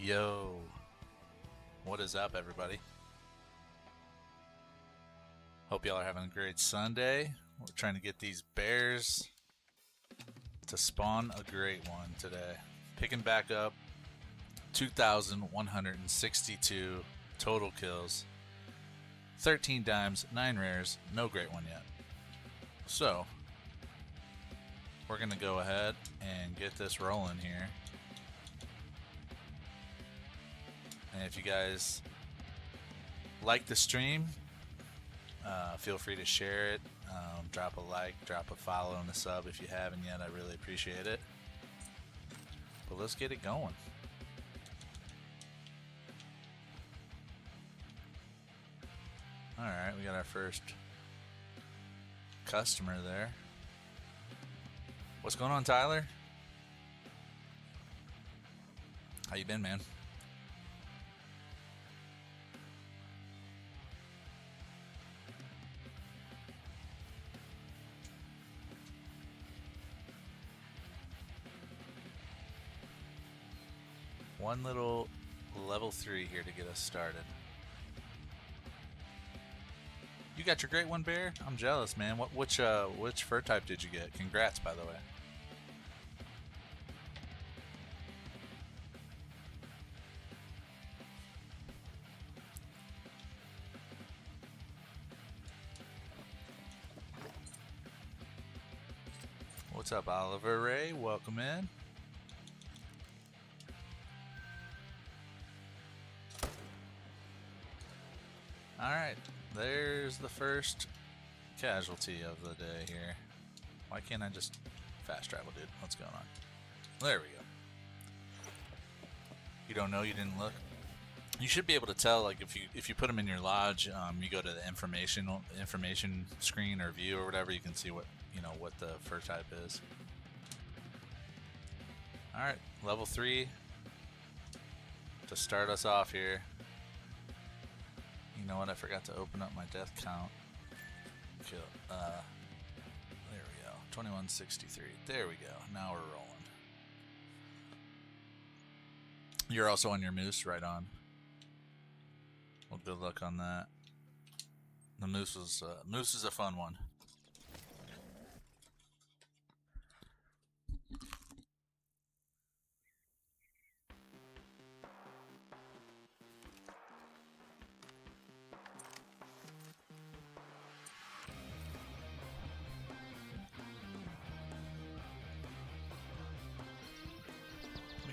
Yo, what is up, everybody? Hope y'all are having a great Sunday. We're trying to get these bears to spawn a great one today. Picking back up 2,162 total kills, 13 dimes, 9 rares, no great one yet. So, we're going to go ahead and get this rolling here. And if you guys like the stream, feel free to share it, drop a like, drop a follow, and a sub if you haven't yet. I really appreciate it. But let's get it going. Alright, we got our first customer there. What's going on, Tyler? How you been, man? One little level 3 here to get us started. You got your great one, Bear? I'm jealous, man. Which fur type did you get? Congrats, by the way. What's up, Oliver Ray? Welcome in. Alright, there's the first casualty of the day here. Why can't I just fast travel, dude? What's going on? There we go. You don't know? You didn't look? You should be able to tell, like, if you put them in your lodge, you go to the information screen or view or whatever, you can see what the fur type is. Alright, level 3 to start us off here. You know what? I forgot to open up my death count. Kill. There we go. 2163. There we go. Now we're rolling. You're also on your moose, right on. Well, good luck on that. The moose is a fun one.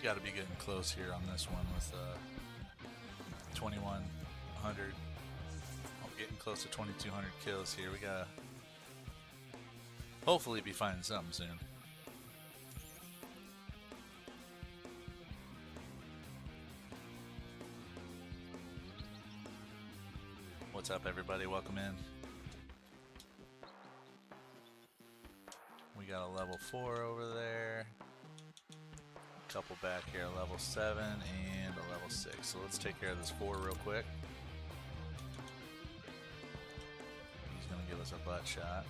Got to be getting close here on this one with 2,100. I'm getting close to 2,200 kills here. We gotta hopefully be finding something soon. What's up, everybody? Welcome in. We got a level 4 over there. Couple back here, level 7 and a level 6. So let's take care of this 4 real quick. He's gonna give us a butt shot.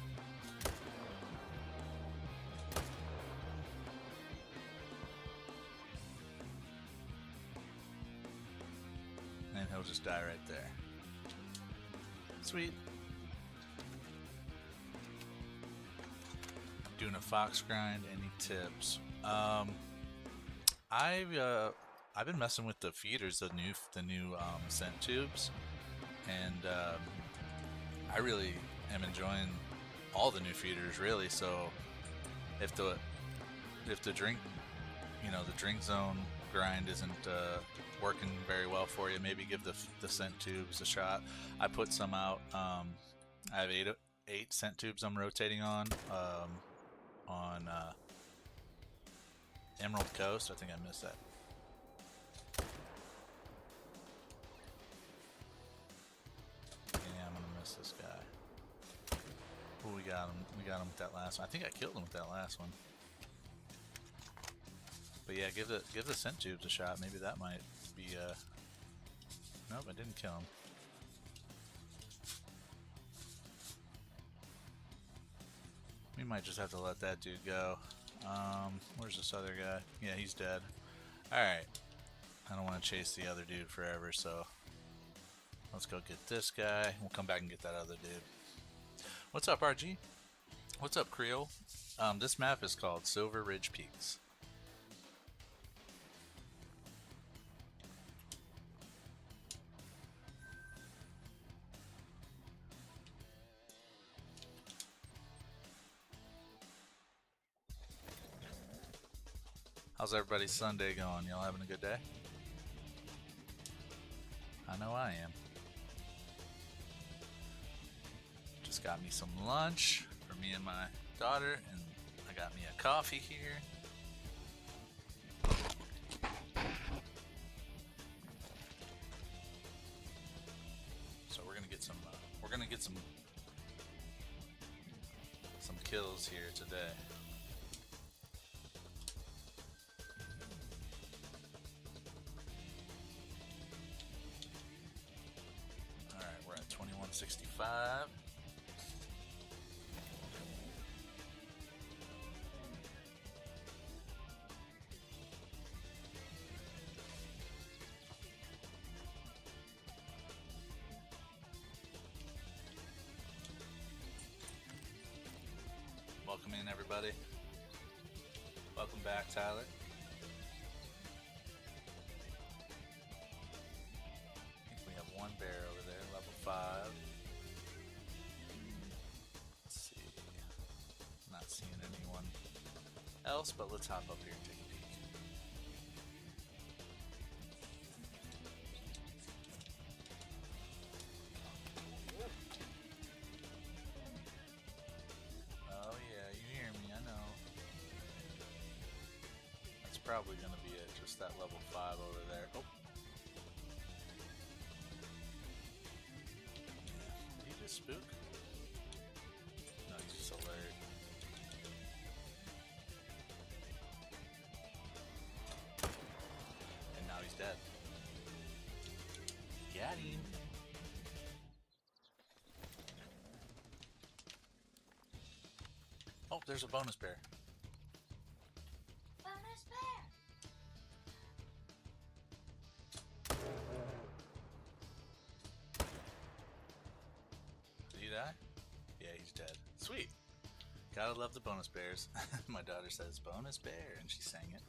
And he'll just die right there. Sweet. Doing a fox grind. Any tips? I've been messing with the feeders, the new scent tubes, and I really am enjoying all the new feeders, really. So if the drink, the drink zone grind isn't working very well for you, maybe give the scent tubes a shot. I put some out. I have eight scent tubes I'm rotating on Emerald Coast. I think I missed that. Yeah, I'm gonna miss this guy. Oh, we got him. We got him with that last one. I think I killed him with that last one. But yeah, give the scent tubes a shot. Maybe that might be. Nope, I didn't kill him. We might just have to let that dude go. Where's this other guy? Yeah, he's dead. Alright. I don't want to chase the other dude forever, so let's go get this guy. We'll come back and get that other dude. What's up, RG? What's up, Creole? This map is called Silver Ridge Peaks. How's everybody's Sunday going? Y'all having a good day? I know I am. Just got me some lunch for me and my daughter, and I got me a coffee here. So we're gonna get some. Some kills here today. All right, we're at 2165. Welcome in, everybody. Welcome back, Tyler. I think we have one bear over there, level 5. Let's see. Not seeing anyone else, but let's hop up here and take a peek. Oh yeah, you hear me, I know. That's probably gonna be it, just that level 5 over there. Oh. Yeah. Did he just spook? No, he's just alert. And now he's dead. Got him. Oh, there's a bonus bear. Bonus bear! Did he die? Yeah, he's dead. Sweet. Gotta love the bonus bears. My daughter says bonus bear, and she sang it.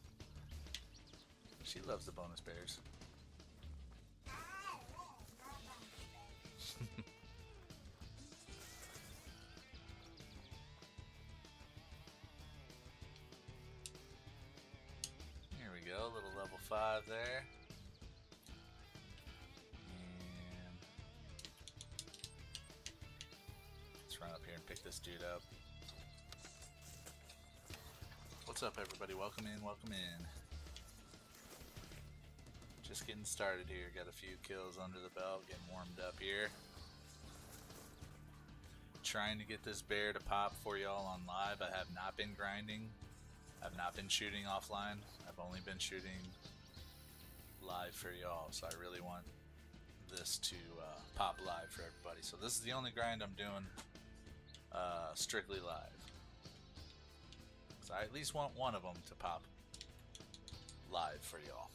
She loves the bonus bears. Here we go, little level 5 there. And let's run up here and pick this dude up. What's up, everybody? Welcome in, welcome in. Just getting started here. Got a few kills under the belt, getting warmed up here. Trying to get this bear to pop for y'all on live. I have not been grinding. I've not been shooting offline. I've only been shooting live for y'all. So I really want this to pop live for everybody. So this is the only grind I'm doing strictly live. So I at least want one of them to pop live for y'all.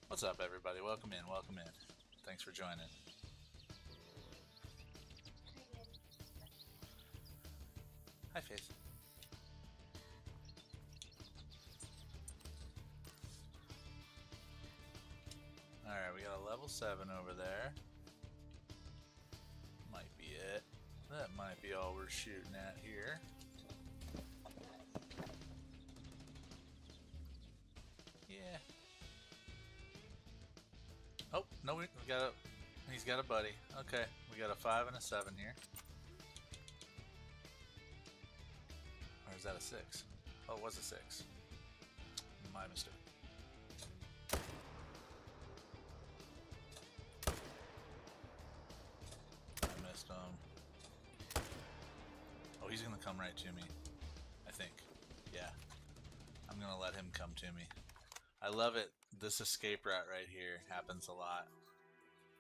What's up, everybody? Welcome in, welcome in. Thanks for joining. Hi, Faith. Alright, we got a level 7 over there. Might be it. That might be all we're shooting at here. Yeah. Oh, no, he's got a buddy. Okay, we got a 5 and a 7 here. Or is that a 6? Oh, it was a 6. My mistake. I missed him. Oh, he's gonna come right to me. I think. Yeah. I'm gonna let him come to me. I love it. This escape route right here happens a lot,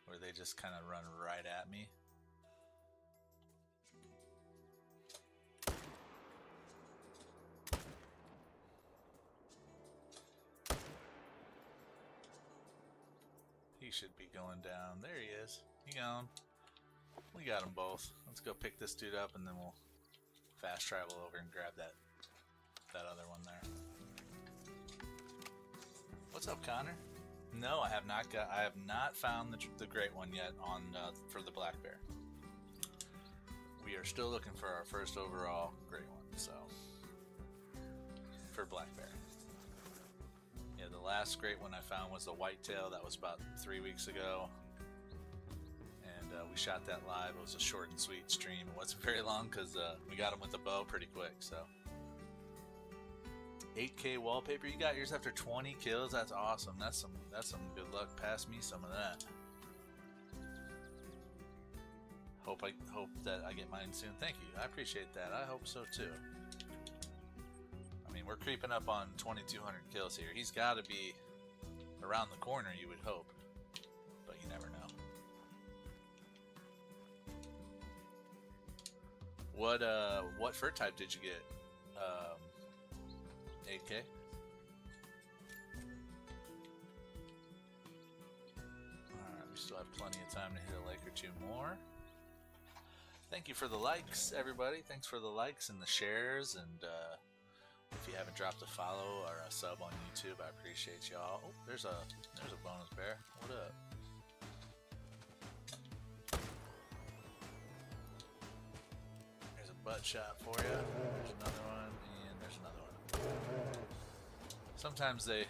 where they just kind of run right at me. should be going down. There he is. He gone. We got them both. Let's go pick this dude up, and then we'll fast travel over and grab that other one there. What's up, Connor? No, I have not found the great one yet on for the black bear. We are still looking for our first overall great one. So for black bear. Yeah, the last great one I found was the whitetail. That was about 3 weeks ago. And we shot that live. It was a short and sweet stream. It wasn't very long because we got him with the bow pretty quick. So 8K wallpaper. You got yours after 20 kills. That's awesome. That's some good luck. Pass me some of that. Hope that I get mine soon. Thank you. I appreciate that. I hope so too. I mean, we're creeping up on 2,200 kills here. He's got to be around the corner, you would hope, but you never know. What fur type did you get? 8K. Alright, we still have plenty of time to hit a like or two more. Thank you for the likes, everybody. Thanks for the likes and the shares, and if you haven't dropped a follow or a sub on YouTube, I appreciate y'all. Oh, there's a bonus bear. What up? There's a butt shot for you. There's another one, and there's another one. Sometimes they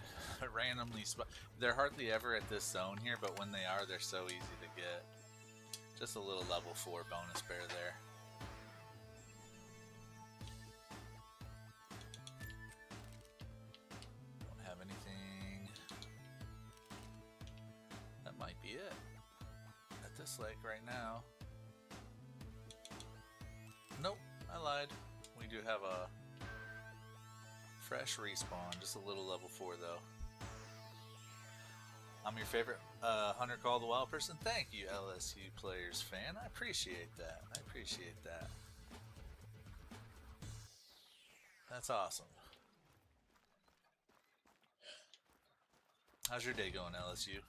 randomly spot. They're hardly ever at this zone here, but when they are, they're so easy to get. Just a little level 4 bonus bear there. Don't have anything. That might be it at this lake right now. Nope, I lied. We do have a fresh respawn, just a little level 4 though. I'm your favorite Hunter Call the Wild person. Thank you, LSU Players fan. I appreciate that. I appreciate that. That's awesome. How's your day going, LSU?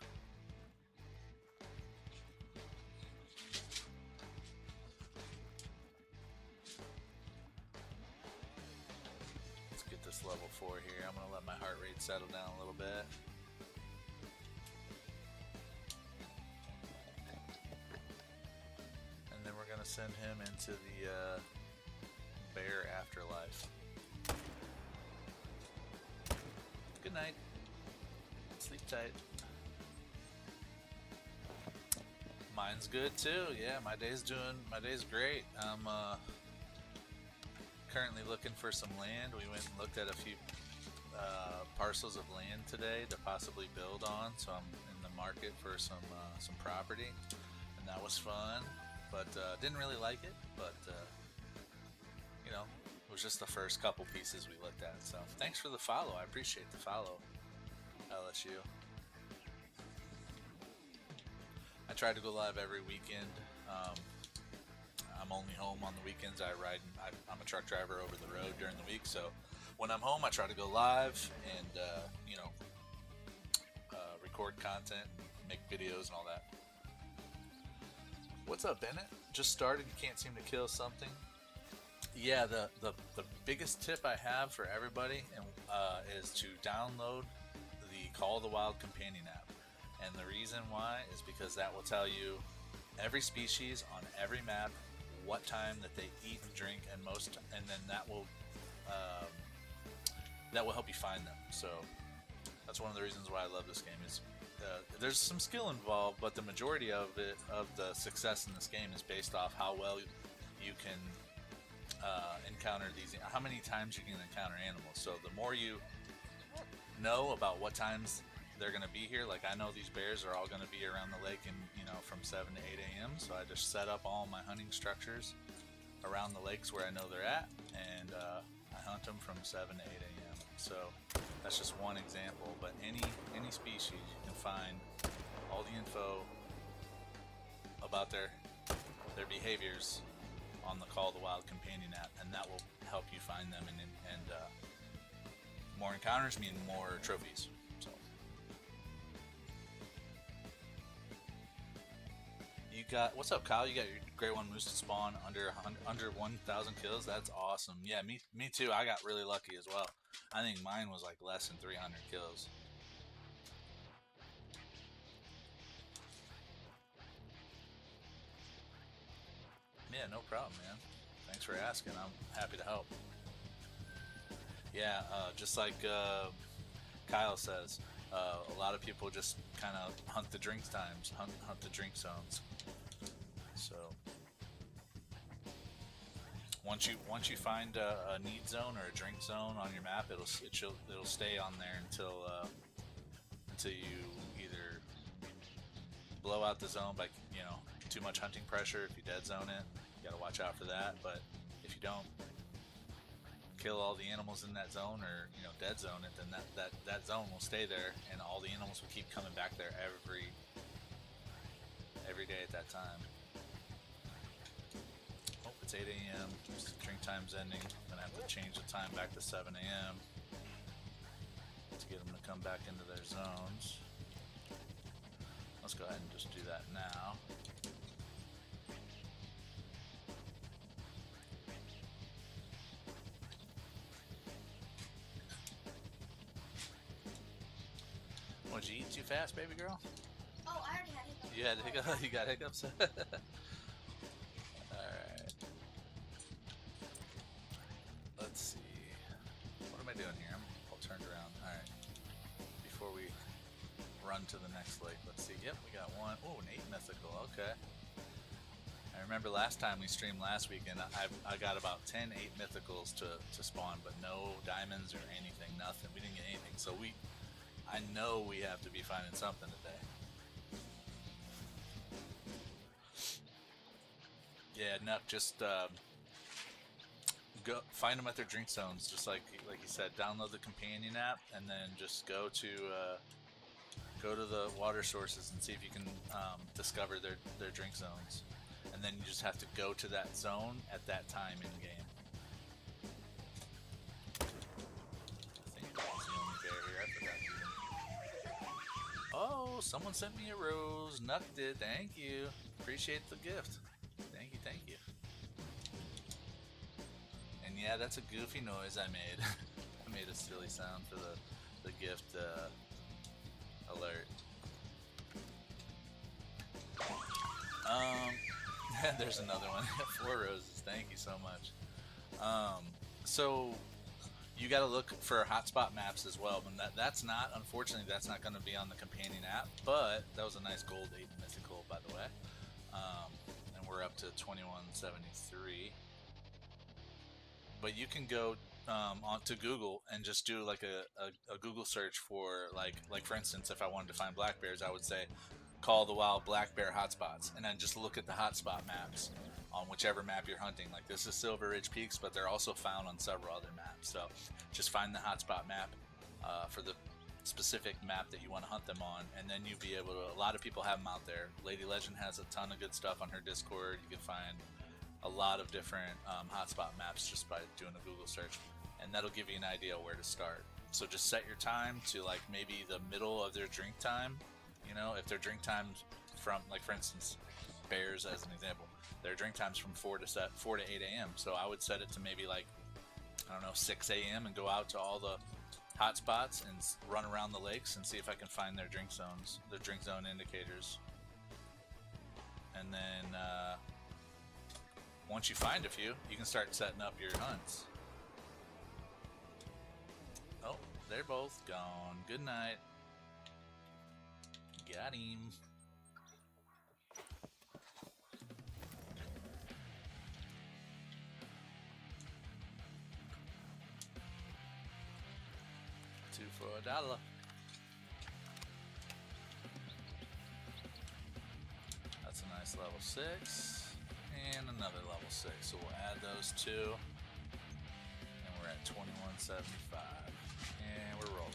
Let's get this level 4 here. I'm going to let my heart rate settle down a little bit. We're gonna send him into the bear afterlife. Good night. Sleep tight. Mine's good too. Yeah, my day's great. I'm currently looking for some land. We went and looked at a few parcels of land today to possibly build on. So I'm in the market for some property, and that was fun. But didn't really like it, but you know, it was just the first couple pieces we looked at. So thanks for the follow. I appreciate the follow, LSU. I try to go live every weekend. I'm only home on the weekends. I'm a truck driver over the road during the week, so when I'm home, I try to go live and you know, record content, make videos, and all that. What's up, Bennett? Just started. You can't seem to kill something. Yeah, the biggest tip I have for everybody is to download the Call of the Wild companion app. And the reason why is because that will tell you every species on every map, what time that they eat and drink, and then that will help you find them. So that's one of the reasons why I love this game. Is there's some skill involved, but the majority of the success in this game is based off how well you can encounter how many times you can encounter animals. So the more you know about what times they're going to be here, like I know these bears are all going to be around the lake from 7 to 8 a.m. So I just set up all my hunting structures around the lakes where I know they're at, and I hunt them from 7 to 8 a.m. So that's just one example, but any species you can find all the info about their behaviors on the Call of the Wild companion app, and that will help you find them, and more encounters mean more trophies. So You got what's up, Kyle? You got your Great One Moose to spawn under 1,000 kills. That's awesome. Yeah, me too. I got really lucky as well. I think mine was like less than 300 kills. Yeah, no problem, man. Thanks for asking. I'm happy to help. Yeah, just like Kyle says, a lot of people just kind of hunt the drink times, hunt the drink zones. So once you find a need zone or a drink zone on your map, it'll stay on there until you either blow out the zone by too much hunting pressure. If you dead zone it, you gotta watch out for that. But if you don't kill all the animals in that zone, or dead zone it, then that zone will stay there, and all the animals will keep coming back there every day at that time. Oh, it's 8 a.m. Drink time's ending. I'm gonna have to change the time back to 7 a.m. to get them to come back into their zones. Let's go ahead and just do that now. Did you eat too fast, baby girl? Oh, I already had hiccups. You had hiccups? You got hiccups? Alright. Let's see. What am I doing here? I'm all turned around. Alright. Before we run to the next lake, let's see. Yep, we got one. Oh, an 8 mythical. Okay. I remember last time we streamed last weekend, I got about 10 8 mythicals to spawn, but no diamonds or anything, nothing. We didn't get anything. So I know we have to be finding something today. Yeah, Nuck, just go find them at their drink zones, just like you said. Download the companion app, and then just go to the water sources and see if you can discover their drink zones, and then you just have to go to that zone at that time in game. Oh, someone sent me a rose. Nuck did. Thank you. Appreciate the gift. Thank you, thank you. And yeah, that's a goofy noise I made. I made a silly sound for the gift alert. There's another one. 4 roses. Thank you so much. So you got to look for hotspot maps as well, but that's not, unfortunately, that's not going to be on the companion app. But that was a nice gold 8 mythical, by the way. And we're up to 2173. But you can go onto Google and just do like a Google search for like for instance, if I wanted to find black bears, I would say Call the Wild black bear hotspots, and then just look at the hotspot maps on whichever map you're hunting. Like this is Silver Ridge Peaks, but they're also found on several other maps. So just find the hotspot map for the specific map that you want to hunt them on, and then you'll be able to. A lot of people have them out there. Lady Legend has a ton of good stuff on her Discord. You can find a lot of different hotspot maps just by doing a Google search, and that'll give you an idea where to start. So just set your time to like maybe the middle of their drink time. You know, if their drink time's from, like for instance, bears as an example, their drink time's from 4 to 8 a.m. So I would set it to maybe like, I don't know, 6 a.m. and go out to all the hot spots and run around the lakes and see if I can find their drink zones, the drink zone indicators. And then once you find a few, you can start setting up your hunts. Oh, they're both gone. Good night. Got him. Two for $1. That's a nice level 6. And another level 6. So we'll add those two. And we're at 2175. And we're rolling.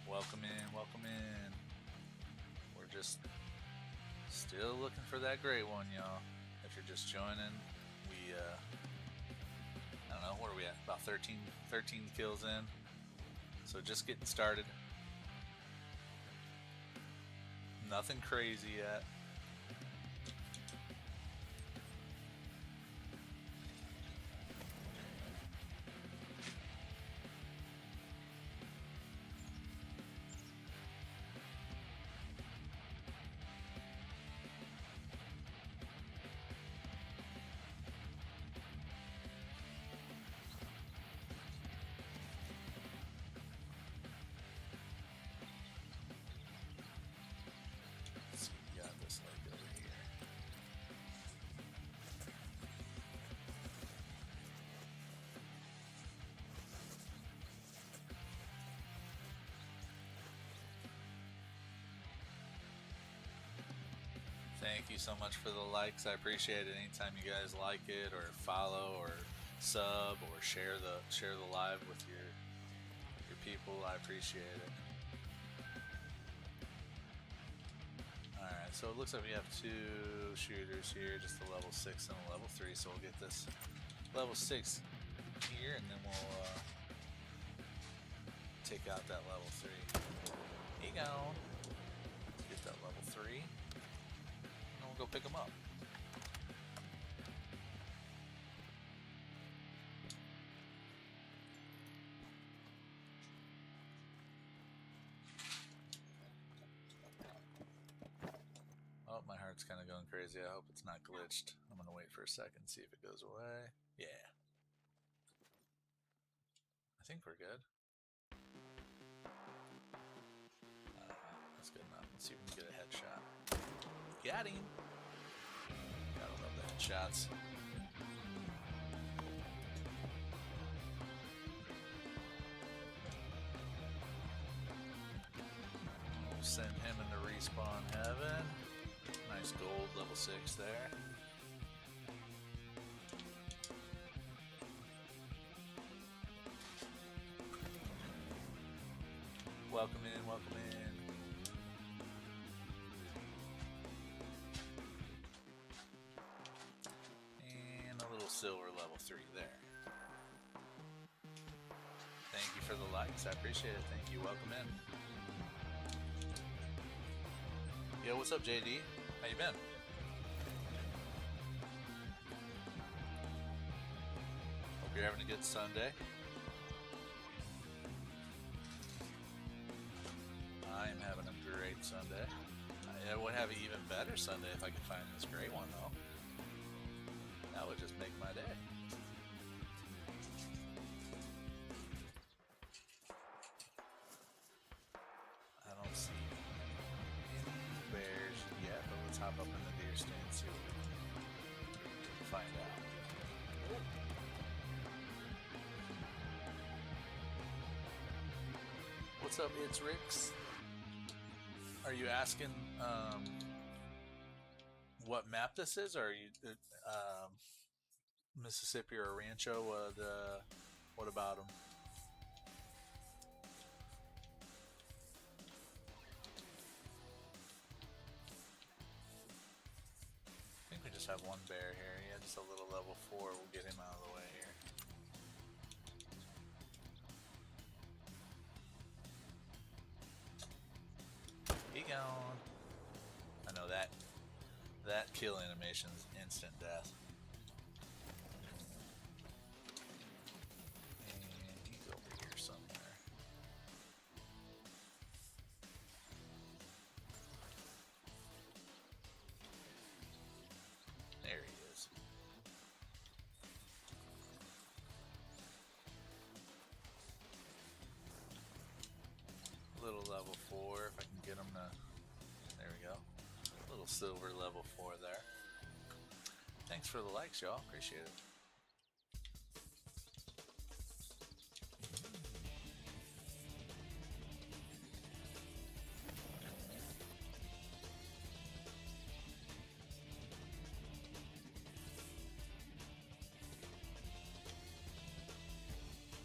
Welcome in, welcome in. We're just still looking for that great one, y'all. If you're just joining, know, what are we at? About 13 kills in. So just getting started. Nothing crazy yet. Thank you so much for the likes. I appreciate it. Anytime you guys like it or follow or sub or share the live with your people, I appreciate it. Alright, so it looks like we have two shooters here, just a level 6 and a level 3, so we'll get this level 6 here and then we'll take out that level 3. Here you go. Get that level 3. We'll go pick them up. Oh, my heart's kind of going crazy. I hope it's not glitched. I'm gonna wait for a second, see if it goes away. Yeah. I think we're good. That's good enough. Let's see if we can get a headshot. Got him! Gotta love the headshots. We'll send him into respawn heaven. Nice gold, level 6 there. Welcome in, welcome in. Silver level 3 there. Thank you for the likes. I appreciate it. Thank you. Welcome in. Yo, what's up, JD? How you been? Hope you're having a good Sunday. I am having a great Sunday. I would have an even better Sunday if I could find this great one, though. That would just make my day. I don't see any bears yet, but let's hop up in the deer stand and see what we can find out. What's up, it's Ricks? Are you asking what map this is, or are you Mississippi or Rancho? What about them? I think we just have one bear here. Yeah, just a little level 4. We'll get him out of the way here. He gone. I know that kill animation's instant death. And he's over here somewhere. There he is. Little level 4, if I can get him to... There we go. Little silver level 4 there. Thanks for the likes, y'all. Appreciate it.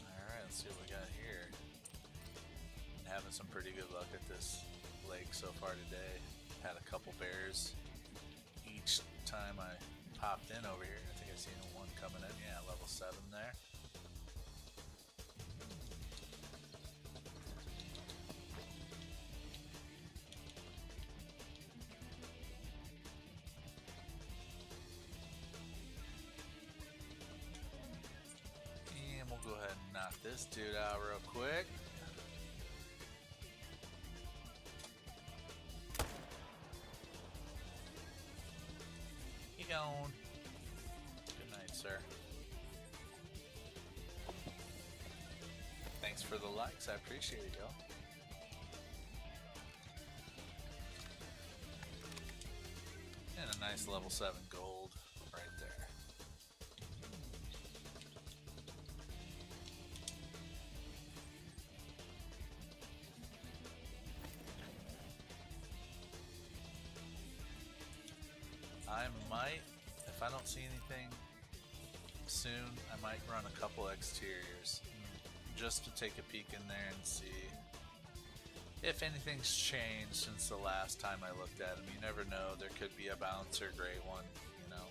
Alright, let's see what we got here. Been having some pretty good luck at this lake so far today. Had a couple bears each time I popped in over here. I think I seen one coming in. Yeah, level 7 there. this dude out real quick. You going? Good night, sir. Thanks for the likes. I appreciate it, y'all. And a nice level 7 gold right there. I might, if I don't see anything soon, I might run a couple exteriors just to take a peek in there and see if anything's changed since the last time I looked at them. You never know, there could be a bouncer gray one, you know.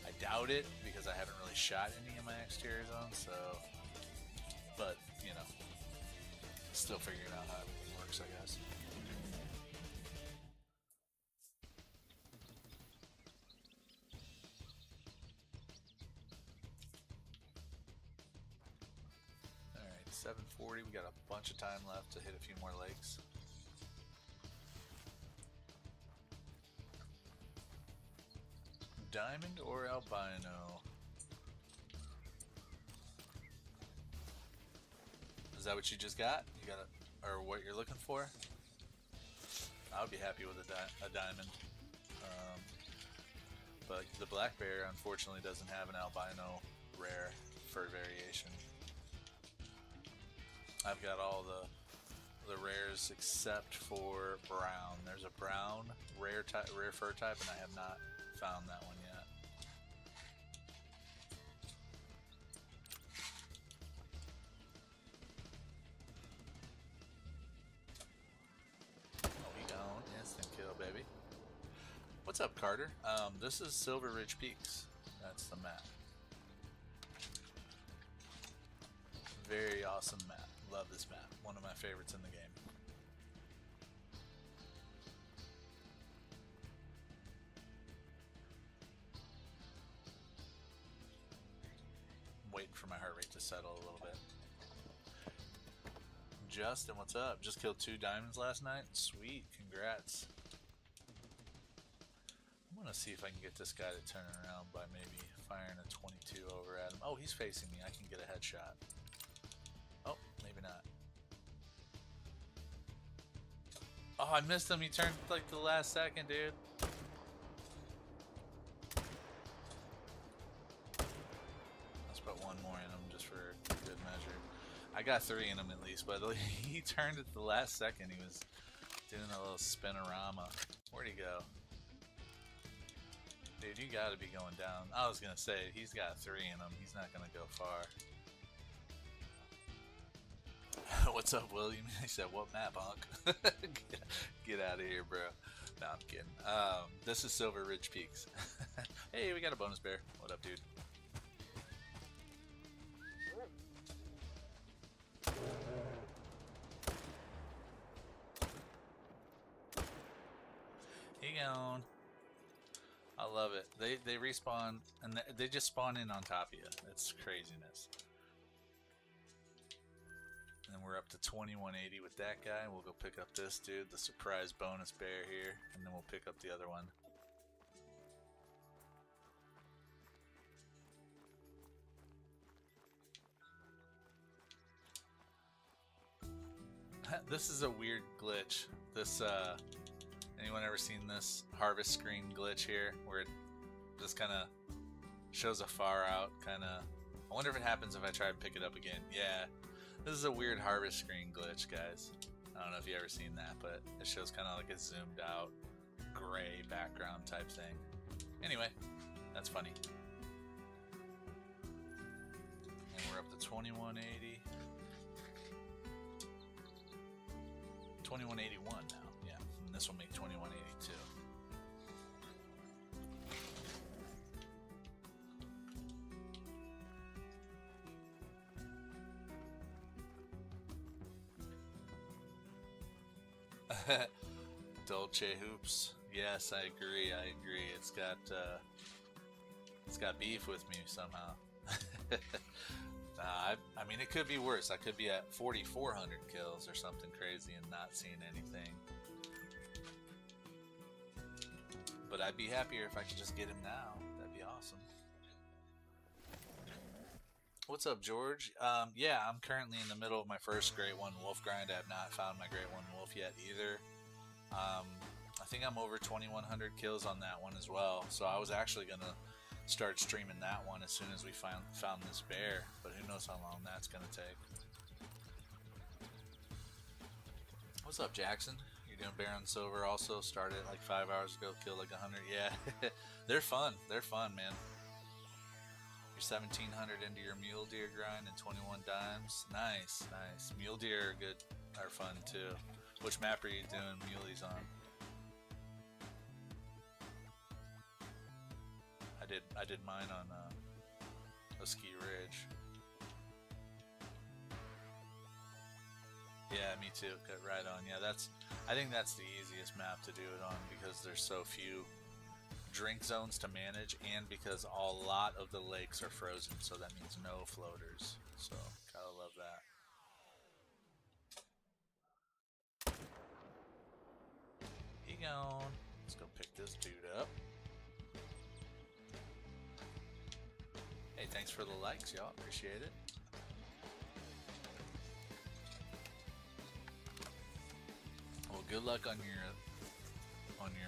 I doubt it because I haven't really shot any of my exterior zones, so, but, you know, still figuring out how everything works, I guess. Alright, 740, we got a bunch of time left to hit a few more lakes. Diamond or albino? Is that what you just got? You got a, or what you're looking for? I would be happy with a diamond. But the black bear unfortunately doesn't have an albino rare fur variation. I've got all the rares except for brown. There's a brown rare fur type, and I have not found that one yet. Oh, we gone. Instant kill, baby. What's up, Carter? This is Silver Ridge Peaks. That's the map. Very awesome map. Love this map. One of my favorites in the game. Waiting for my heart rate to settle a little bit. Justin, what's up? Just killed 2 diamonds last night? Sweet, congrats. I'm gonna see if I can get this guy to turn around by maybe firing a 22 over at him. Oh, he's facing me. I can get a headshot. Oh, maybe not. Oh, I missed him. He turned like the last second, dude. Let's put one more in him just for good measure. I got 3 in him at least, but he turned at the last second. He was doing a little spinorama. Where'd he go? Dude, you gotta be going down. I was gonna say, he's got 3 in him. He's not gonna go far. What's up, William? He said, what map, Hunk? Get out of here, bro. No, I'm kidding. This is Silver Ridge Peaks. Hey, we got a bonus bear. What up, dude? He gone. I love it. They respawn and they just spawn in on top of you. It's craziness. And then we're up to 2180 with that guy. We'll go pick up this dude, the surprise bonus bear here, and then we'll pick up the other one. This is a weird glitch. This anyone ever seen this harvest screen glitch here, where it just kind of shows a far out kind of? I wonder if it happens if I try and pick it up again. Yeah, this is a weird harvest screen glitch, guys. I don't know if you ever seen that, but it shows kind of like a zoomed out gray background type thing. Anyway, that's funny. And we're up to 2180. 2181 now, yeah. And this will make 2182. Dolce Hoops. Yes, I agree. I agree. It's got beef with me somehow. I mean, it could be worse. I could be at 4,400 kills or something crazy and not seeing anything. But I'd be happier if I could just get him now. That'd be awesome. What's up, George? Yeah, I'm currently in the middle of my first Great One Wolf grind. I have not found my Great One Wolf yet either. I think I'm over 2,100 kills on that one as well. So I was actually gonna start streaming that one as soon as we found this bear, but who knows how long that's gonna take. What's up, Jackson? You're doing Bear on Silver also. Started like 5 hours ago, killed like 100. Yeah, they're fun. They're fun, man. You're 1,700 into your mule deer grind and 21 dimes. Nice, nice. Mule deer are fun too. Which map are you doing muleys on? I did mine on Ski Ridge. Yeah, me too. Cut right on. Yeah, I think that's the easiest map to do it on because there's so few drink zones to manage, and because a lot of the lakes are frozen, so that means no floaters. So gotta love that. He gone. Let's go pick this dude up. Hey, thanks for the likes, y'all. Appreciate it. Well, good luck on your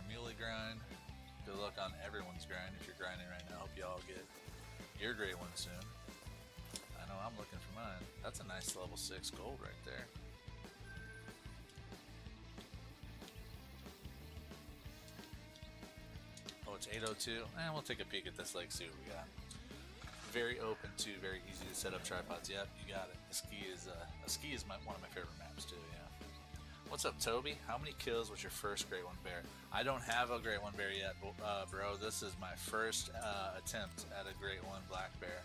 muley grind. Good luck on everyone's grind if you're grinding right now. Hope y'all get your great one soon. I know I'm looking for mine. That's a nice level 6 gold right there. Oh, it's 8:02. And we'll take a peek at this lake, see what we got. Very open too, very easy to set up tripods. Yep, you got it. A ski is one of my favorite maps too. Yeah. What's up, Toby? How many kills was your first Great One Bear? I don't have a Great One Bear yet, bro. This is my first attempt at a Great One Black Bear.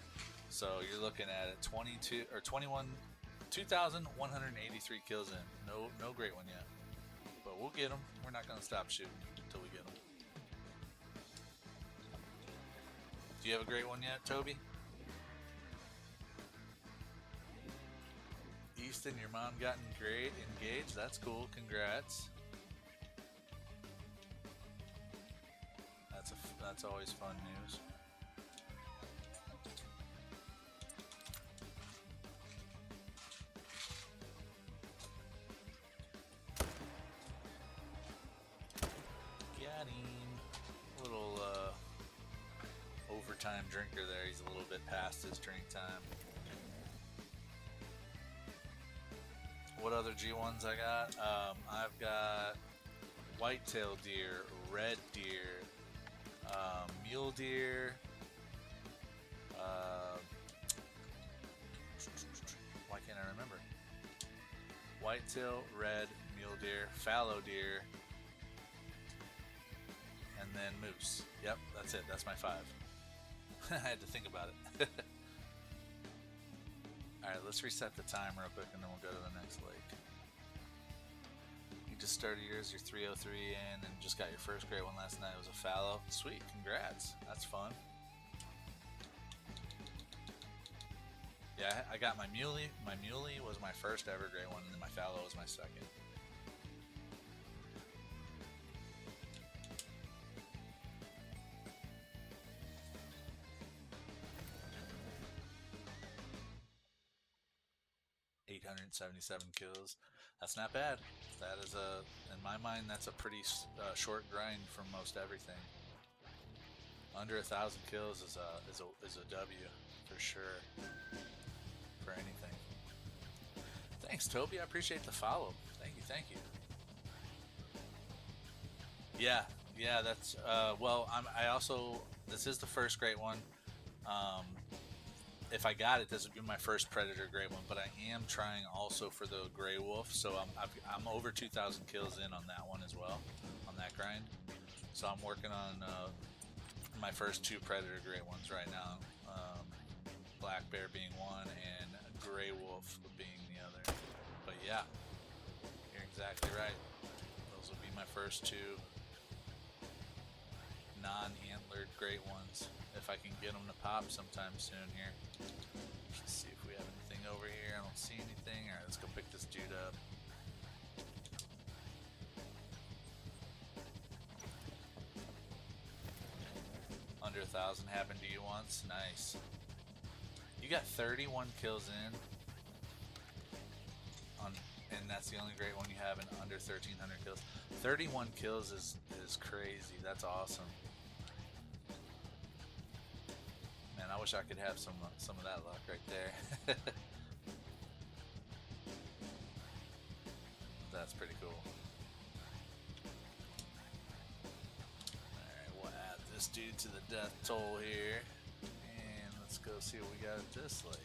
So you're looking at it 2,183 kills in. No Great One yet, but we'll get them. We're not gonna stop shooting until we get them. Do you have a Great One yet, Toby? Easton, your mom got engaged. That's cool. Congrats. That's always fun news. Got him. Little overtime drinker there. He's a little bit past his drink time. What other G1s I got? I've got whitetail deer, red deer, mule deer, why can't I remember? Whitetail, red, mule deer, fallow deer, and then moose. Yep, that's it. That's my 5. I had to think about it. Alright, let's reset the time real quick and then we'll go to the next lake. You just started yours, you're 303 in, and just got your first great one last night. It was a fallow. Sweet, congrats. That's fun. Yeah, I got my muley. My muley was my first ever great one, and then my fallow was my second. .877 kills. That's not bad. That is in my mind, that's a pretty short grind for most everything. Under 1,000 kills is a W for sure. For anything. Thanks, Toby. I appreciate the follow. Thank you. Yeah. That's well. I also, this is the first great one. If I got it, this would be my first Predator Great One, but I am trying also for the Grey Wolf, so I'm over 2,000 kills in on that one as well, on that grind. So I'm working on my first 2 Predator Great Ones right now, Black Bear being one and Grey Wolf being the other. But yeah, you're exactly right. Those will be my first 2 non-antlered Great Ones, if I can get them to pop sometime soon here. Let's see if we have anything over here. I don't see anything. Alright, let's go pick this dude up. Under 1,000 happened to you once? Nice. You got 31 kills in. And that's the only great one you have in under 1,300 kills. 31 kills is crazy. That's awesome. Man, I wish I could have some of that luck right there. That's pretty cool. Alright, we'll add this dude to the death toll here. And let's go see what we got at this lake.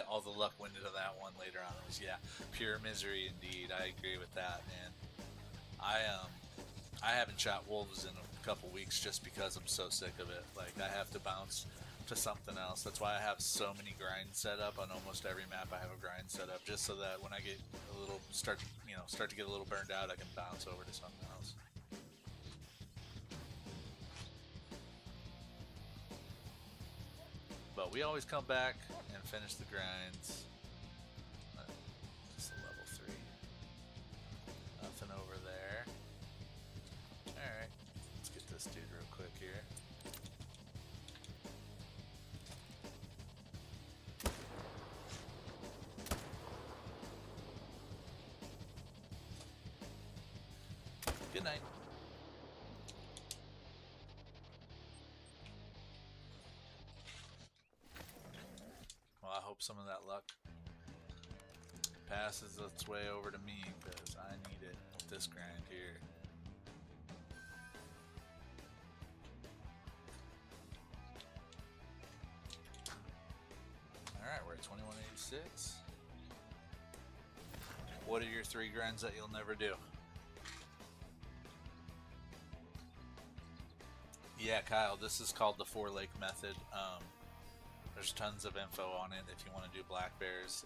All the luck went into that one later on. It was, yeah, pure misery indeed. I agree with that, man. I haven't shot wolves in a couple weeks just because I'm so sick of it. Like, I have to bounce to something else. That's why I have so many grinds set up on almost every map. I have a grind set up just so that when I get a little start to get a little burned out, I can bounce over to something else. But we always come back and finish the grinds. Just a level 3. Nothing over there. Alright, let's get this dude real quick here. Good night. Well, I hope some of that luck passes its way over to me, because I need it with this grind here. Alright, we're at 2186. What are your 3 grinds that you'll never do? Yeah, Kyle, this is called the 4-lake method. There's tons of info on it if you want to do black bears.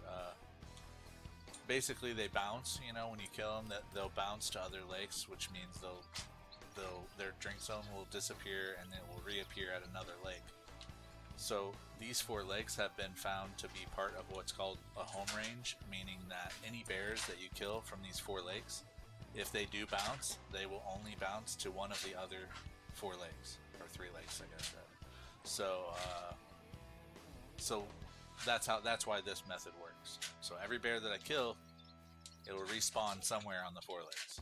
Basically, they bounce. You know, when you kill them, they'll bounce to other lakes, which means their drink zone will disappear and it will reappear at another lake. So these 4 lakes have been found to be part of what's called a home range, meaning that any bears that you kill from these 4 lakes, if they do bounce, they will only bounce to one of the other 4 lakes, or 3 lakes, I guess. So that's why this method works. So every bear that I kill, it will respawn somewhere on the 4 lakes.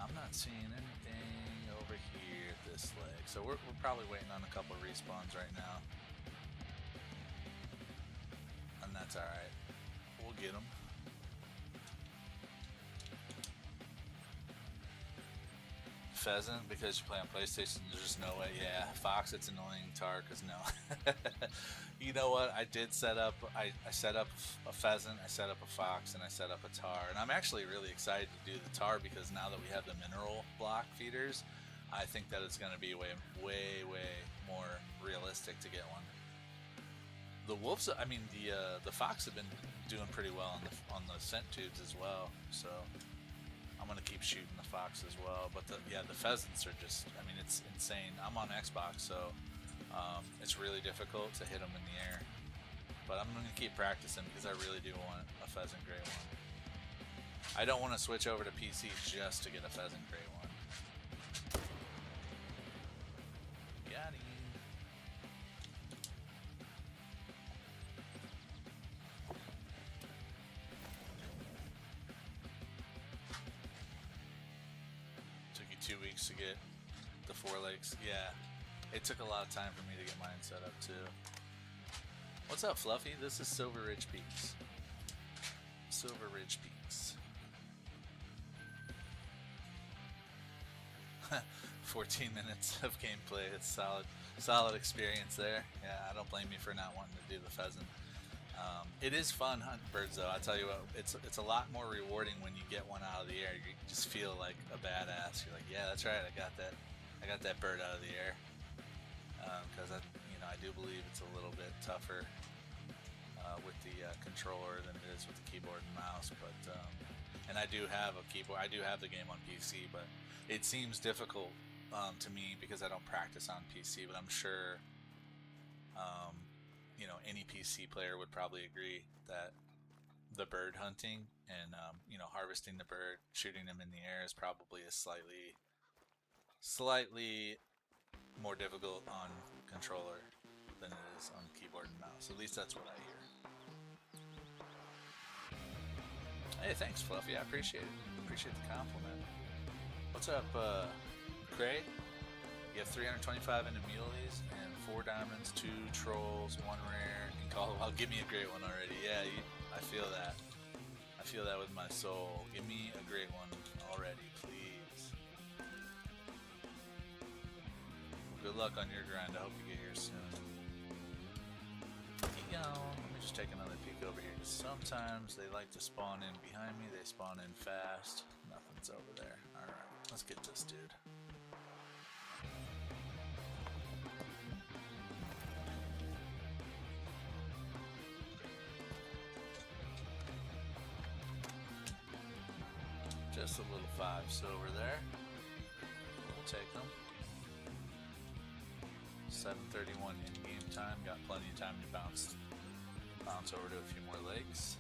I'm not seeing anything over here at this lake, so we're probably waiting on a couple of respawns right now. And that's alright. We'll get them. Pheasant, because you play on PlayStation, there's just no way. Yeah, Fox, it's annoying. Tar, because no. You know what? I did set up, I set up a pheasant, I set up a fox, and I set up a tar. And I'm actually really excited to do the tar because now that we have the mineral block feeders, I think that it's going to be way more realistic to get one. The wolves, I mean, the fox have been doing pretty well on the scent tubes as well, so I'm gonna keep shooting the fox as well. But the pheasants are just, I mean, it's insane. I'm on Xbox, so it's really difficult to hit them in the air. But I'm gonna keep practicing because I really do want a pheasant gray one. I don't want to switch over to PC just to get a pheasant gray one. Got him. Took you 2 weeks to get the 4 lakes. Yeah, it took a lot of time for me to get mine set up too. What's up, Fluffy? This is Silver Ridge Peaks. Silver Ridge Peaks. 14 minutes of gameplay. It's solid experience there. Yeah, I don't blame you for not wanting to do the pheasant. It is fun hunting birds, though. I tell you what, it's a lot more rewarding when you get one out of the air. You just feel like a badass. You're like, yeah, that's right, I got that bird out of the air. Because I do believe it's a little bit tougher with the controller than it is with the keyboard and mouse. But and I do have a keyboard. I do have the game on PC, but it seems difficult to me because I don't practice on PC. But I'm sure. Any PC player would probably agree that the bird hunting and harvesting the bird, shooting them in the air is probably a slightly more difficult on controller than it is on keyboard and mouse. At least that's what I hear. Hey, thanks, Fluffy. I appreciate it. Appreciate the compliment. What's up, Craig? You have 325 into muleys and 4 diamonds, 2 trolls, 1 rare, and call it. Well, give me a great one already. Yeah, I feel that. I feel that with my soul. Give me a great one already, please. Good luck on your grind. I hope you get here soon. Keep going. Let me just take another peek over here. Sometimes they like to spawn in behind me. They spawn in fast. Nothing's over there. Alright, let's get this dude. Just a little 5 silver there. We'll take them. 7:31 in game time. Got plenty of time to bounce over to a few more lakes.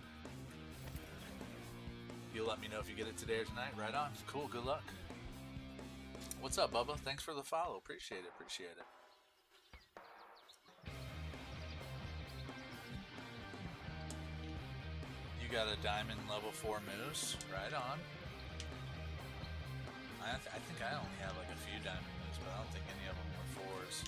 You'll let me know if you get it today or tonight. Right on. Cool. Good luck. What's up, Bubba? Thanks for the follow. Appreciate it. Appreciate it. You got a diamond level 4 moose. Right on. I think I only have like a few diamond moves, but I don't think any of them were 4s.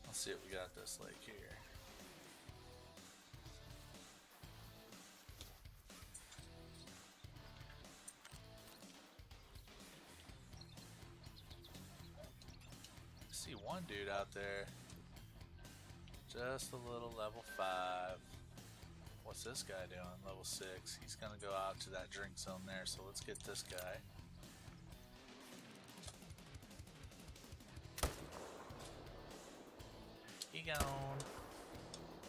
Let's see what we got this lake here. See one dude out there, just a little level 5. What's this guy doing? Level 6. He's gonna go out to that drink zone there, so let's get this guy. He gone.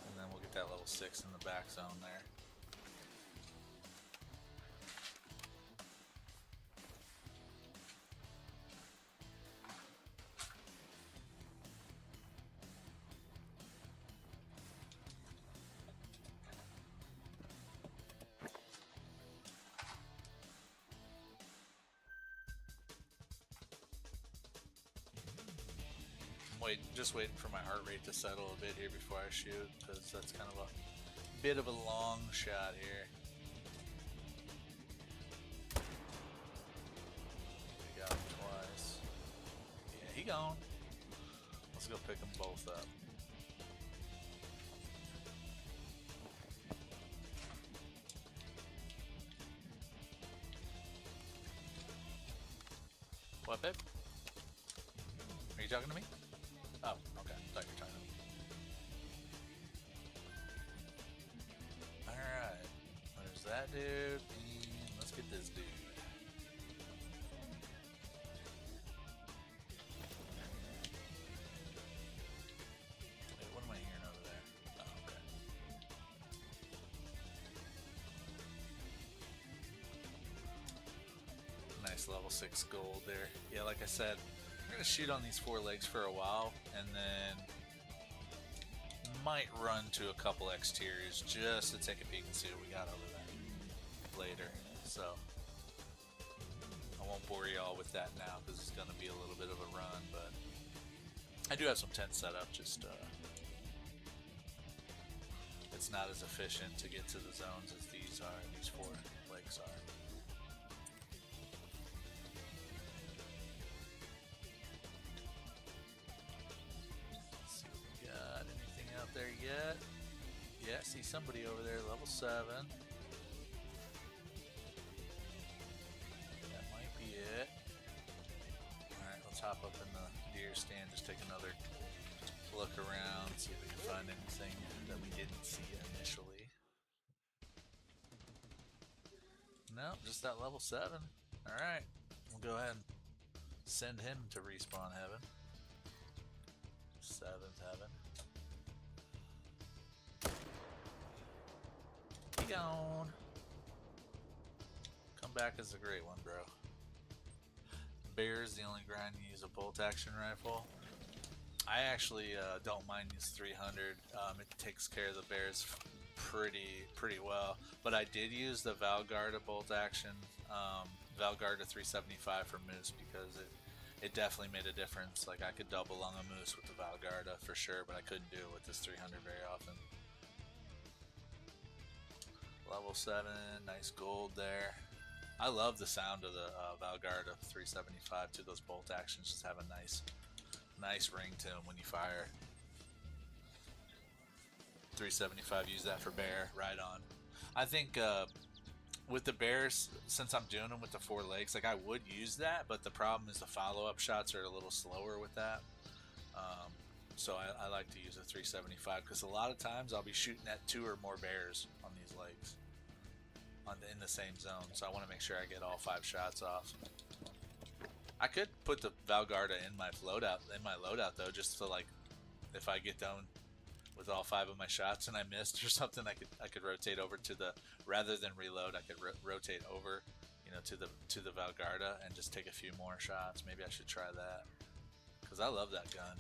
And then we'll get that level 6 in the back zone there. Just waiting for my heart rate to settle a bit here before I shoot, because that's kind of a bit of a long shot here. We got him twice. Yeah, he gone. Let's go pick them both up. What, babe? Are you talking to me? Oh, okay. Thought you were talking to me. Alright. There's that dude. And let's get this dude. Wait, what am I hearing over there? Oh, okay. Nice level 6 gold there. Yeah, like I said, I'm going to shoot on these 4 legs for a while, and then might run to a couple exteriors just to take a peek and see what we got over there later. So I won't bore you all with that now because it's going to be a little bit of a run, but I do have some tents set up, just it's not as efficient to get to the zones as these 4 legs are. yet? Yeah, I see somebody over there, level 7. That might be it. Alright, let's hop up in the deer stand, just take another look around, see if we can find anything that we didn't see initially. No, just that level 7. Alright, we'll go ahead and send him to respawn heaven. 7th heaven. Be gone. Come back is a great one, bro. Bear is the only grind you use a bolt action rifle. I actually don't mind use 300. It takes care of the bears pretty well. But I did use the Valgarda bolt action, Valgarda 375 for moose because it definitely made a difference. Like I could double on a moose with the Valgarda for sure, but I couldn't do it with this 300 very often. Level 7, nice gold there. I love the sound of the Valgarda 375 too. Those bolt actions just have a nice ring to them when you fire. 375, use that for bear, right on. I think with the bears, since I'm doing them with the 4 legs, like I would use that, but the problem is the follow-up shots are a little slower with that. So I like to use a 375 because a lot of times I'll be shooting at 2 or more bears on these legs in the same zone. So I want to make sure I get all 5 shots off. I could put the Valgarda in my loadout though, just so like if I get done with all 5 of my shots and I missed or something, I could rotate over to the, rather than reload, I could rotate over, you know, to the Valgarda and just take a few more shots. Maybe I should try that because I love that gun.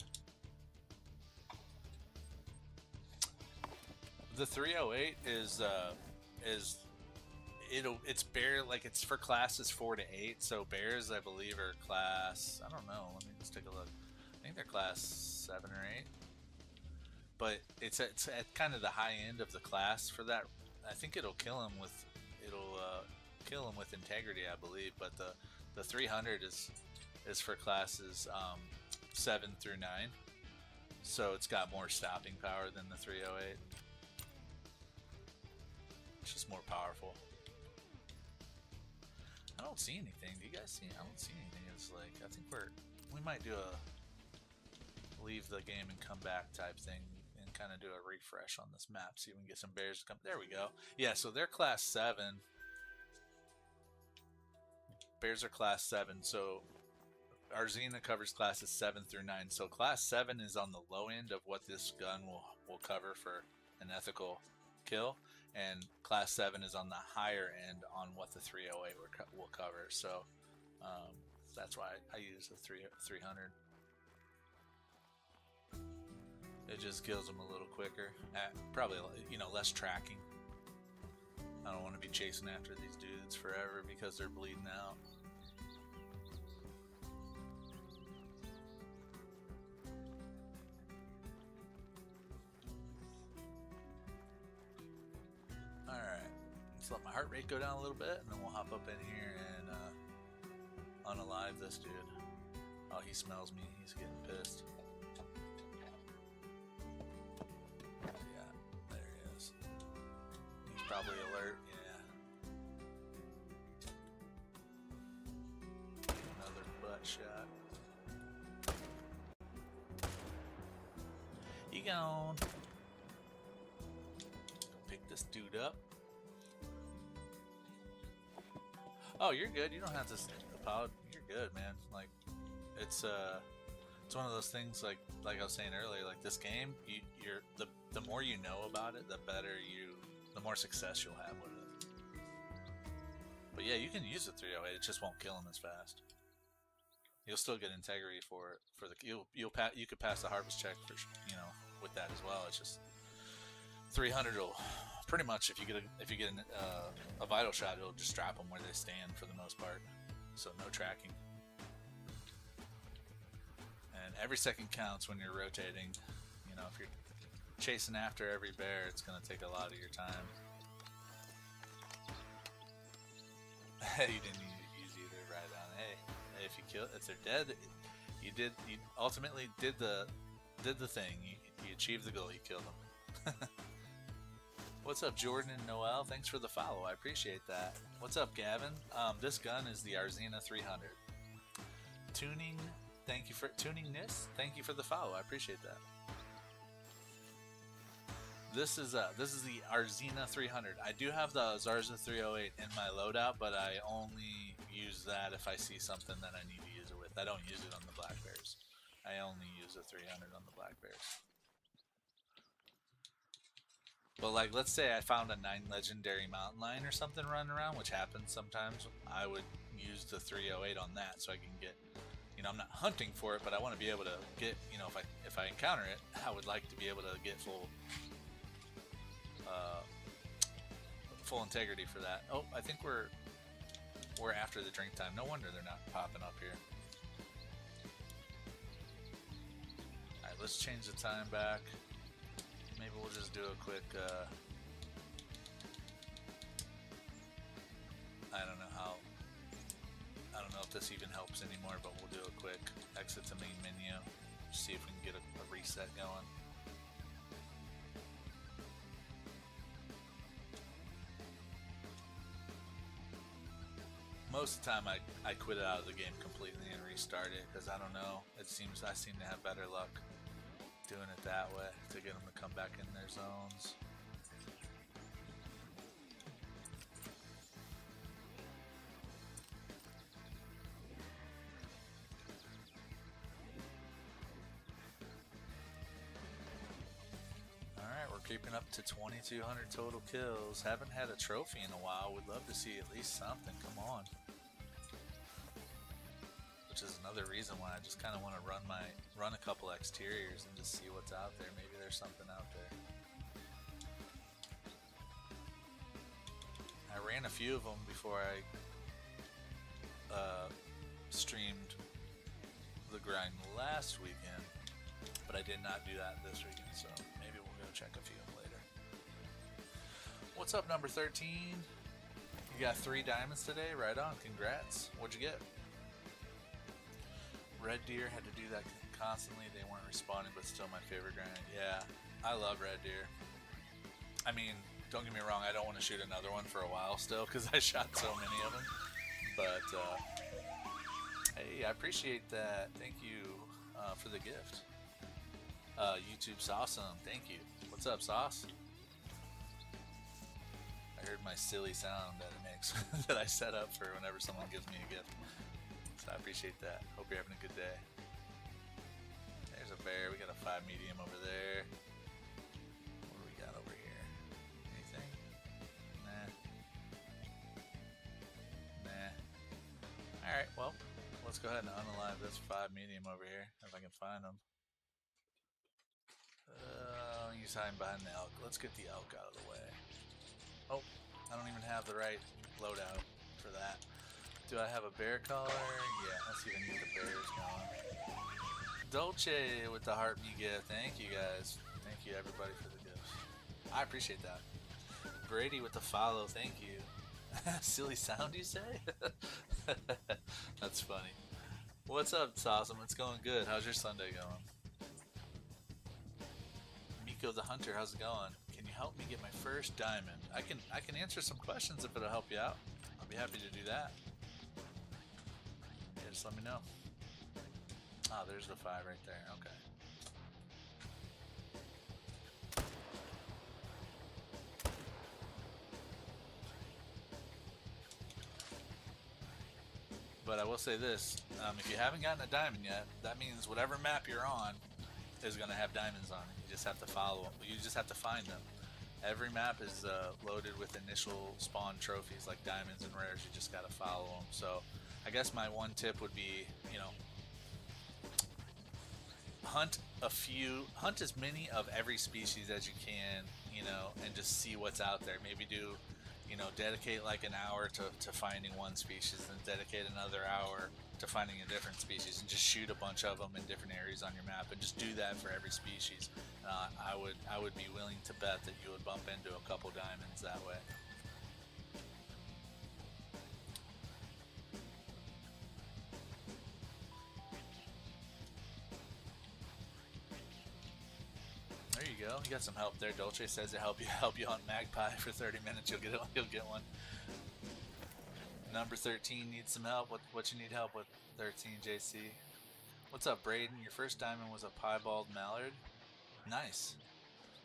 The 308 it's bear, like it's for classes 4 to 8. So bears, I believe, are class, I don't know. Let me just take a look. I think they're class 7 or 8. But it's at kind of the high end of the class for that. I think it'll kill him with integrity, I believe. But the 300 is for classes 7 through 9. So it's got more stopping power than the 308. It's just more powerful. I don't see anything. Do you guys see? I don't see anything. It's like, I think we might do a leave the game and come back type thing and kind of do a refresh on this map. See if we can get some bears to come. There we go. Yeah, so they're class 7. Bears are class 7. So our Xena covers classes 7 through 9. So class 7 is on the low end of what this gun will cover for an ethical kill. And class 7 is on the higher end on what the 308 will cover. So that's why I use the 300. It just kills them a little quicker. Probably, you know, less tracking. I don't want to be chasing after these dudes forever because they're bleeding out. Alright, let's let my heart rate go down a little bit and then we'll hop up in here and unalive this dude. Oh, he smells me. He's getting pissed. Yeah, there he is. He's probably alert, yeah. Another butt shot. He gone. Pick this dude up. Oh, you're good. You don't have to apologize. You're good, man. Like, it's one of those things. Like I was saying earlier. Like this game, the more you know about it, the more success you'll have with it. But yeah, you can use the 308. It just won't kill him as fast. You'll still get integrity for it. You could pass the harvest check for, you know, with that as well. It's just 300 will pretty much, if you get a vital shot, it'll just drop them where they stand for the most part. So no tracking. And every second counts when you're rotating. You know, if you're chasing after every bear, it's going to take a lot of your time. You didn't use either, right on. Hey, if they're dead, you ultimately did the thing. You achieved the goal. You killed them. What's up, Jordan and Noel? Thanks for the follow. I appreciate that. What's up, Gavin? This gun is the Arzina 300. Tuning. Thank you for tuning this. Thank you for the follow. I appreciate that. This is the Arzina 300. I do have the Zarza 308 in my loadout, but I only use that if I see something that I need to use it with. I don't use it on the Black Bears. I only use the 300 on the Black Bears. But like, let's say I found a 9 legendary mountain lion or something running around, which happens sometimes. I would use the 308 on that so I can get, you know, I'm not hunting for it, but I want to be able to get, you know, if I encounter it, I would like to be able to get full integrity for that. Oh, I think we're after the drink time. No wonder they're not popping up here. Alright, let's change the time back. Maybe we'll just do a quick I don't know if this even helps anymore, but we'll do a quick exit to main menu, see if we can get a reset going. Most of the time I quit it out of the game completely and restart it, because I don't know, I seem to have better luck doing it that way to get them to come back in their zones. Alright, we're creeping up to 2,200 total kills. Haven't had a trophy in a while. Would love to see at least something. Come on. Which is another reason why I just kind of want to run a couple exteriors and just see what's out there. Maybe there's something out there. I ran a few of them before I streamed the grind last weekend, but I did not do that this weekend, so maybe we'll go check a few of them later. What's up, number 13? You got 3 diamonds today? Right on, congrats. What'd you get? Red Deer, had to do that constantly. They weren't responding, but still my favorite grind. Yeah, I love Red Deer. I mean, don't get me wrong, I don't want to shoot another one for a while still, because I shot so many of them. But, hey, I appreciate that. Thank you for the gift. YouTube's awesome. Thank you. What's up, Sauce? I heard my silly sound that it makes that I set up for whenever someone gives me a gift. So I appreciate that. Hope you're having a good day. There's a bear. We got a 5 medium over there. What do we got over here? Anything? Nah. Nah. Alright, well, let's go ahead and unalive this 5 medium over here, if I can find them. He's hiding behind the elk. Let's get the elk out of the way. Oh, I don't even have the right loadout for that. Do I have a bear collar? Yeah, let's see if I can get the bears going. Dolce with the heart me gift. Thank you guys. Thank you everybody for the gifts. I appreciate that. Brady with the follow. Thank you. Silly sound you say? That's funny. What's up, Sawsome? It's going good. How's your Sunday going? Miko the Hunter, how's it going? Can you help me get my first diamond? I can answer some questions if it'll help you out. I'll be happy to do that. Yeah, just let me know. Ah, there's the 5 right there. Okay. But I will say this, if you haven't gotten a diamond yet, that means whatever map you're on is going to have diamonds on it. You just have to follow them. You just have to find them. Every map is loaded with initial spawn trophies like diamonds and rares. You just got to follow them. So I guess my one tip would be, you know, hunt as many of every species as you can, you know, and just see what's out there. Maybe do, you know, dedicate like an hour to finding one species, and dedicate another hour to finding a different species, and just shoot a bunch of them in different areas on your map, and just do that for every species. I would be willing to bet that you would bump into a couple diamonds that way. There you go. you got some help there. Dolce says to help you hunt magpie for 30 minutes. You'll get one. Number 13 needs some help. What you need help with, 13 JC? What's up, Braden? Your first diamond was a piebald mallard. Nice.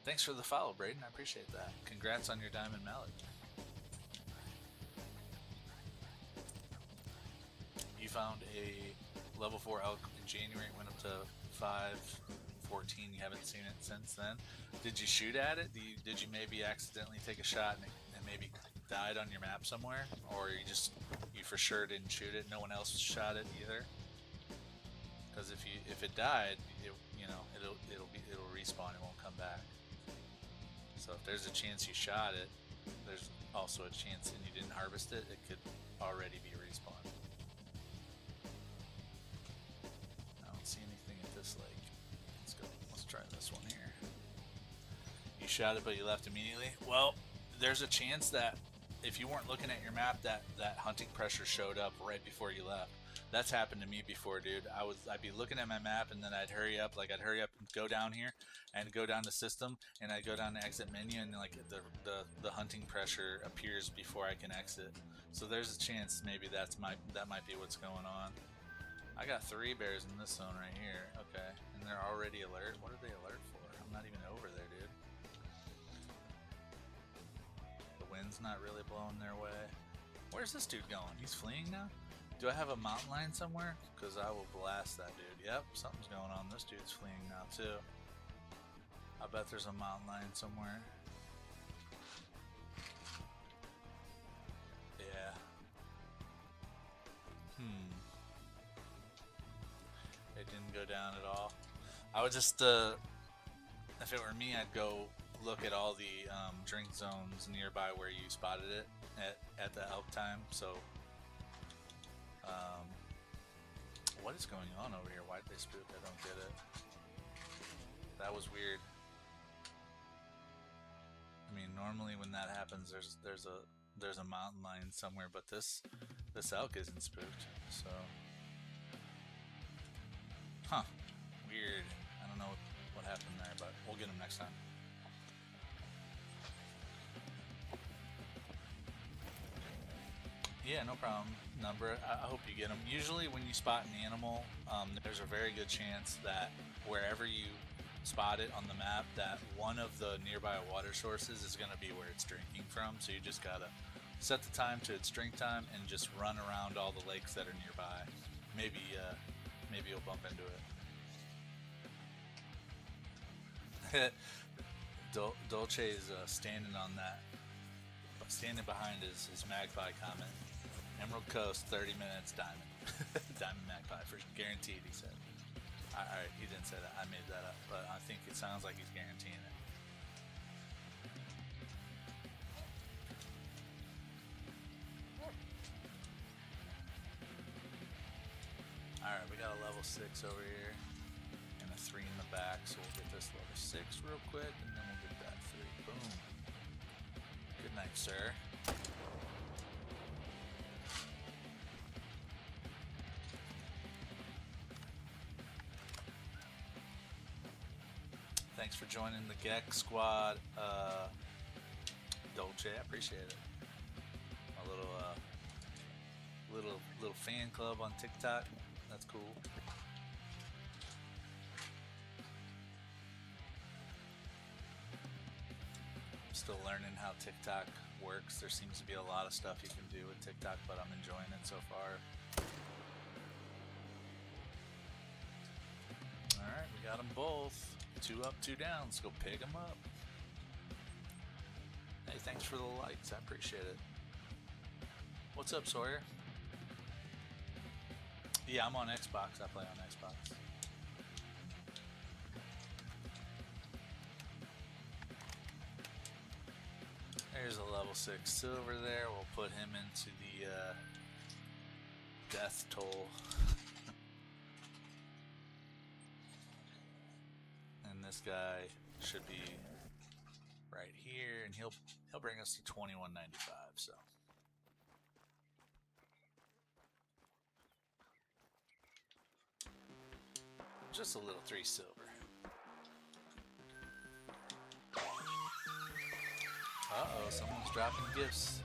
Thanks for the follow, Braden. I appreciate that. Congrats on your diamond mallard. You found a level 4 elk in January. It went up to 514. You haven't seen it since then. Did you shoot at it? Did you maybe accidentally take a shot and maybe died on your map somewhere, or you for sure didn't shoot it? No one else shot it either. Because if it died, it'll respawn. It won't come back. So if there's a chance you shot it, there's also a chance, and you didn't harvest it, it could already be respawned. I don't see anything at this lake. Let's try this one here. You shot it, but you left immediately. Well, there's a chance that if you weren't looking at your map, that hunting pressure showed up right before you left. That's happened to me before, dude. I'd be looking at my map, and then I'd hurry up and go down here and go down the system, and I'd go down the exit menu, and like the hunting pressure appears before I can exit. So there's a chance maybe that might be what's going on. I got 3 bears in this zone right here. Okay, and they're already alert. What are they alert for? I'm not even over there, dude. The wind's not really blowing their way. Where's this dude going? He's fleeing now? Do I have a mountain lion somewhere? Because I will blast that dude. Yep, something's going on. This dude's fleeing now too. I bet there's a mountain lion somewhere. Yeah. It didn't go down at all. I would just, if it were me, I'd go look at all the drink zones nearby where you spotted it at the elk time. So, what is going on over here? Why did they spook? I don't get it. That was weird. I mean, normally when that happens, there's a mountain lion somewhere, but this elk isn't spooked. So, weird. I don't know what happened there, but we'll get him next time. Yeah, no problem. Number. I hope you get them. Usually when you spot an animal, there's a very good chance that wherever you spot it on the map, that one of the nearby water sources is going to be where it's drinking from. So you just gotta set the time to its drink time and just run around all the lakes that are nearby. Maybe you'll bump into it. Dolce is standing behind his magpie comment. Emerald Coast, 30 minutes, diamond. Diamond magpie, for guaranteed, he said. Alright, he didn't say that. I made that up, but I think it sounds like he's guaranteeing it. Alright, we got a level 6 over here, and a 3 in the back, so we'll get this level 6 real quick, and then we'll get that 3. Boom. Good night, sir. Thanks for joining the Gek squad, Dolce. I appreciate it. A little fan club on TikTok. That's cool. Still learning how TikTok works. There seems to be a lot of stuff you can do with TikTok, but I'm enjoying it so far. Alright, we got them both. 2 up, 2 down. Let's go pick them up. Hey, thanks for the likes. I appreciate it. What's up, Sawyer? Yeah, I'm on Xbox. I play on Xbox. There's a level 6 silver there. We'll put him into the death toll. And this guy should be right here, and he'll bring us to 21.95. So just a little 3 silver. Uh-oh, someone's dropping gifts.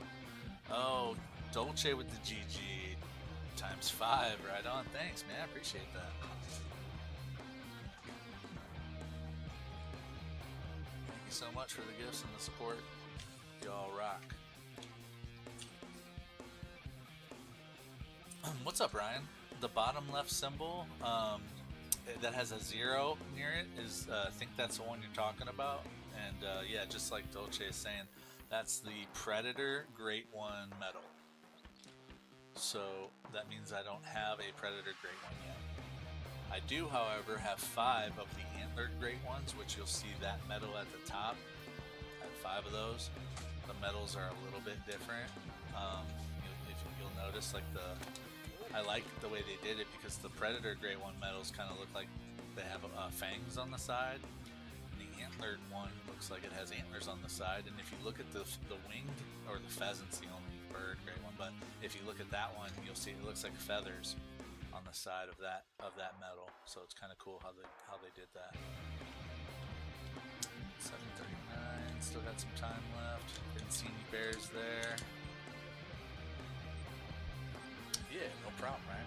Oh, Dolce with the GG times 5. Right on. Thanks, man. I appreciate that. Thank you so much for the gifts and the support. Y'all rock. What's up, Ryan? The bottom left symbol that has a 0 near it is, I think that's the one you're talking about. And yeah, just like Dolce is saying, that's the Predator Great One medal. So that means I don't have a Predator Great One yet. I do, however, have 5 of the Antlered Great Ones, which you'll see that medal at the top. I have 5 of those. The medals are a little bit different. You'll notice, like I like the way they did it because the Predator Great One medals kind of look like they have fangs on the side. And the Antlered one looks like it has antlers on the side. And if you look at the winged, or the pheasant's the only bird Great One, but if you look at that one, you'll see it looks like feathers on the side of that medal. So it's kind of cool how they did that. 7:39. Still got some time left. Didn't see any bears there. Yeah, no problem, right?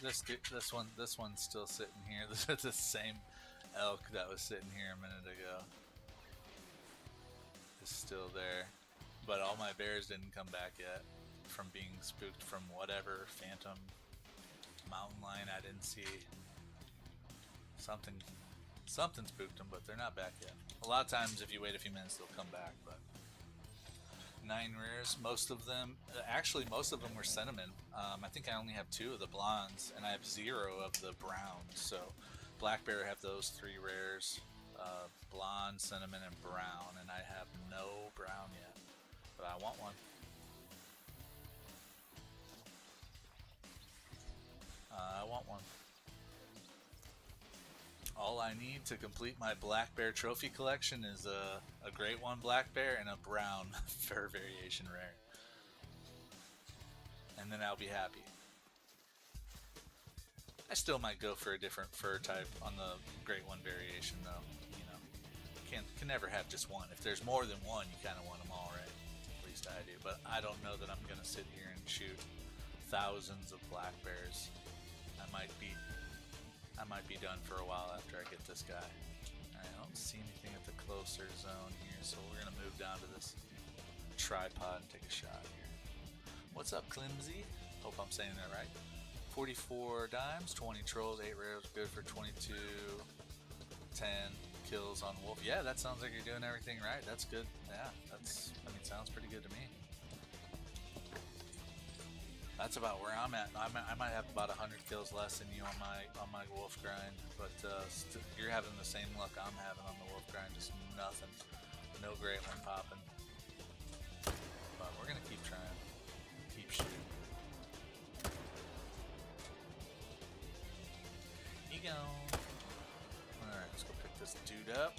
This one's still sitting here. This is the same elk that was sitting here a minute ago. It's still there, but all my bears didn't come back yet from being spooked from whatever phantom mountain lion I didn't see. Something spooked them, but they're not back yet. A lot of times, if you wait a few minutes, they'll come back. But 9 rears, most of them were cinnamon. I think I only have 2 of the blondes, and I have 0 of the browns. So black bear have those 3 rares, blonde, cinnamon, and brown, and I have no brown yet, but I want one. I want one. All I need to complete my black bear trophy collection is a Great One black bear and a brown fur variation rare. And then I'll be happy. I still might go for a different fur type on the Great One variation though. You know, can never have just one. If there's more than one, you kind of want them all, right? At least I do. But I don't know that I'm going to sit here and shoot thousands of black bears. I might be done for a while after I get this guy. Alright, I don't see anything at the closer zone here, so we're gonna move down to this tripod and take a shot here. What's up, Climsy? Hope I'm saying that right. 44 dimes, 20 trolls, 8 rares, good for 22, 10 kills on wolf. Yeah, that sounds like you're doing everything right. That's good. Yeah, sounds pretty good to me. That's about where I'm at. I might have about 100 kills less than you on my wolf grind, but you're having the same luck I'm having on the wolf grind. Just nothing, no Great One popping. But we're gonna keep trying, keep shooting. You go. All right, let's go pick this dude up.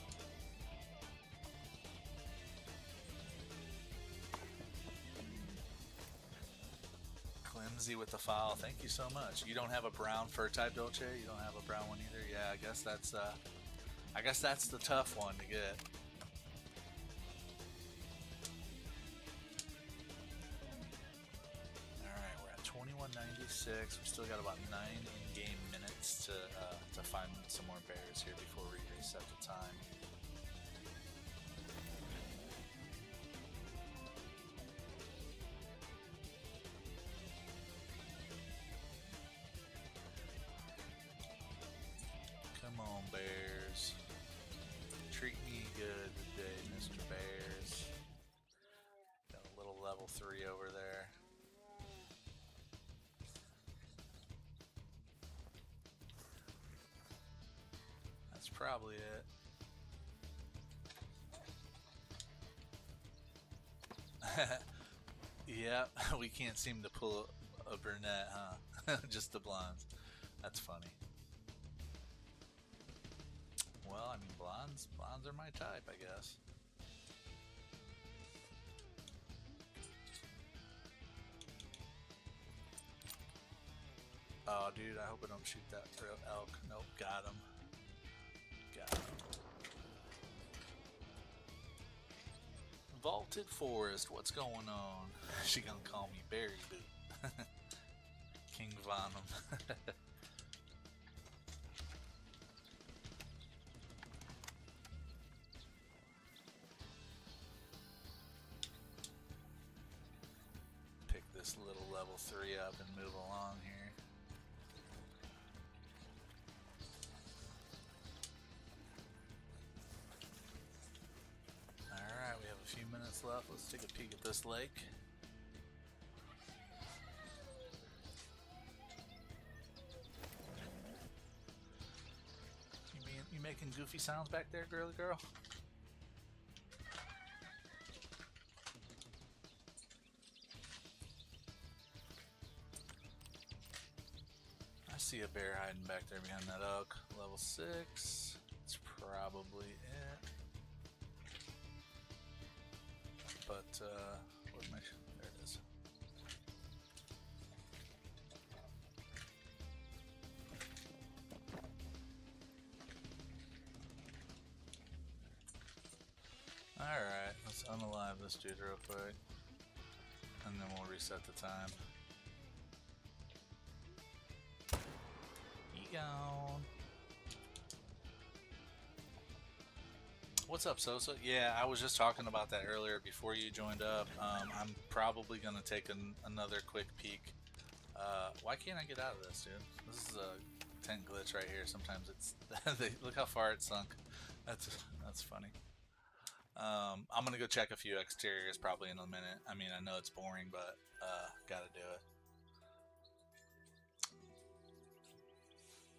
With the file, thank you so much. You don't have a brown fur type, Dolce? You don't have a brown one either? Yeah, I guess that's the tough one to get. Alright, we're at 2196. We still got about 9 in-game minutes to find some more bears here before we reset the time. Bears, treat me good today, Mr. Bears. Got a little level 3 over there. That's probably it. Yeah, we can't seem to pull a brunette, huh? Just the blondes. That's funny. Well, I mean, blondes are my type, I guess. Oh, dude, I hope I don't shoot that real elk. Nope, got him. Got him. Vaulted Forest, what's going on? She gonna call me Berry Boot. King Venom. Pick this little level 3 up and move along here. Alright, we have a few minutes left. Let's take a peek at this lake. You making goofy sounds back there, girly girl? I see a bear hiding back there behind that oak. Level 6. That's probably it. But, where's my... There it is. Alright, let's unalive this dude real quick. And then we'll reset the time. He gone. What's up, Sosa? Yeah, I was just talking about that earlier before you joined up. I'm probably going to take another quick peek. Why can't I get out of this, dude? This is a tent glitch right here. Sometimes it's... look how far it sunk. That's funny. I'm going to go check a few exteriors probably in a minute. I mean, I know it's boring, but gotta do it.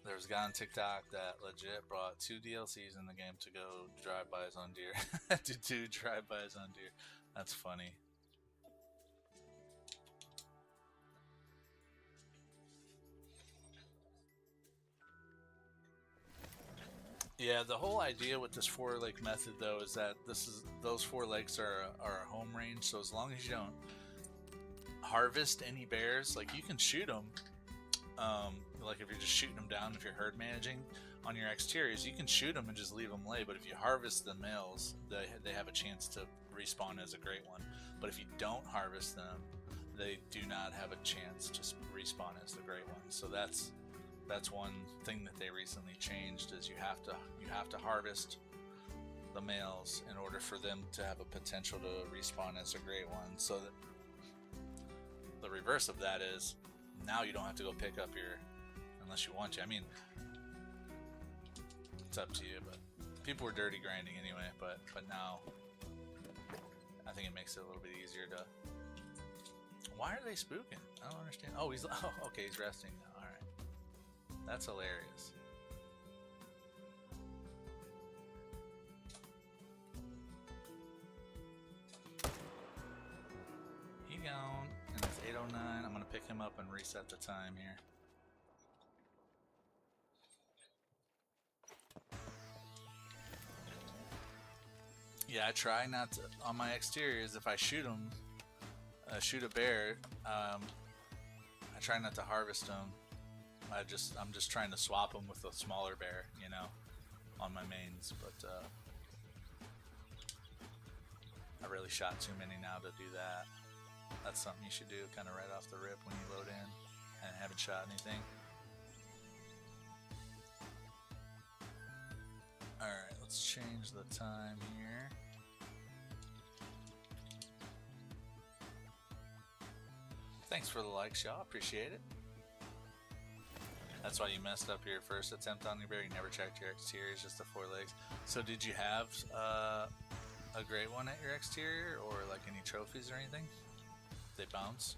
There's a guy on TikTok that legit brought 2 DLCs in the game to go drive-bys on deer. To do drive-bys on deer. That's funny. Yeah, the whole idea with this 4-lake method, though, is that those 4 lakes are a home range. So as long as you don't harvest any bears, like you can shoot them. Like if you're just shooting them down, if you're herd managing on your exteriors, you can shoot them and just leave them lay. But if you harvest the males, they have a chance to respawn as a great one. But if you don't harvest them, they do not have a chance to respawn as the great one. So that's one thing that they recently changed, is you have to harvest the males in order for them to have a potential to respawn as a great one. So that the reverse of that is now you don't have to go pick up your, unless you want to. I mean, it's up to you, but people were dirty grinding anyway, but now I think it makes it a little bit easier to... Why are they spooking? I don't understand. Oh, okay, he's resting now. All right. That's hilarious. He gone, and it's 8:09. I'm gonna pick him up and reset the time here. Yeah, I try not to, on my exteriors, if I shoot them, shoot a bear, I try not to harvest them. I'm just trying to swap them with a smaller bear, you know, on my mains, but I really shot too many now to do that. That's something you should do kind of right off the rip when you load in and haven't shot anything. Alright, let's change the time here. Thanks for the likes, y'all. Appreciate it. That's why you messed up your first attempt on your bear. You never checked your exteriors, just the 4 legs. So did you have a great one at your exterior, or like any trophies or anything? They bounce?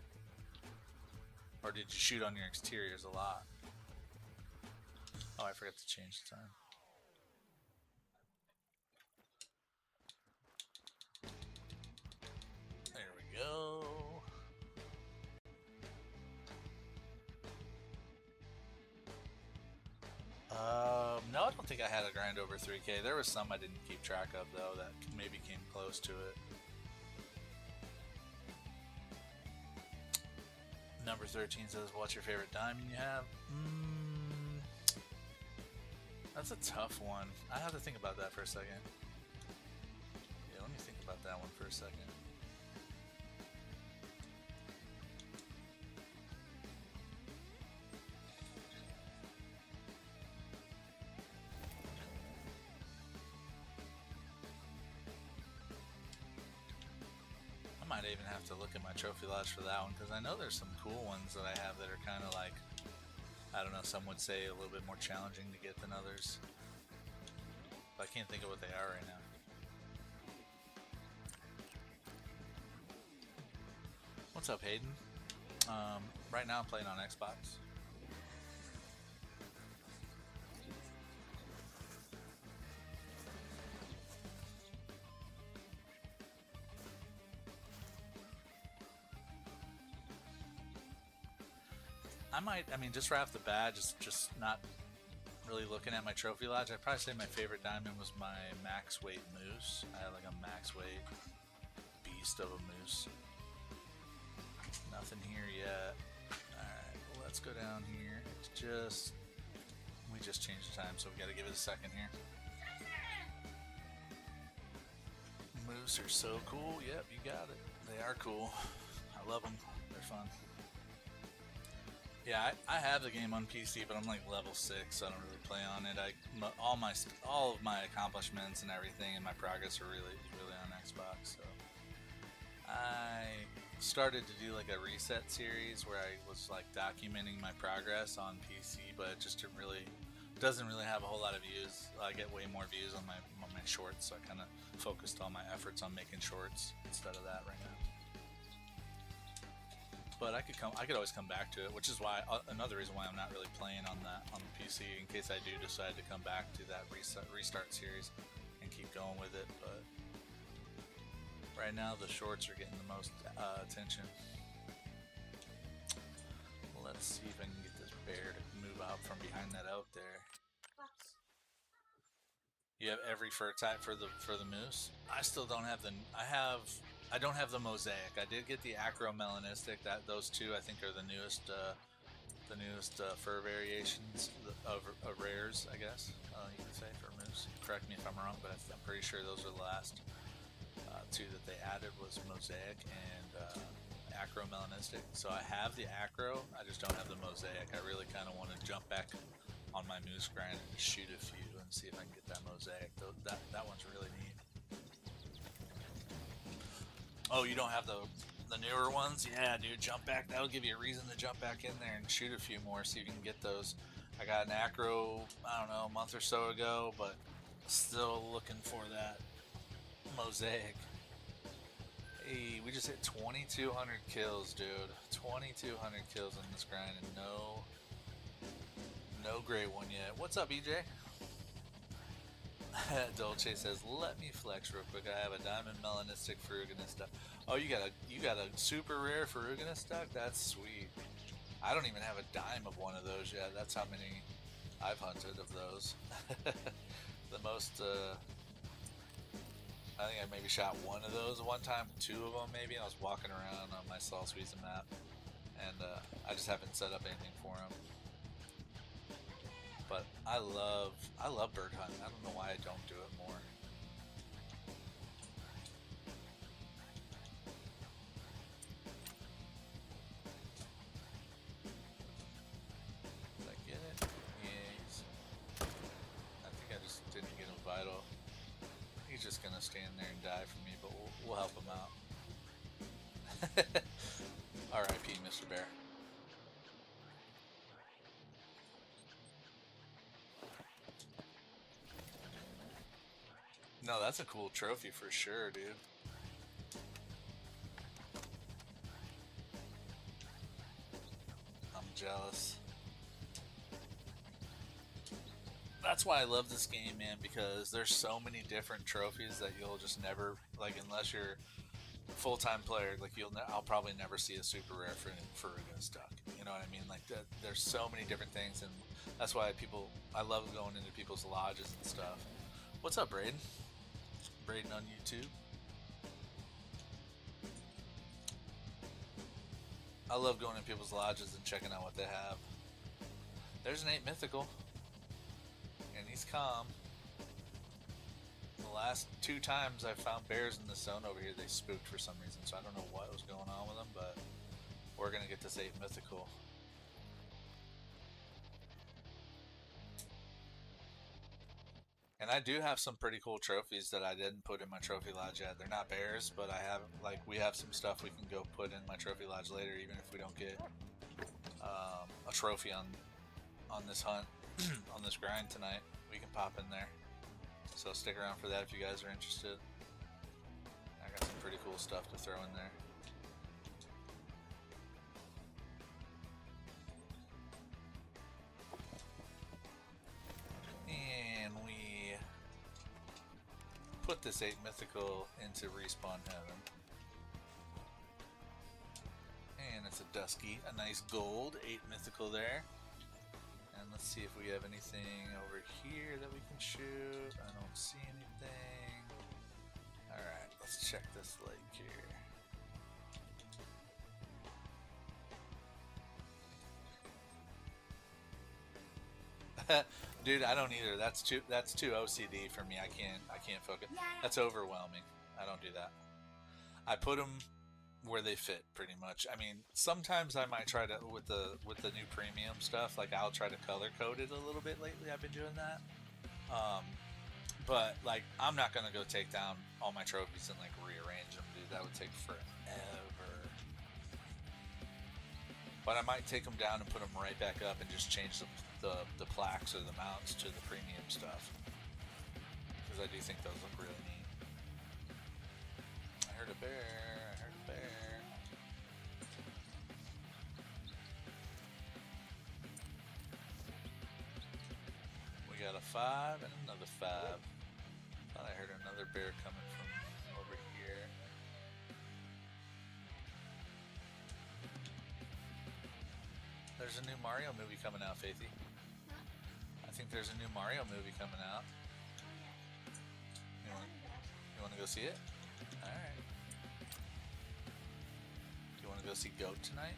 Or did you shoot on your exteriors a lot? Oh, I forgot to change the time. There we go. No, I don't think I had a grind over 3K. There was some I didn't keep track of, though, that maybe came close to it. Number 13 says, what's your favorite diamond you have? That's a tough one. I have to think about that for a second. Yeah, let me think about that one for a second. I might even have to look at my trophy lodge for that one, because I know there's some cool ones that I have that are kind of like, I don't know, some would say a little bit more challenging to get than others. But I can't think of what they are right now. What's up, Hayden? Right now I'm playing on Xbox. I mean, just right off the bat, just not really looking at my trophy lodge, I'd probably say my favorite diamond was my max weight moose. I had like a max weight beast of a moose. Nothing here yet. Alright, well, let's go down here. We just changed the time, so we gotta give it a second here. Moose are so cool. Yep, you got it. They are cool. I love them. They're fun. Yeah, I have the game on PC, but I'm like level 6, so I don't really play on it. All of my accomplishments and everything and my progress are really on Xbox. So I started to do like a reset series where I was like documenting my progress on PC, but it just doesn't really have a whole lot of views. I get way more views on my shorts, so I kind of focused all my efforts on making shorts instead of that right now. But I could always come back to it, which is why another reason why I'm not really playing on the PC, in case I do decide to come back to that restart series and keep going with it. But right now the shorts are getting the most attention. Let's see if I can get this bear to move out from behind that oak there. You have every fur type for the moose. I still don't have I don't have the mosaic. I did get the acro-melanistic. Those two I think are the newest fur variations of rares, I guess you can say, for moose. Correct me if I'm wrong, but I'm pretty sure those are the last two that they added was mosaic and acro-melanistic. So I have the acro. I just don't have the mosaic. I really kind of want to jump back on my moose grind and shoot a few and see if I can get that mosaic. That one's really neat. Oh, you don't have the newer ones? Yeah, dude, jump back. That'll give you a reason to jump back in there and shoot a few more, see if you can get those. I got an acro, I don't know, a month or so ago, but still looking for that mosaic. Hey, we just hit 2,200 kills, dude. 2,200 kills in this grind, and no great one yet. What's up, EJ? Dolce says, "Let me flex real quick. I have a diamond melanistic Ferruginous. Oh, you got a super rare Ferruginous duck? That's sweet. I don't even have a dime of one of those yet. That's how many I've hunted of those. The most, I think I maybe shot one of those one time, 2 of them maybe. And I was walking around on my Saul Suiza map, and I just haven't set up anything for them. But I love bird hunting. I don't know why I don't do it more. Did I get it? Yes. I think I just didn't get him vital. He's just gonna stand there and die for me, but we'll help him out. R.I.P. Mr. Bear. No, that's a cool trophy for sure, dude. I'm jealous. That's why I love this game, man, because there's so many different trophies that you'll just never, like, unless you're a full-time player, like, I'll probably never see a super rare for a duck. You know what I mean? Like, there's so many different things, and that's why I love going into people's lodges and stuff. What's up, Braden? Braden on YouTube. I love going in people's lodges and checking out what they have. There's an 8 mythical, and he's calm. The last 2 times I found bears in the zone over here, they spooked for some reason, so I don't know what was going on with them, but we're gonna get this 8 mythical. And I do have some pretty cool trophies that I didn't put in my trophy lodge yet. They're not bears, but I have, like, we have some stuff we can go put in my trophy lodge later, even if we don't get a trophy on this hunt, on this grind tonight. We can pop in there. So stick around for that if you guys are interested. I got some pretty cool stuff to throw in there. And we put this 8 mythical into respawn heaven. And it's a dusky, a nice gold 8 mythical there. And let's see if we have anything over here that we can shoot. I don't see anything. Alright, let's check this lake here. Dude, I don't either. That's too OCD for me. I can't focus. That's overwhelming. I don't do that. I put them where they fit, pretty much. I mean, sometimes I might try to with the new premium stuff. Like, I'll try to color code it a little bit lately. I've been doing that. But like, I'm not gonna go take down all my trophies and like rearrange them, dude. That would take forever. But I might take them down and put them right back up and just change the plaques or the mounts to the premium stuff, because I do think those look really neat. I heard a bear. I heard a bear. We got a 5 and another 5. Thought I heard another bear coming from over here. There's a new Mario movie coming out, Faithy. I think there's a new Mario movie coming out. You want to go see it? Alright. Do you want to go see Goat tonight?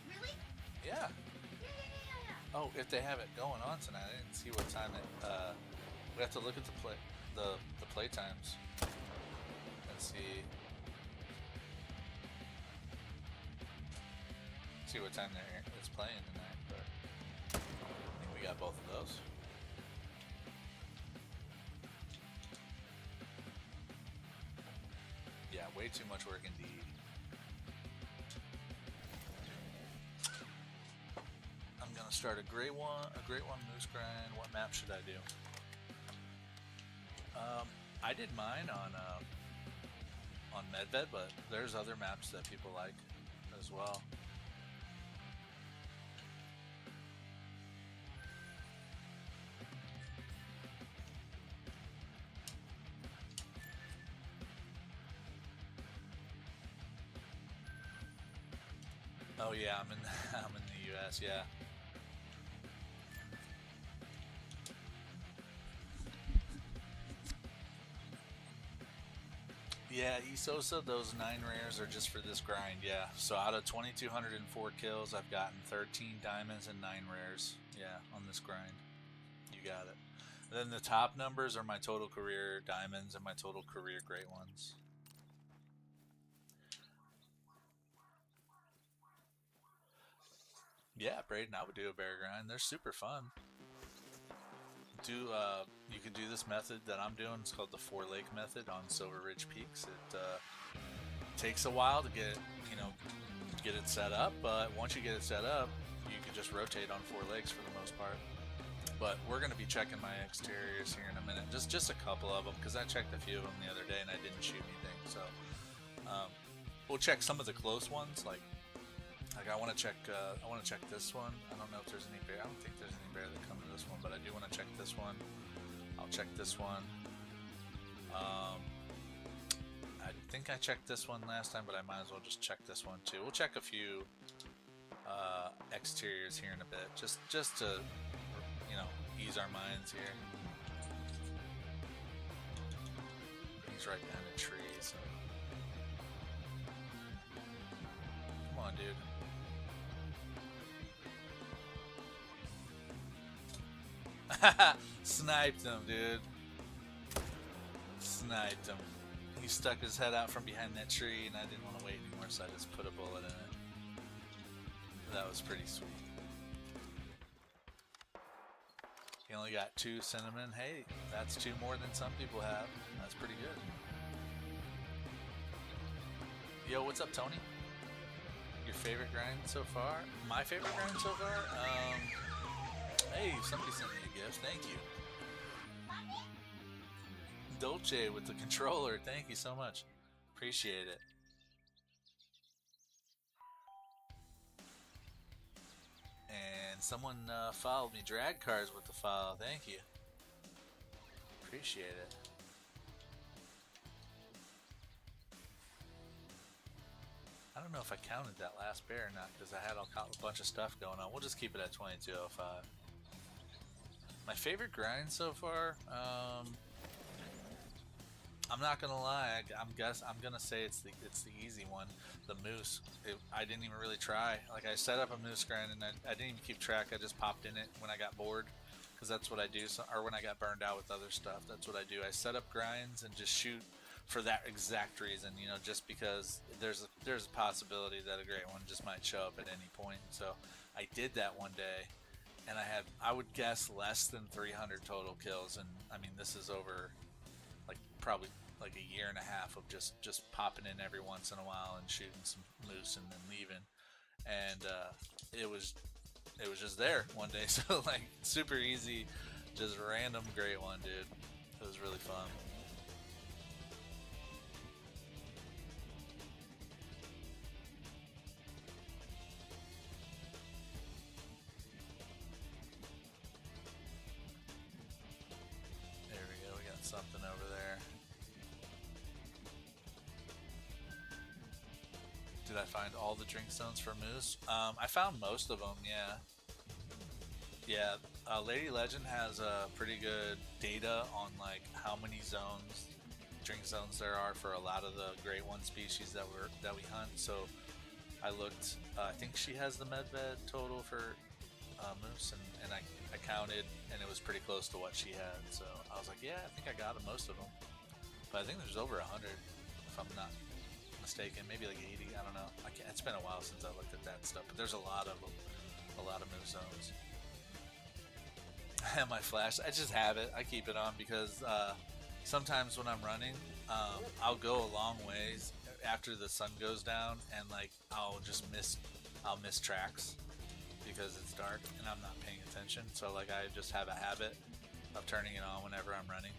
Really? Yeah. Yeah. Oh, if they have it going on tonight, I didn't see what time it. We have to look at the play times and see what time it's playing tonight. But I think we got both of those. Yeah, way too much work indeed. I'm gonna start a great one moose grind. What map should I do? I did mine on Medved, but there's other maps that people like as well. Oh yeah, I'm in the US, yeah. Yeah, Esosa, those 9 rares are just for this grind, yeah. So out of 2,204 kills, I've gotten 13 diamonds and 9 rares, yeah, on this grind. You got it. And then the top numbers are my total career diamonds and my total career great ones. Yeah, Braden, I would do a bear grind. They're super fun. You can do this method that I'm doing. It's called the 4 Lake method on Silver Ridge Peaks. It takes a while to get it set up, but once you get it set up, you can just rotate on 4 lakes for the most part. But we're going to be checking my exteriors here in a minute, just a couple of them, because I checked a few of them the other day and I didn't shoot anything. So we'll check some of the close ones, like I want to check this one. I don't know if there's any bear. I don't think there's any bear that come to this one, but I do want to check this one. I'll check this one. I think I checked this one last time, but I might as well just check this one too. We'll check a few exteriors here in a bit, just to ease our minds here. He's right behind a tree, so come on, dude. Sniped him, dude. Sniped him. He stuck his head out from behind that tree, and I didn't want to wait anymore, so I just put a bullet in it. That was pretty sweet. He only got 2 cinnamon. Hey, that's 2 more than some people have. That's pretty good. Yo, what's up, Tony? Your favorite grind so far? My favorite grind so far? Hey, somebody sent me a gift. Thank you. Dolce with the controller. Thank you so much. Appreciate it. And someone followed me. Drag cars with the follow. Thank you. Appreciate it. I don't know if I counted that last bear or not because I had a bunch of stuff going on. We'll just keep it at 2205. My favorite grind so far, I'm not gonna lie. I'm gonna say it's the easy one, the moose. I didn't even really try. Like I set up a moose grind and I didn't even keep track. I just popped in it when I got bored, because that's what I do. So, or when I got burned out with other stuff, that's what I do. I set up grinds and just shoot for that exact reason. You know, just because there's a possibility that a great one just might show up at any point. So I did that one day. And I would guess less than 300 total kills, and I mean this is over like probably like a year and a half of just popping in every once in a while and shooting some moose and then leaving, and it was just there one day. So like super easy, just random great one, dude. It was really fun. Something over there. Did I find all the drink zones for moose? I found most of them, yeah. Yeah, Lady Legend has pretty good data on like how many zones, drink zones there are for a lot of the great one species that we hunt. So I looked. I think she has the medved total for moose, and I counted, and it was pretty close to what she had. So I was like, yeah, I think I got most of them. But I think there's over 100, if I'm not mistaken. Maybe like 80. I don't know. It's been a while since I looked at that stuff. But there's a lot of them, a lot of moose zones. My flash, I just have it. I keep it on because sometimes when I'm running, I'll go a long ways after the sun goes down, and like I'll miss tracks because it's dark and I'm not paying attention. So like I just have a habit of turning it on whenever I'm running,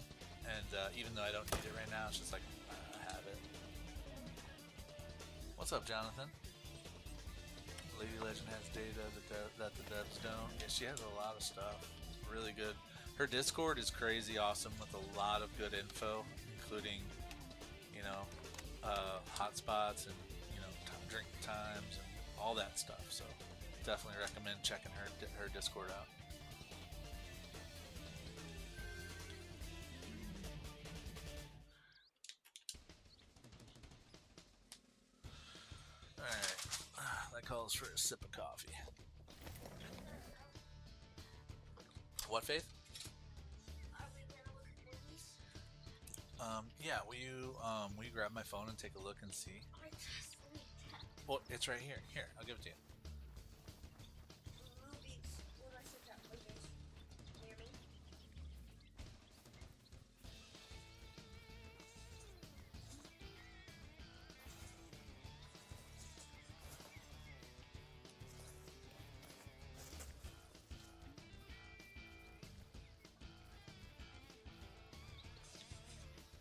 and even though I don't need it right now, it's just like a habit. What's up, Jonathan? Lady Legend has data that the devs don't. Yeah, she has a lot of stuff. Really good. Her Discord is crazy awesome with a lot of good info, including, you know, hotspots and, you know, drink times and all that stuff. So definitely recommend checking her Discord out. Alright, that calls for a sip of coffee. What, Faith? Yeah, will you grab my phone and take a look and see? Well, it's right here. Here, I'll give it to you.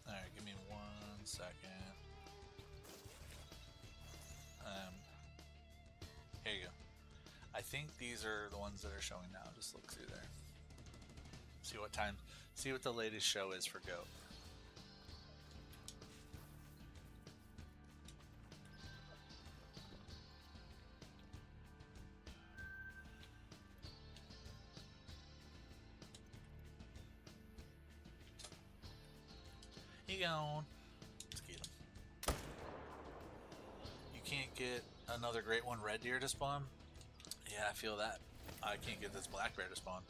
Alright, give me 1 second. Here you go. I think these are the ones that are showing now. Just look through there. See what time, see what the latest show is for goat. You gone. Let's get him. You can't get another great one red deer to spawn. Yeah, I feel that. I can't get this black bear to spawn.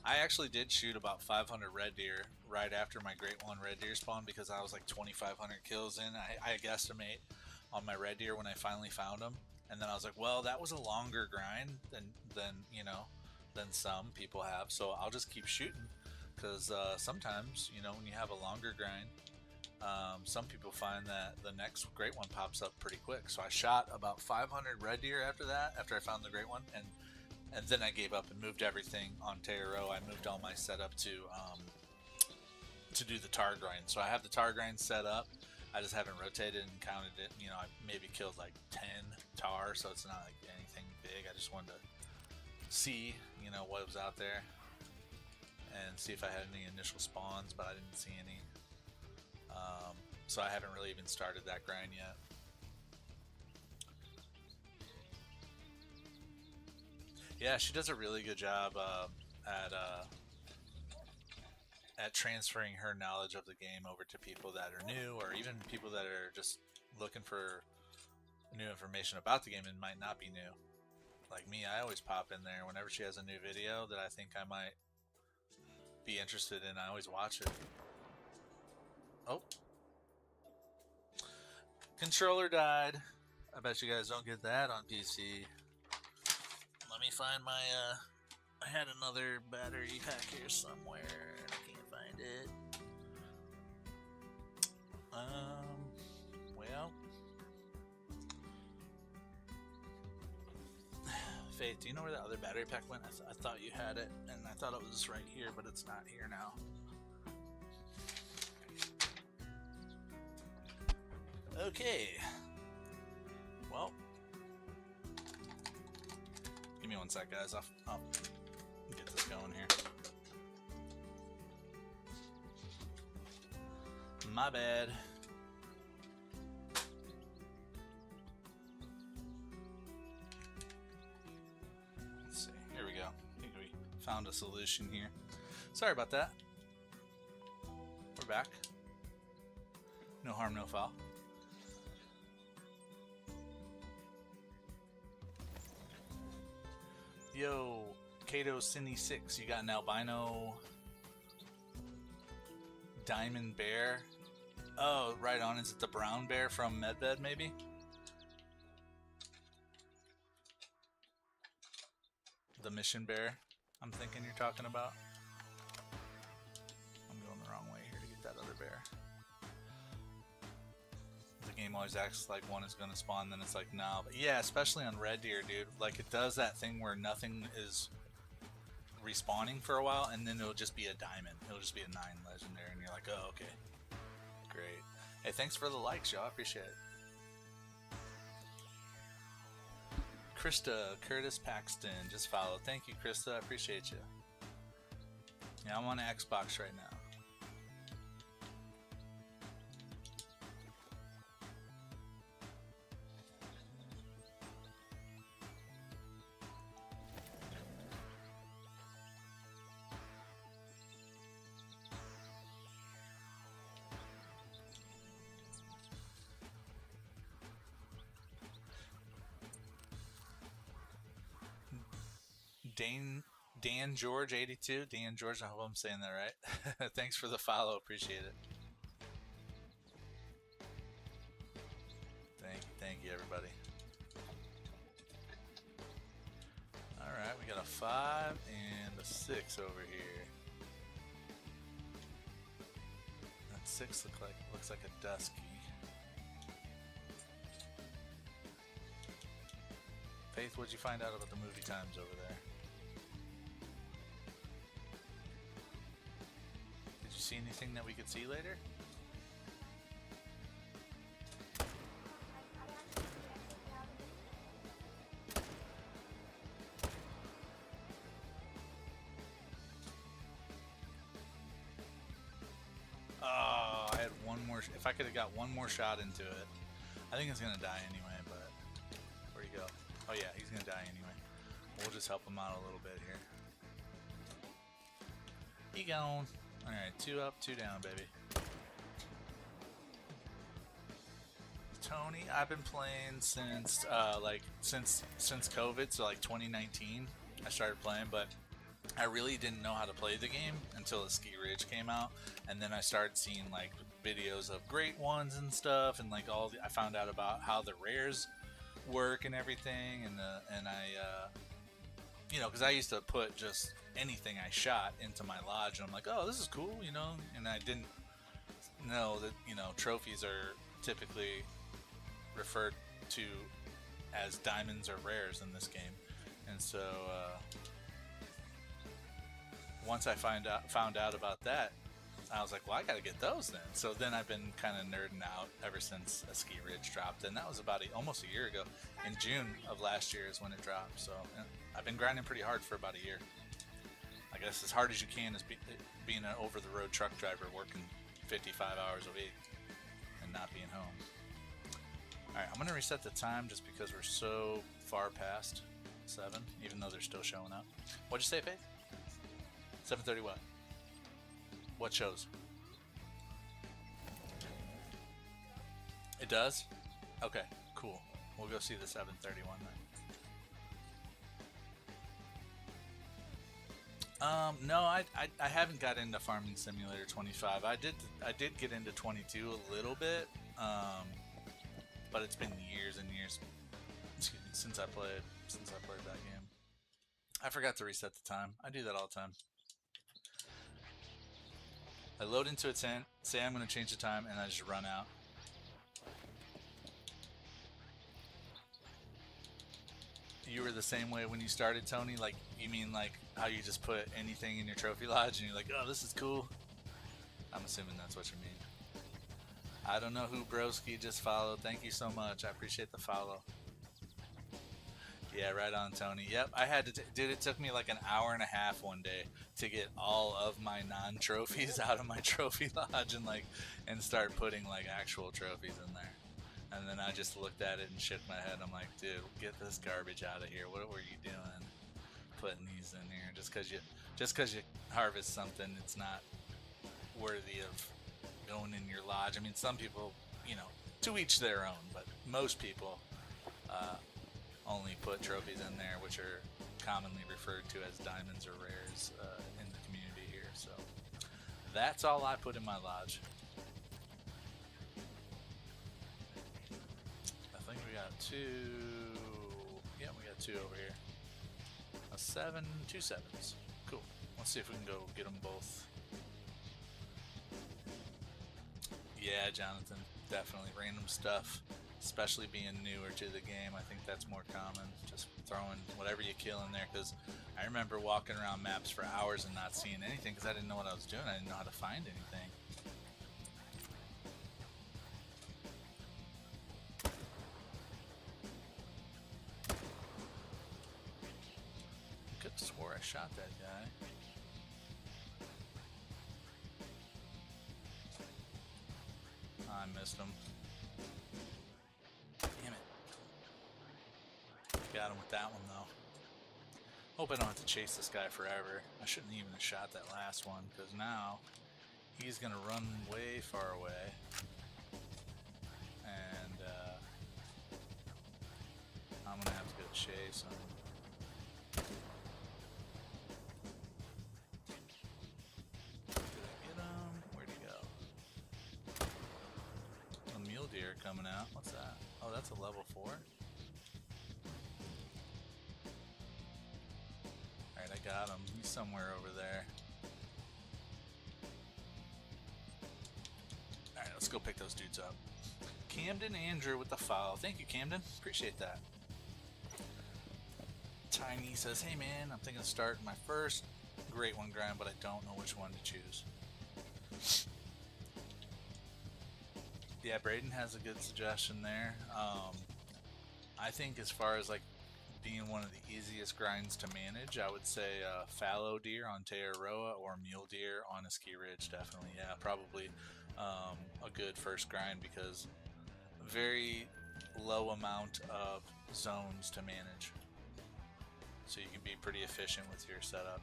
I actually did shoot about 500 red deer right after my great one red deer spawn because I was like 2,500 kills in. I guesstimate on my red deer when I finally found them, and then I was like, well, that was a longer grind than you know than some people have, so I'll just keep shooting because sometimes when you have a longer grind, some people find that the next great one pops up pretty quick. So I shot about 500 red deer after that, after I found the great one, and then I gave up and moved everything on Tearo. I moved all my setup to do the tar grind. So I have the tar grind set up. I just haven't rotated and counted it. I maybe killed like 10 tar, so it's not like anything big. I just wanted to see, what was out there and see if I had any initial spawns, but I didn't see any. So I haven't really even started that grind yet. Yeah, she does a really good job at transferring her knowledge of the game over to people that are new, or even people that are just looking for new information about the game and might not be new. Like me, I always pop in there whenever she has a new video that I think I might be interested in. I always watch it. Oh. Controller died. I bet you guys don't get that on PC. Let me find my, I had another battery pack here somewhere, and I can't find it. Well. Faith, do you know where that other battery pack went? I thought you had it, and I thought it was right here, but it's not here now. Okay. Well, give me one sec, guys. I'll get this going here. My bad. Let's see. Here we go. I think we found a solution here. Sorry about that. We're back. No harm, no foul. Yo, Kato Cine 6, you got an albino diamond bear? Oh, right on. Is it the brown bear from Medbed, maybe? The mission bear, I'm thinking you're talking about. I'm going the wrong way here to get that other bear. The game always acts like one is going to spawn, then it's like, nah. But yeah, especially on Red Deer, dude. Like, it does that thing where nothing is respawning for a while, and then it'll just be a diamond. It'll just be a 9 legendary, and you're like, oh, okay. Great. Hey, thanks for the likes, y'all. Appreciate it. Krista Curtis Paxton just followed. Thank you, Krista. I appreciate you. Yeah, I'm on Xbox right now. Dan George 82. Dan George, I hope I'm saying that right. Thanks for the follow, appreciate it. Thank you everybody. Alright, we got a 5 and a 6 over here. That 6 looks like a dusky. Faith, what'd you find out about the movie times over there? See anything that we could see later? Oh, I had one more. If I could have got one more shot into it, I think it's gonna die anyway. But where'd he go? Oh yeah, he's gonna die anyway. We'll just help him out a little bit here. He gone. Alright, 2 up, 2 down, baby. Tony, I've been playing since since COVID, so like 2019. I started playing, but I really didn't know how to play the game until the Ski Ridge came out, and then I started seeing like videos of great ones and stuff, and like I found out about how the rares work and everything, and I because I used to put just anything I shot into my lodge, and I'm like, oh, this is cool, and I didn't know that trophies are typically referred to as diamonds or rares in this game, and so once I found out about that, I was like, well, I gotta get those then. So then I've been kind of nerding out ever since a Ski Ridge dropped, and that was about almost a year ago. In June of last year is when it dropped. So I've been grinding pretty hard for about a year. I guess as hard as you can as being an over-the-road truck driver, working 55 hours a week and not being home. All right, I'm gonna reset the time just because we're so far past 7, even though they're still showing up. What'd you say, Faith? 7:30 what? What shows? It does? Okay, cool. We'll go see the 7:31 then. No, I haven't got into Farming Simulator 25. I did get into 22 a little bit, but it's been years and years, excuse me, since I played that game. I forgot to reset the time. I do that all the time. I load into a tent, say I'm going to change the time, and I just run out. You were the same way when you started, Tony? Like, you mean like how you just put anything in your trophy lodge and you're like, oh, this is cool? I'm assuming that's what you mean. I don't know who Broski just followed. Thank you so much. I appreciate the follow. Yeah, right on, Tony. Yep, I had to dude, it took me like an hour and a half one day to get all of my non-trophies out of my trophy lodge and start putting like actual trophies in there. And then I just looked at it and shook my head. I'm like, dude, get this garbage out of here. What were you doing putting these in here? Just because you harvest something, it's not worthy of going in your lodge. I mean, some people, to each their own, but most people only put trophies in there, which are commonly referred to as diamonds or rares in the community here. So that's all I put in my lodge. I think we got 2. Yeah, we got 2 over here. A 7, 2 7s. Cool. Let's see if we can go get them both. Yeah, Jonathan, definitely random stuff. Especially being newer to the game, I think that's more common. Just throwing whatever you kill in there, because I remember walking around maps for hours and not seeing anything because I didn't know what I was doing. I didn't know how to find anything. I could have swore I shot that guy. I missed him. Got him with that one though. Hope I don't have to chase this guy forever. I shouldn't even have shot that last one, because now he's gonna run way far away, and I'm gonna have to go chase him. Did I get him? Where'd he go? A mule deer coming out. What's that? Oh, that's a level 4. Alright, I got him. He's somewhere over there. Alright, let's go pick those dudes up. Camden Andrew with the follow. Thank you, Camden. Appreciate that. Tiny says, hey man, I'm thinking of starting my first Great One grind, but I don't know which one to choose. Yeah, Braden has a good suggestion there. I think as far as like being one of the easiest grinds to manage, I would say fallow deer on Tearoa or mule deer on a Ski Ridge, definitely. Yeah, probably a good first grind, because very low amount of zones to manage, so you can be pretty efficient with your setup.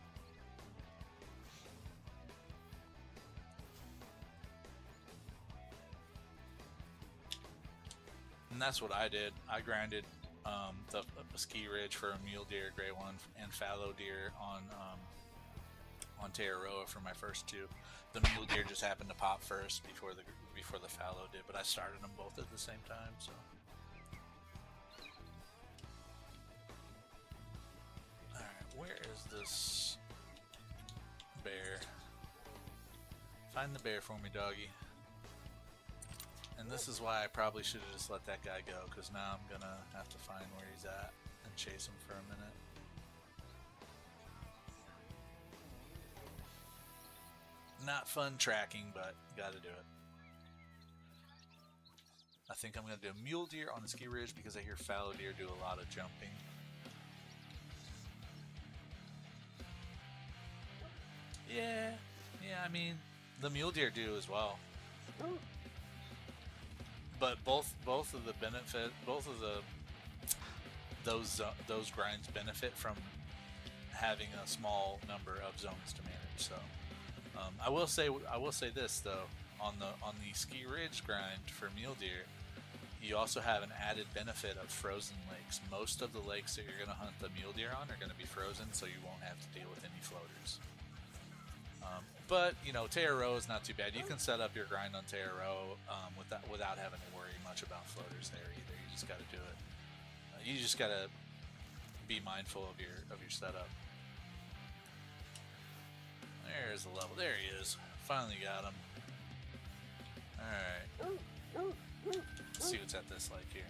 And that's what I did. I grinded the ski ridge for a mule deer, gray one, and fallow deer on Tararoa for my first two. The mule deer just happened to pop first before the fallow did, but I started them both at the same time. So. All right, where is this bear? Find the bear for me, doggy. And this is why I probably should have just let that guy go, because now I'm gonna have to find where he's at and chase him for a minute. Not fun tracking, but gotta do it. I think I'm gonna do a mule deer on the ski ridge because I hear fallow deer do a lot of jumping. Yeah, I mean, the mule deer do as well. But both of the benefit, those grinds benefit from having a small number of zones to manage. So I will say this though, on the ski ridge grind for mule deer, you also have an added benefit of frozen lakes. Most of the lakes that you're going to hunt the mule deer on are going to be frozen, so you won't have to deal with any floaters. But you know, Tararoa is not too bad. You can set up your grind on Tararoa without having to worry much about floaters there either. You just got to do it. You just got to be mindful of your setup. There's the level. There he is. Finally got him. All right. Let's see what's at this lake here.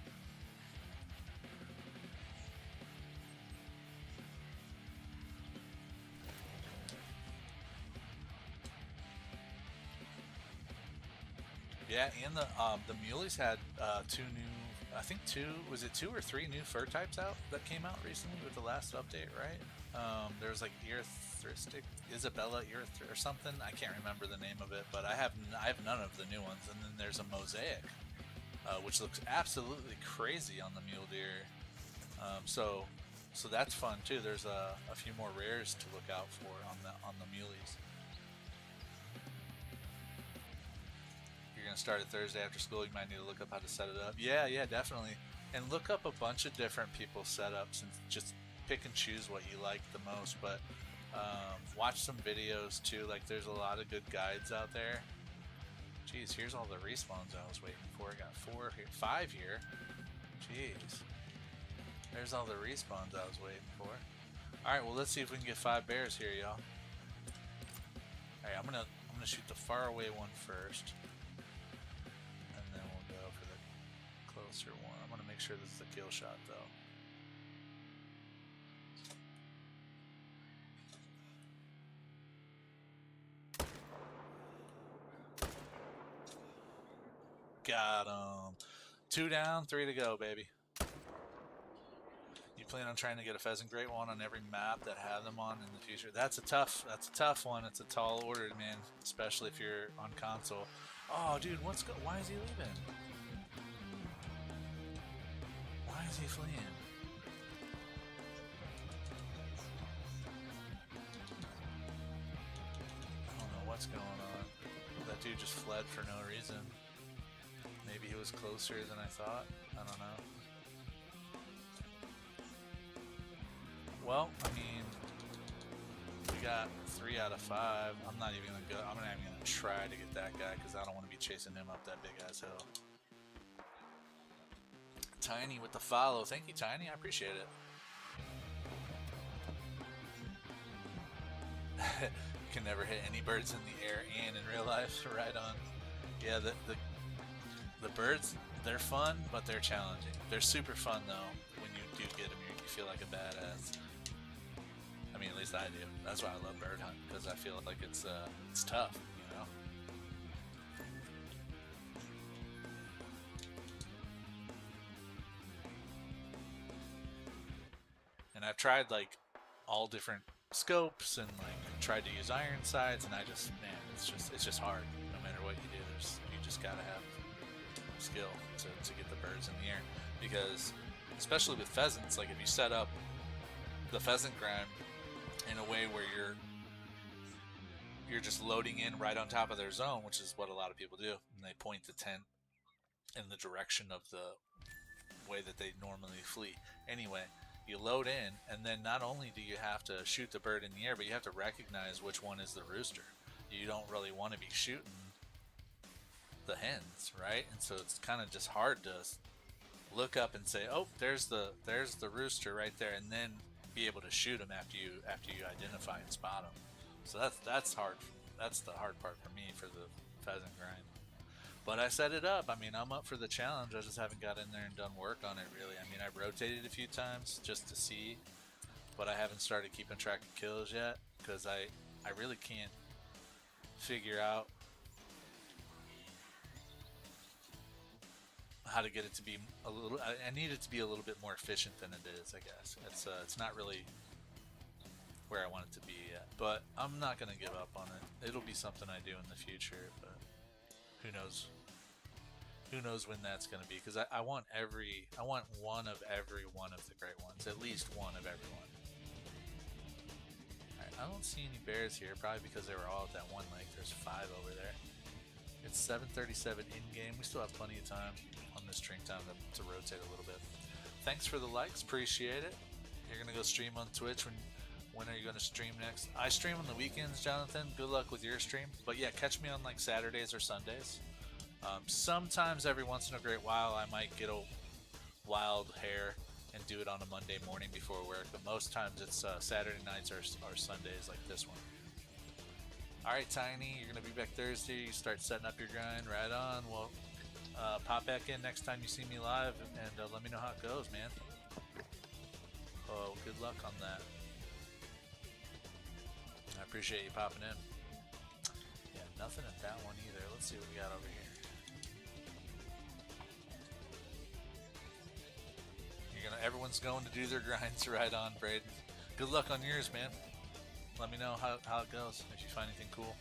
Yeah, and the muleys had two new, I think two or three new fur types out that came out recently with the last update, right? There was like Erythristic, Isabella or something. I can't remember the name of it, but I have none of the new ones. And then there's a Mosaic, which looks absolutely crazy on the mule deer. So that's fun too. There's a few more rares to look out for on the muleys. Gonna start it Thursday after school. You might need to look up how to set it up. Yeah, definitely. And look up a bunch of different people's setups and just pick and choose what you like the most. But watch some videos too. Like, there's a lot of good guides out there. Jeez, here's all the respawns I was waiting for. I got 5 here. Jeez, there's all the respawns I was waiting for. All right, well, let's see if we can get 5 bears here, y'all. All right, I'm gonna shoot the far away one first. Closer one. I'm gonna make sure this is a kill shot though. Got him. 2 down, 3 to go, baby. You plan on trying to get a pheasant great one on every map that have them on in the future? That's a tough one. It's a tall order, man, especially if you're on console. Oh, dude, why is he leaving? Why is he fleeing? I don't know what's going on. That dude just fled for no reason. Maybe he was closer than I thought. I don't know. Well, I mean, we got 3 out of 5. I'm not even gonna go. I'm not even gonna try to get that guy because I don't want to be chasing him up that big ass hill. Tiny with the follow. Thank you, Tiny. I appreciate it. You can never hit any birds in the air and in real life. Right on. Yeah, the birds, they're fun, but they're challenging. They're super fun though. When you do get them, you feel like a badass. I mean, at least I do. That's why I love bird hunting, because I feel like it's tough, you know. And I've tried like all different scopes and like tried to use iron sights, and I just, man, it's just hard. No matter what you do, you just gotta have skill to get the birds in the air. Because especially with pheasants, like if you set up the pheasant grind in a way where you're just loading in right on top of their zone, which is what a lot of people do, and they point the tent in the direction of way that they normally flee. Anyway, you load in, and then not only do you have to shoot the bird in the air, but you have to recognize which one is the rooster. You don't really want to be shooting the hens, right? And so it's kind of just hard to look up and say, "Oh, there's the rooster right there," and then be able to shoot them after you identify and spot them. So that's hard. That's the hard part for me for the pheasant grind. But I set it up. I mean, I'm up for the challenge. I just haven't got in there and done work on it really. I mean, I've rotated a few times just to see, but I haven't started keeping track of kills yet because I really can't figure out how to get it to be a little. I need it to be a little bit more efficient than it is. I guess it's not really where I want it to be yet. But I'm not gonna give up on it. It'll be something I do in the future. But who knows? Who knows when that's gonna be? Because I want one of every one of the great ones. At least one of every one. Alright, I don't see any bears here. Probably because they were all at that one lake. There's 5 over there. It's 7:37 in game. We still have plenty of time on this drink time to rotate a little bit. Thanks for the likes, appreciate it. You're gonna go stream on Twitch. When are you gonna stream next? I stream on the weekends, Jonathan. Good luck with your stream. But yeah, catch me on like Saturdays or Sundays. Sometimes every once in a great while I might get a wild hair and do it on a Monday morning before work. But most times it's Saturday nights or Sundays like this one. Alright, Tiny, you're going to be back Thursday. You start setting up your grind. Right on. Well, pop back in next time you see me live and let me know how it goes, man. Oh, good luck on that. I appreciate you popping in. Yeah, nothing at that one either. Let's see what we got over here. Everyone's going to do their grinds. Right on, Braden. Good luck on yours, man. Let me know how it goes, if you find anything cool.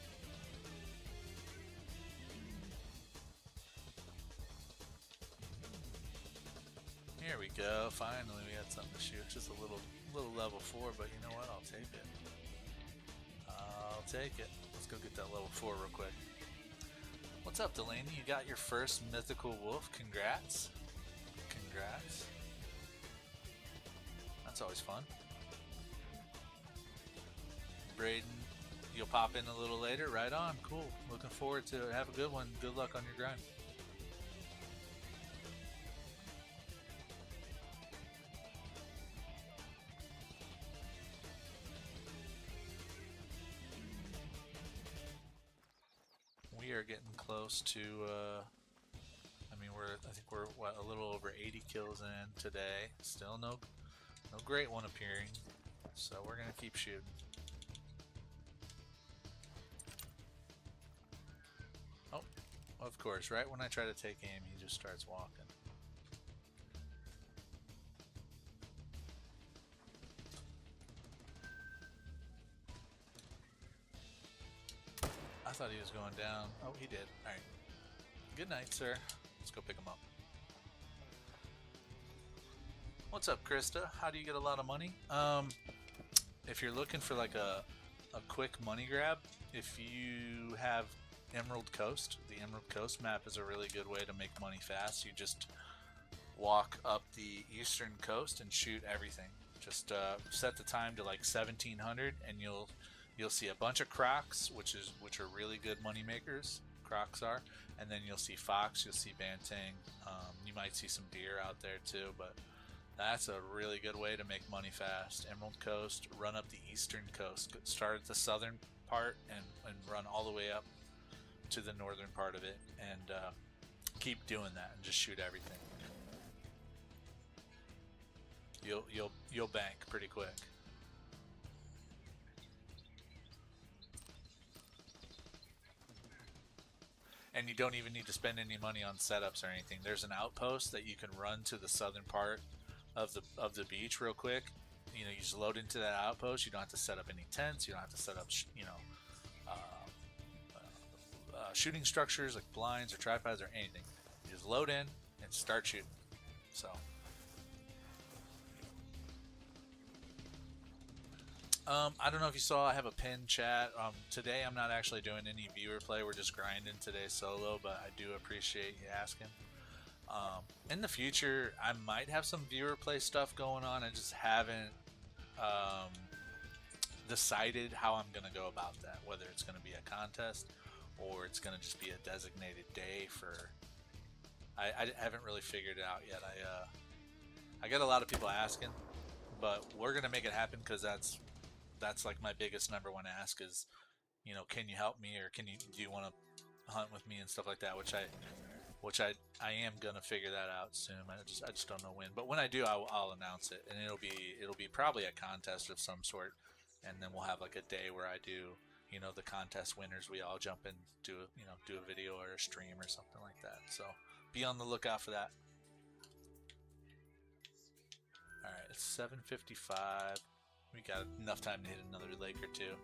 Here we go. Finally, we had something to shoot. Just a little level 4, but you know what? I'll take it. I'll take it. Let's go get that level 4 real quick. What's up, Delaney? You got your first mythical wolf. Congrats. Congrats. That's always fun. Braden, you'll pop in a little later. Right on. Cool. Looking forward to it. Have a good one. Good luck on your grind. We are getting close to I think we're what, a little over 80 kills in today. Still no great one appearing, so we're gonna keep shooting. Oh, of course, right when I try to take aim, he just starts walking. I thought he was going down. Oh, he did. Alright. Good night, sir. Let's go pick him up. What's up, Krista? How do you get a lot of money? If you're looking for like a quick money grab, if you have Emerald Coast, the Emerald Coast map is a really good way to make money fast. You just walk up the eastern coast and shoot everything. Just set the time to like 1700 and you'll see a bunch of crocs, which are really good money makers. Crocs are, and then you'll see fox, you'll see banteng. You might see some deer out there too, but that's a really good way to make money fast. Emerald Coast, run up the eastern coast. Start at the southern part and run all the way up to the northern part of it, and keep doing that and just shoot everything. You'll bank pretty quick. And you don't even need to spend any money on setups or anything. There's an outpost that you can run to the southern part of the beach real quick. You know, you just load into that outpost. You don't have to set up any tents. You don't have to set up, shooting structures like blinds or tripods or anything. You just load in and start shooting. So, I don't know if you saw, I have a pinned chat. Today I'm not actually doing any viewer play. We're just grinding today solo, but I do appreciate you asking. In the future, I might have some viewer play stuff going on. I just haven't um, decided how I'm going to go about that. Whether it's going to be a contest or it's going to just be a designated day for. I haven't really figured it out yet. I get a lot of people asking, but we're going to make it happen because that's like my biggest number one ask is, can you help me or do you want to hunt with me and stuff like that, which I am gonna figure that out soon. I just don't know when. But when I do, I'll announce it, and it'll be probably a contest of some sort, and then we'll have like a day where I do, the contest winners. We all jump in, do a video or a stream or something like that. So be on the lookout for that. All right, it's 7:55. We got enough time to hit another lake or two.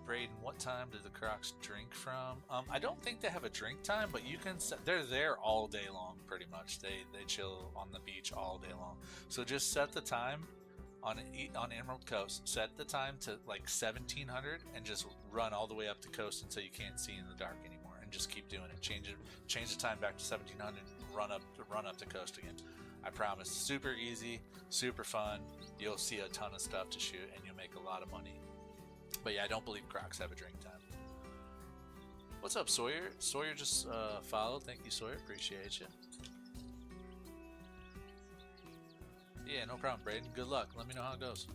Braden, what time do the Crocs drink from? I don't think they have a drink time, but you can they're there all day long pretty much. They chill on the beach all day long. So just set the time on Emerald Coast. Set the time to like 1700 and just run all the way up the coast until you can't see in the dark anymore, and just keep doing it. Change the time back to 1700. Run up the coast again. I promise. Super easy, super fun. You'll see a ton of stuff to shoot, and you'll make a lot of money. But yeah, I don't believe Crocs have a drink time. What's up, Sawyer? Sawyer just followed. Thank you, Sawyer. Appreciate you. Yeah, no problem, Braden. Good luck. Let me know how it goes.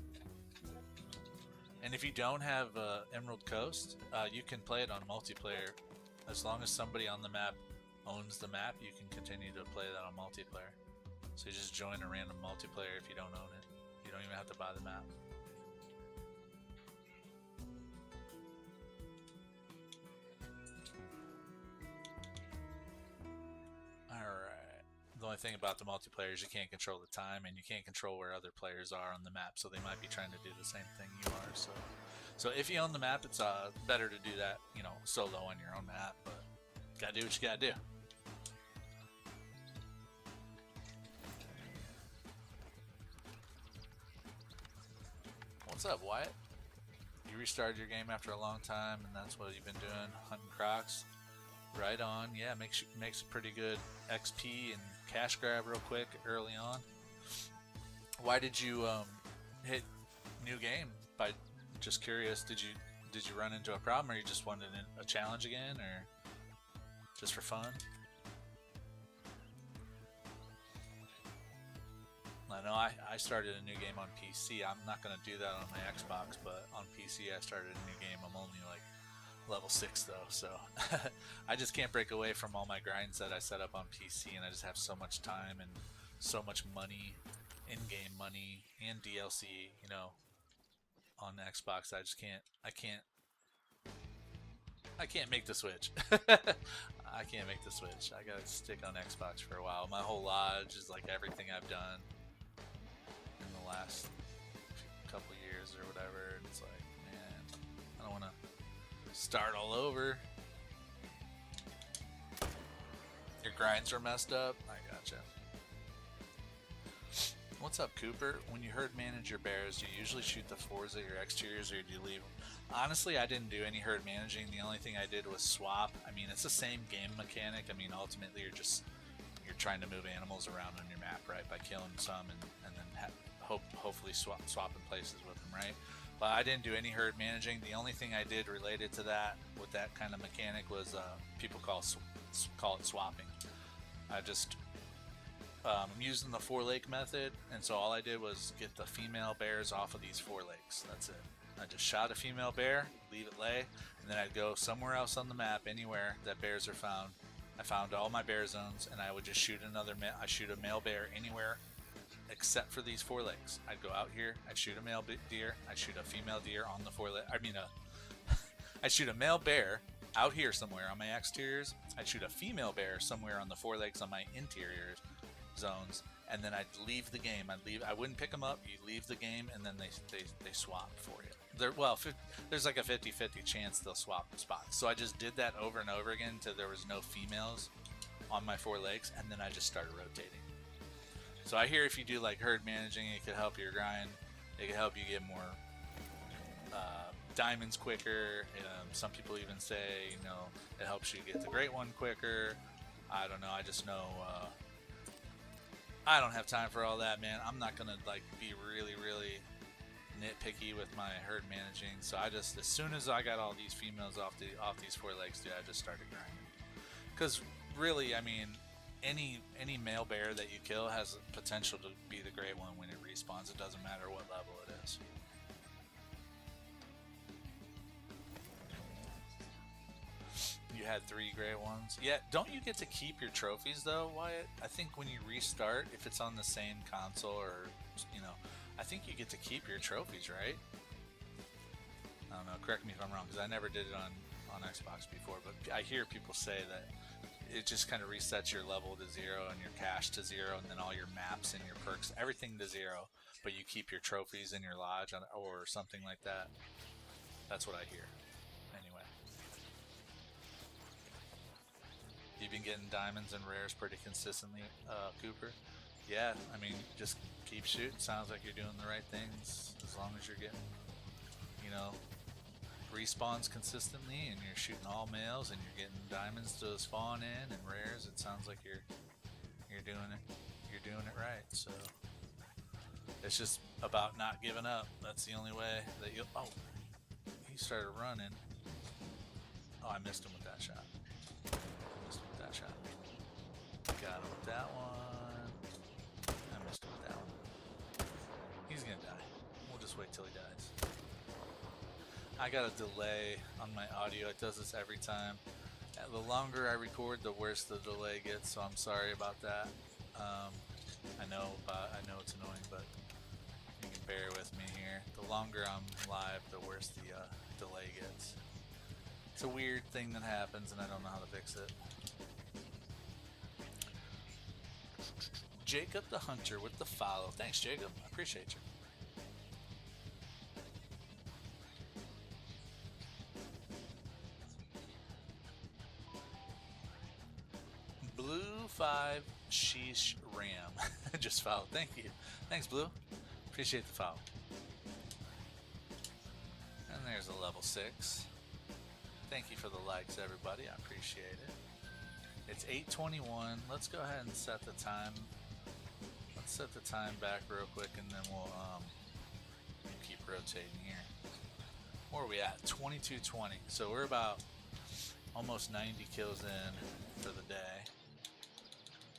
And if you don't have Emerald Coast, you can play it on multiplayer. As long as somebody on the map owns the map, you can continue to play that on multiplayer. So you just join a random multiplayer if you don't own it. You don't even have to buy the map. The only thing about the multiplayer is you can't control the time, and you can't control where other players are on the map, so they might be trying to do the same thing you are. So if you own the map, it's better to do that, solo on your own map, but gotta do what you gotta do. What's up, Wyatt? You restarted your game after a long time, and that's what you've been doing, hunting Crocs? Right on. Yeah, makes a pretty good XP and cash grab real quick early on. Why did you hit new game? By just curious, did you run into a problem, or you just wanted a challenge again, or just for fun? I know I started a new game on PC. I'm not gonna do that on my Xbox, but on PC I started a new game. I'm only like level 6 though, so I just can't break away from all my grinds that I set up on PC, and I just have so much time and so much money, in-game money and DLC, on the Xbox. I can't make the switch. I can't make the switch. I gotta stick on Xbox for a while. My whole lodge is like everything I've done in the last couple years or whatever, and it's like, man, I don't want to start all over. Your grinds are messed up? I gotcha. What's up, Cooper? When you herd manage your bears, do you usually shoot the fours at your exteriors, or do you leave them? Honestly, I didn't do any herd managing. The only thing I did was swap. I mean, it's the same game mechanic. I mean, ultimately, you're trying to move animals around on your map, right? By killing some and then hopefully swapping places with them, right? But I didn't do any herd managing. The only thing I did related to that, with that kind of mechanic, was people call it swapping. I'm using the 4-lake method, and so all I did was get the female bears off of these 4 lakes. That's it. I just shot a female bear, leave it lay, and then I'd go somewhere else on the map, anywhere that bears are found. I found all my bear zones, and I would just shoot I shoot a male bear anywhere except for these 4 lakes. I'd go out here, I'd shoot a male deer, I'd shoot a female deer on the 4 lake. I'd shoot a male bear out here somewhere on my exteriors. I'd shoot a female bear somewhere on the 4 lakes on my interior zones, and then I'd leave the game. I wouldn't pick them up. You leave the game, and then they swap for you. There's like a 50-50 chance they'll swap spots. So I just did that over and over again until there was no females on my 4 lakes, and then I just started rotating. So I hear if you do like herd managing, it could help your grind. It could help you get more diamonds quicker. Some people even say, it helps you get the great one quicker. I don't know. I just know I don't have time for all that, man. I'm not gonna like be really nitpicky with my herd managing. So I just, as soon as I got all these females off these 4 legs, dude, I just started grinding. Because really, I mean, any male bear that you kill has potential to be the gray one when it respawns. It doesn't matter what level it is. You had 3 gray ones. Yeah, don't you get to keep your trophies though, Wyatt? I think when you restart, if it's on the same console or, you know, I think you get to keep your trophies, right? I don't know, correct me if I'm wrong, because I never did it on Xbox before, but I hear people say that it just kind of resets your level to 0 and your cash to 0 and then all your maps and your perks, everything to 0, but you keep your trophies in your lodge or something like that. That's what I hear. Anyway. You've been getting diamonds and rares pretty consistently, Cooper? Yeah, I mean, just keep shooting. Sounds like you're doing the right things. As long as you're getting, you know, respawns consistently and you're shooting all males and you're getting diamonds to spawn in and rares, it sounds like you're doing it. You're doing it right. So it's just about not giving up. That's the only way that you'll. Oh, he started running. Oh, I missed him with that shot. Got him with that one. I missed him with that one. He's gonna die. We'll just wait till he dies. I got a delay on my audio. It does this every time. The longer I record, the worse the delay gets, so I'm sorry about that. I know it's annoying, but you can bear with me here. The longer I'm live, the worse the delay gets. It's a weird thing that happens, and I don't know how to fix it. Jacob the Hunter with the follow. Thanks, Jacob. I appreciate you. Blue 5 Sheesh Ram just followed. Thank you. Thanks, Blue. Appreciate the follow. And there's a level 6. Thank you for the likes, everybody. I appreciate it. It's 8:21. Let's go ahead and set the time. Let's set the time back real quick, and then we'll keep rotating here. Where are we at? 22:20. So we're about almost 90 kills in for the day.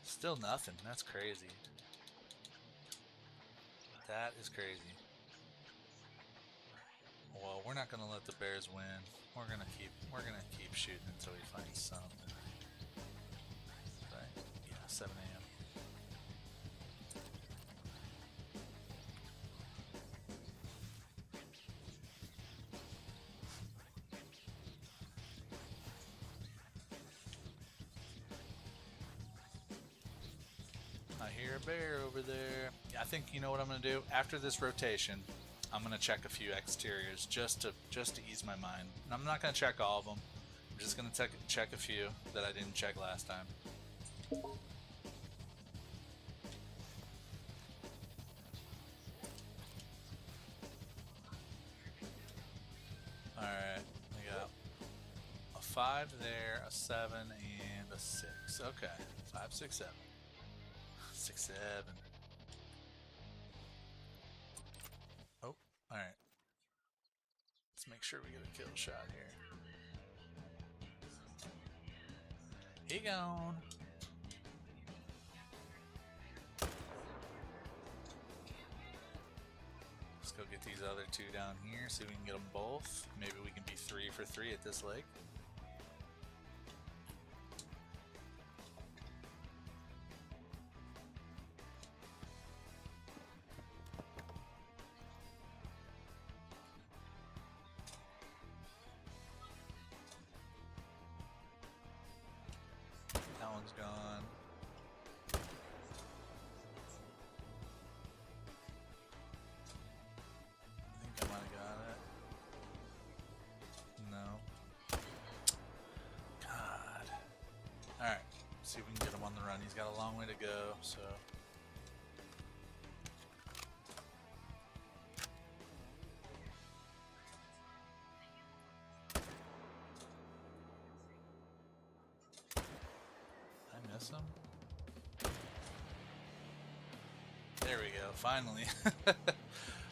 Still nothing. That's crazy. That is crazy. Well, we're not gonna let the Bears win. We're gonna keep shooting until we find something. Right? Yeah, 7 a.m. I hear a bear over there. I think you know what I'm gonna do after this rotation. I'm gonna check a few exteriors just to ease my mind. And I'm not gonna check all of them. I'm just gonna check a few that I didn't check last time. Alright, we got a 5 there, a 7, and a 6. Okay, 5, 6, 7. 6, 7. Oh, alright. Let's make sure we get a kill shot here. He gone. Let's go get these other 2 down here, see if we can get them both. Maybe we can be 3 for 3 at this lake. That one's gone. I think I might have got it. No. God. Alright. See if we can get him on the run. He's got a long way to go, so. I miss him? There we go, finally.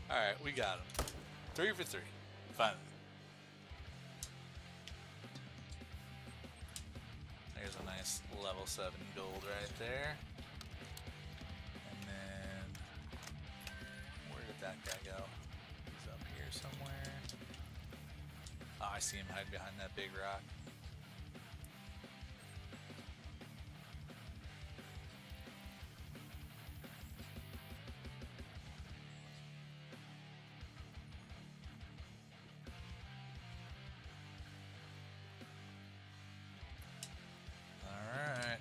Alright, we got him. 3 for 3. Finally. There's a nice level 7 gold right there. And then, where did that guy go? He's up here somewhere. Oh, I see him hide behind that big rock. Alright.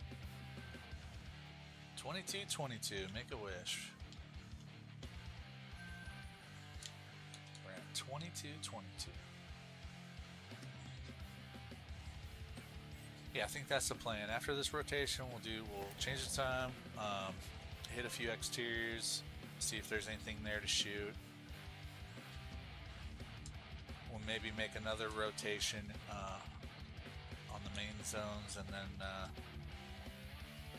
22-22, make a wish. We're at 22-22. Yeah, I think that's the plan. After this rotation, we'll change the time, hit a few exteriors, see if there's anything there to shoot. We'll maybe make another rotation on the main zones, and then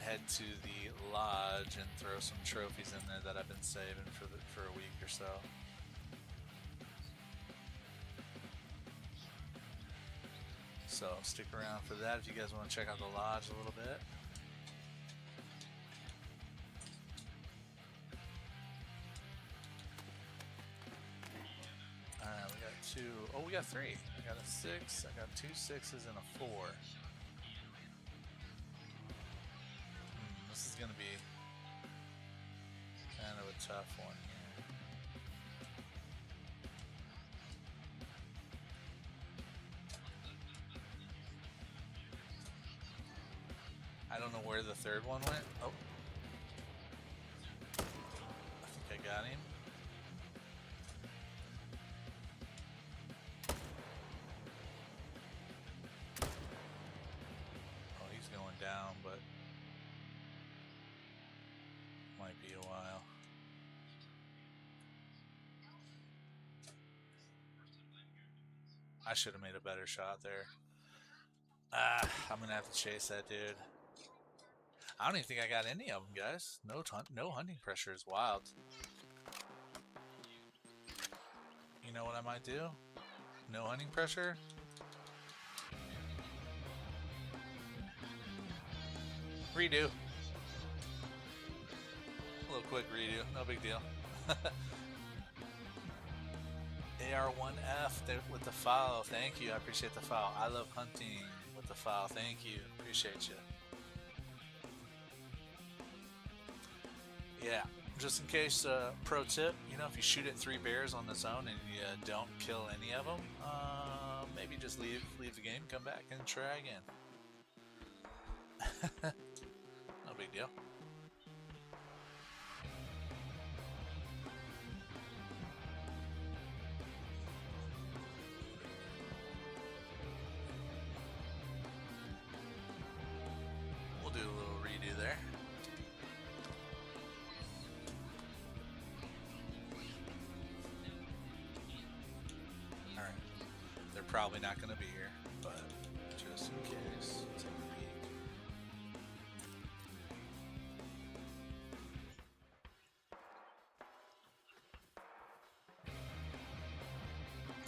head to the lodge and throw some trophies in there that I've been saving for a week or so. So stick around for that if you guys want to check out the lodge a little bit. Alright, we got 2. Oh, we got 3. I got a 6. I got 2 6s and a 4. This is going to be kind of a tough one here. I don't know where the third one went. Oh. I think I got him. Oh, he's going down, but might be a while. I should have made a better shot there. I'm gonna have to chase that dude. I don't even think I got any of them, guys. No hunting pressure is wild. You know what I might do? No hunting pressure. Redo. A little quick redo, no big deal. AR1F with the follow. Thank you, I appreciate the follow. I love hunting with the follow. Thank you, appreciate you. Yeah, just in case, pro tip, you know, if you shoot at 3 bears on the zone and you don't kill any of them, maybe just leave the game, come back and try again. No big deal. We'll do a little redo there. Alright, they're probably not going to be here, but just in case, take a peek.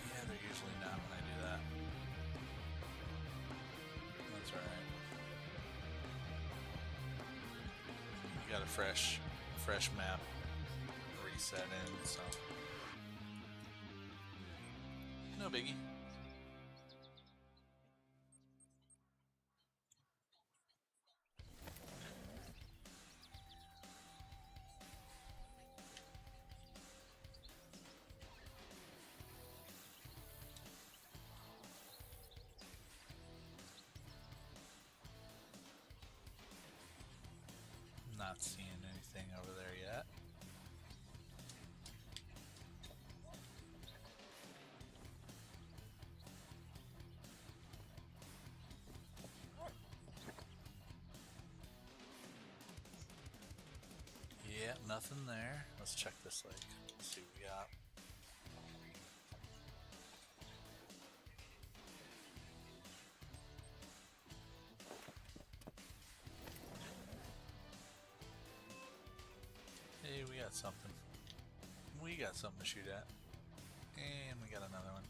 Yeah, they're usually not when I do that. That's alright. You got a fresh map reset in, so no biggie. Not seeing anything over there yet. Yeah, nothing there. Let's check this lake. Let's see what we got. got something. We got something to shoot at. And we got another one.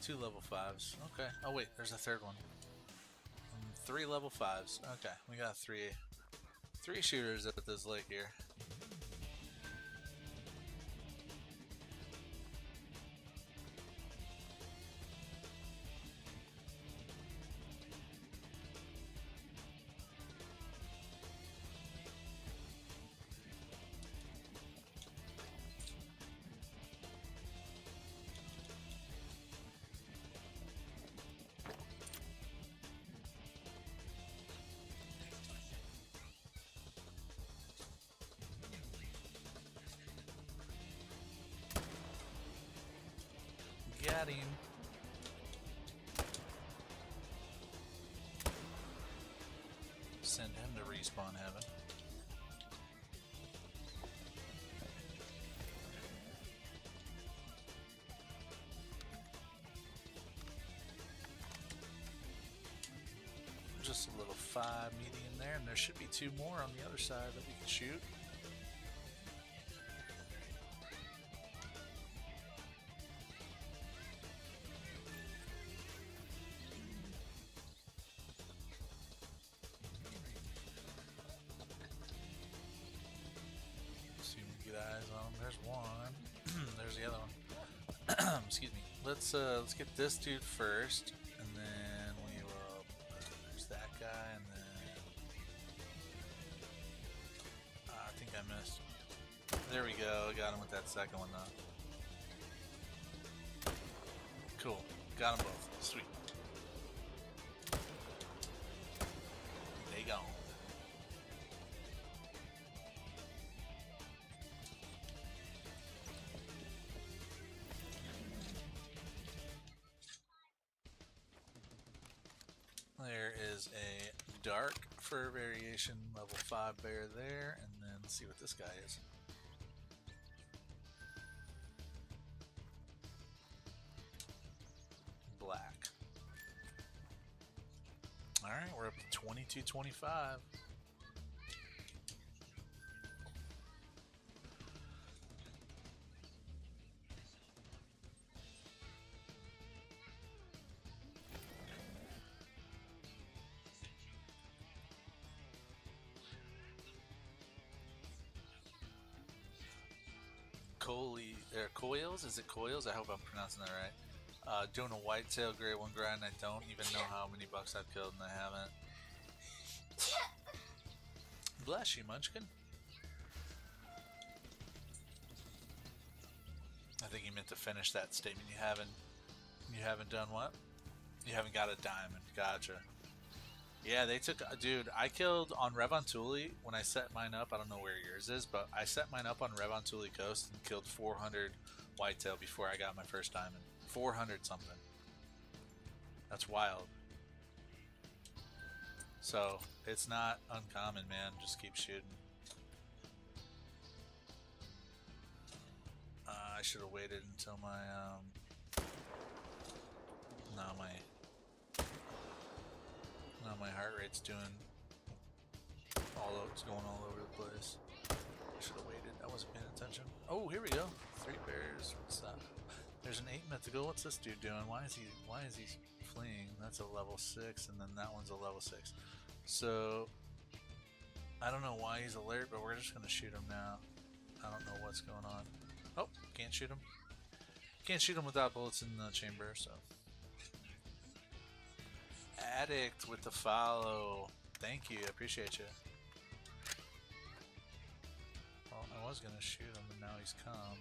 2 level 5s. Okay. Oh wait, there's a third one. 3 level 5s. Okay, we got three shooters at this lake here. Got him. Send him to respawn heaven. Just a little 5 medium there, and there should be 2 more on the other side that we can shoot. There's one. There's the other one. Excuse me. Let's get this dude first, and then we will. There's that guy, and then I think I missed. There we go. Got him with that second one though. Cool. Got them both. Sweet. They gone. There is a dark fur variation level 5 bear there, and then let's see what this guy is. Black. Alright, we're up to 2225. Coils? Is it Coils? I hope I'm pronouncing that right. Doing a whitetail grade 1 grind. I don't even know how many bucks I've killed, and I haven't. Bless you, Munchkin. I think you meant to finish that statement. You haven't done what? You haven't got a diamond. Gotcha. Yeah, they took... Dude, I killed on Revontuli when I set mine up. I don't know where yours is, but I set mine up on Revontuli Coast and killed 400 whitetail before I got my first diamond. 400 something. That's wild. So, it's not uncommon, man. Just keep shooting. I should have waited until my... Now my heart rate's doing it's going all over the place. I should have waited. I wasn't paying attention. Oh, here we go. 3 bears. What's that? There's an 8 mythical. What's this dude doing? Why is he fleeing? That's a level 6, and then that one's a level 6. So I don't know why he's alert, but we're just gonna shoot him now. I don't know what's going on. Oh, can't shoot him. Can't shoot him without bullets in the chamber, so. Addict with the follow. Thank you, I appreciate you. Well, I was gonna shoot him, but now he's calm.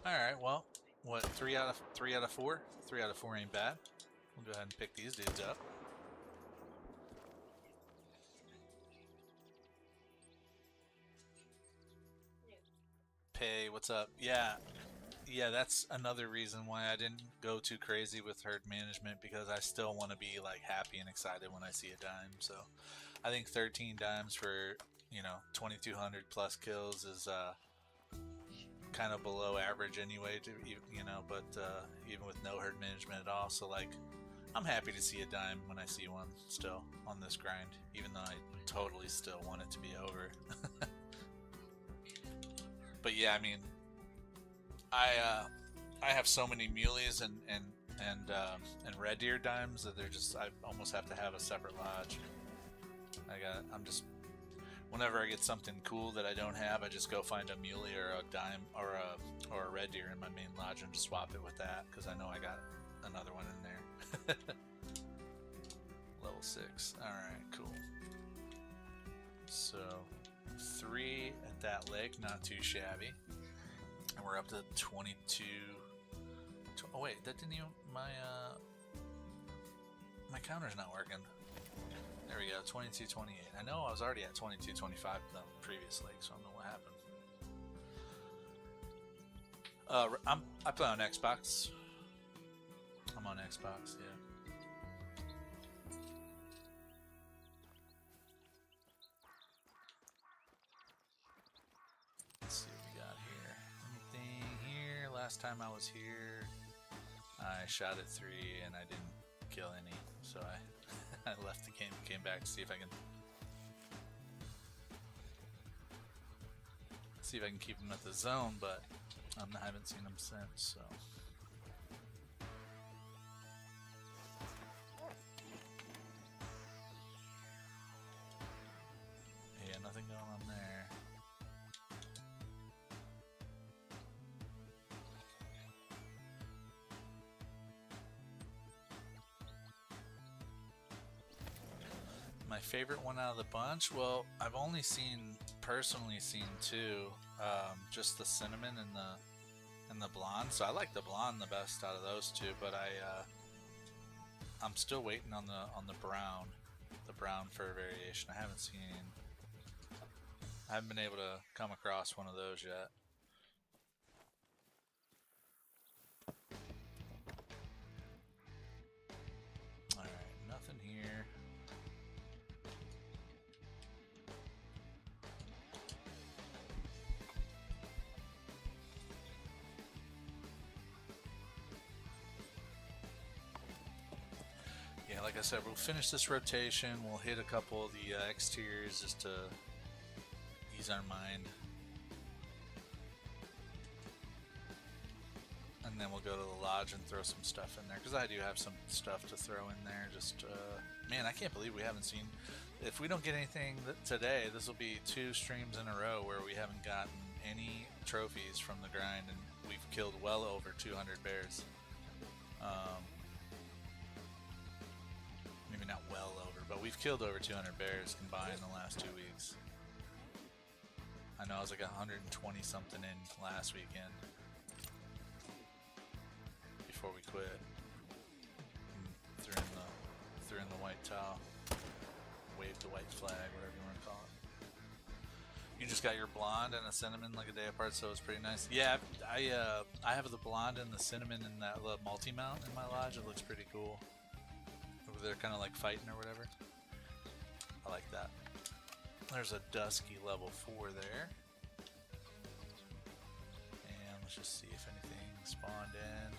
Alright, well, what, 3 out of 4? 3 out of 4 ain't bad. We'll go ahead and pick these dudes up. Pay, what's up? Yeah, that's another reason why I didn't go too crazy with herd management, because I still want to be like happy and excited when I see a dime. So I think 13 dimes for you know, 2200 plus kills is kind of below average anyway, you know, but even with no herd management at all. So like, I'm happy to see a dime when I see one still on this grind, even though I totally still want it to be over. But yeah, I mean, I have so many muleys and red deer dimes that they're just, I almost have to have a separate lodge. I'm just, whenever I get something cool that I don't have, I just go find a muley or a dime or a red deer in my main lodge and just swap it with that, because I know I got another one in there. Level 6. Alright, cool. So 3 at that lake, not too shabby. And we're up to 22. Oh wait, that didn't even, my counter's not working. There we go, 22.28. I know I was already at 22.25 the previous lake, so I don't know what happened. I play on Xbox. I'm on Xbox, yeah. Let's see what we got here. Anything here? Last time I was here, I shot at 3 and I didn't kill any, so I left the game, came back to see if I can keep them at the zone, but I haven't seen them since, so. Yeah, nothing going on there. My favorite one out of the bunch? Well, I've only personally seen 2, just the cinnamon and the blonde. So I like the blonde the best out of those 2, but I'm still waiting on the brown fur variation. I haven't been able to come across one of those yet. All right, nothing here. Yeah, like I said, we'll finish this rotation. We'll hit a couple of the exteriors just to ease our mind. And then we'll go to the lodge and throw some stuff in there, because I do have some stuff to throw in there. Just, man, I can't believe we haven't seen... If we don't get anything today, this will be 2 streams in a row where we haven't gotten any trophies from the grind, and we've killed well over 200 bears. Maybe not well over, but we've killed over 200 bears combined in the last 2 weeks. I know I was like 120 something in last weekend before we quit. And threw in the white towel, waved the white flag, whatever you want to call it. You just got your blonde and a cinnamon like a day apart, so it's pretty nice. Yeah, I have the blonde and the cinnamon in that little multi-mount in my lodge. It looks pretty cool. They're kind of like fighting or whatever. I like that. There's a dusky level 4 there. And let's just see if anything spawned in.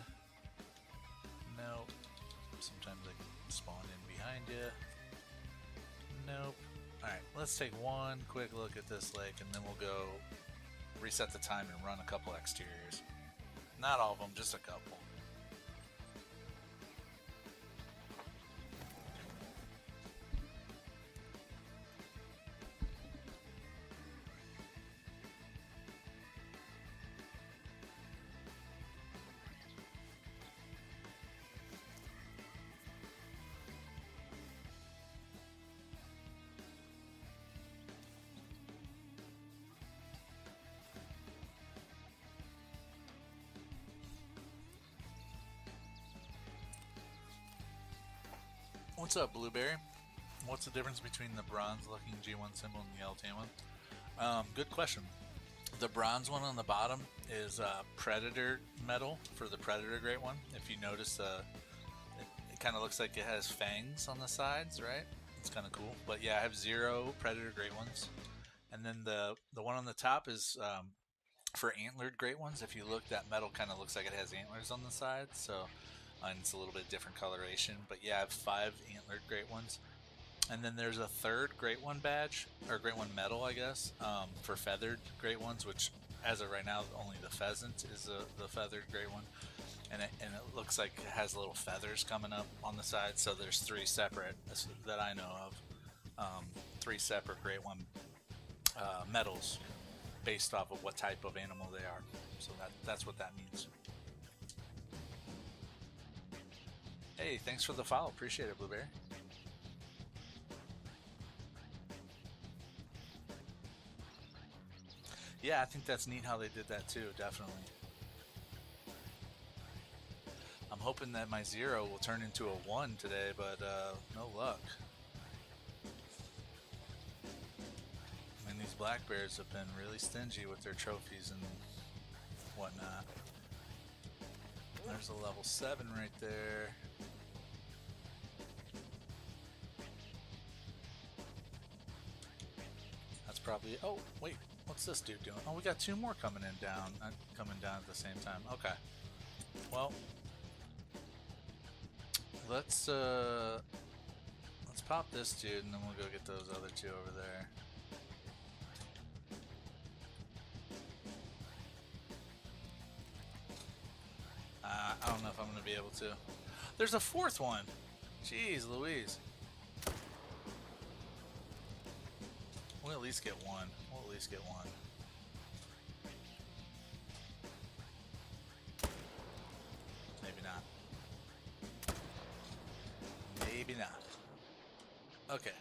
Nope. Sometimes they can spawn in behind you. Nope. Alright, let's take one quick look at this lake and then we'll go reset the time and run a couple exteriors. Not all of them, just a couple. What's up, Blueberry? What's the difference between the bronze-looking G1 symbol and the LT one? Good question. The bronze one on the bottom is Predator metal for the Predator Great One. If you notice, it kind of looks like it has fangs on the sides, right? It's kind of cool. But yeah, I have 0 Predator Great Ones. And then the one on the top is for antlered great ones. If you look, that metal kind of looks like it has antlers on the side, so and it's a little bit different coloration. But yeah, I have 5 antlered great ones. And then there's a third Great One badge, or Great One medal, I guess, for feathered Great Ones, which as of right now, only the pheasant is the feathered Great One. And it looks like it has little feathers coming up on the side, so there's 3 separate, that I know of, 3 separate Great One medals based off of what type of animal they are. So that's what that means. Hey, thanks for the follow. Appreciate it, Blueberry. Yeah, I think that's neat how they did that too, definitely. I'm hoping that my 0 will turn into a 1 today, but no luck. I mean, these black bears have been really stingy with their trophies and whatnot. There's a level 7 right there. That's probably... Oh, wait. What's this dude doing? Oh, we got 2 more coming down at the same time. Okay. Well, let's pop this dude, and then we'll go get those other 2 over there. I don't know if I'm gonna be able to. There's a 4th one. Jeez Louise. We'll at least get 1. We'll at least get 1. Maybe not. Maybe not. Okay.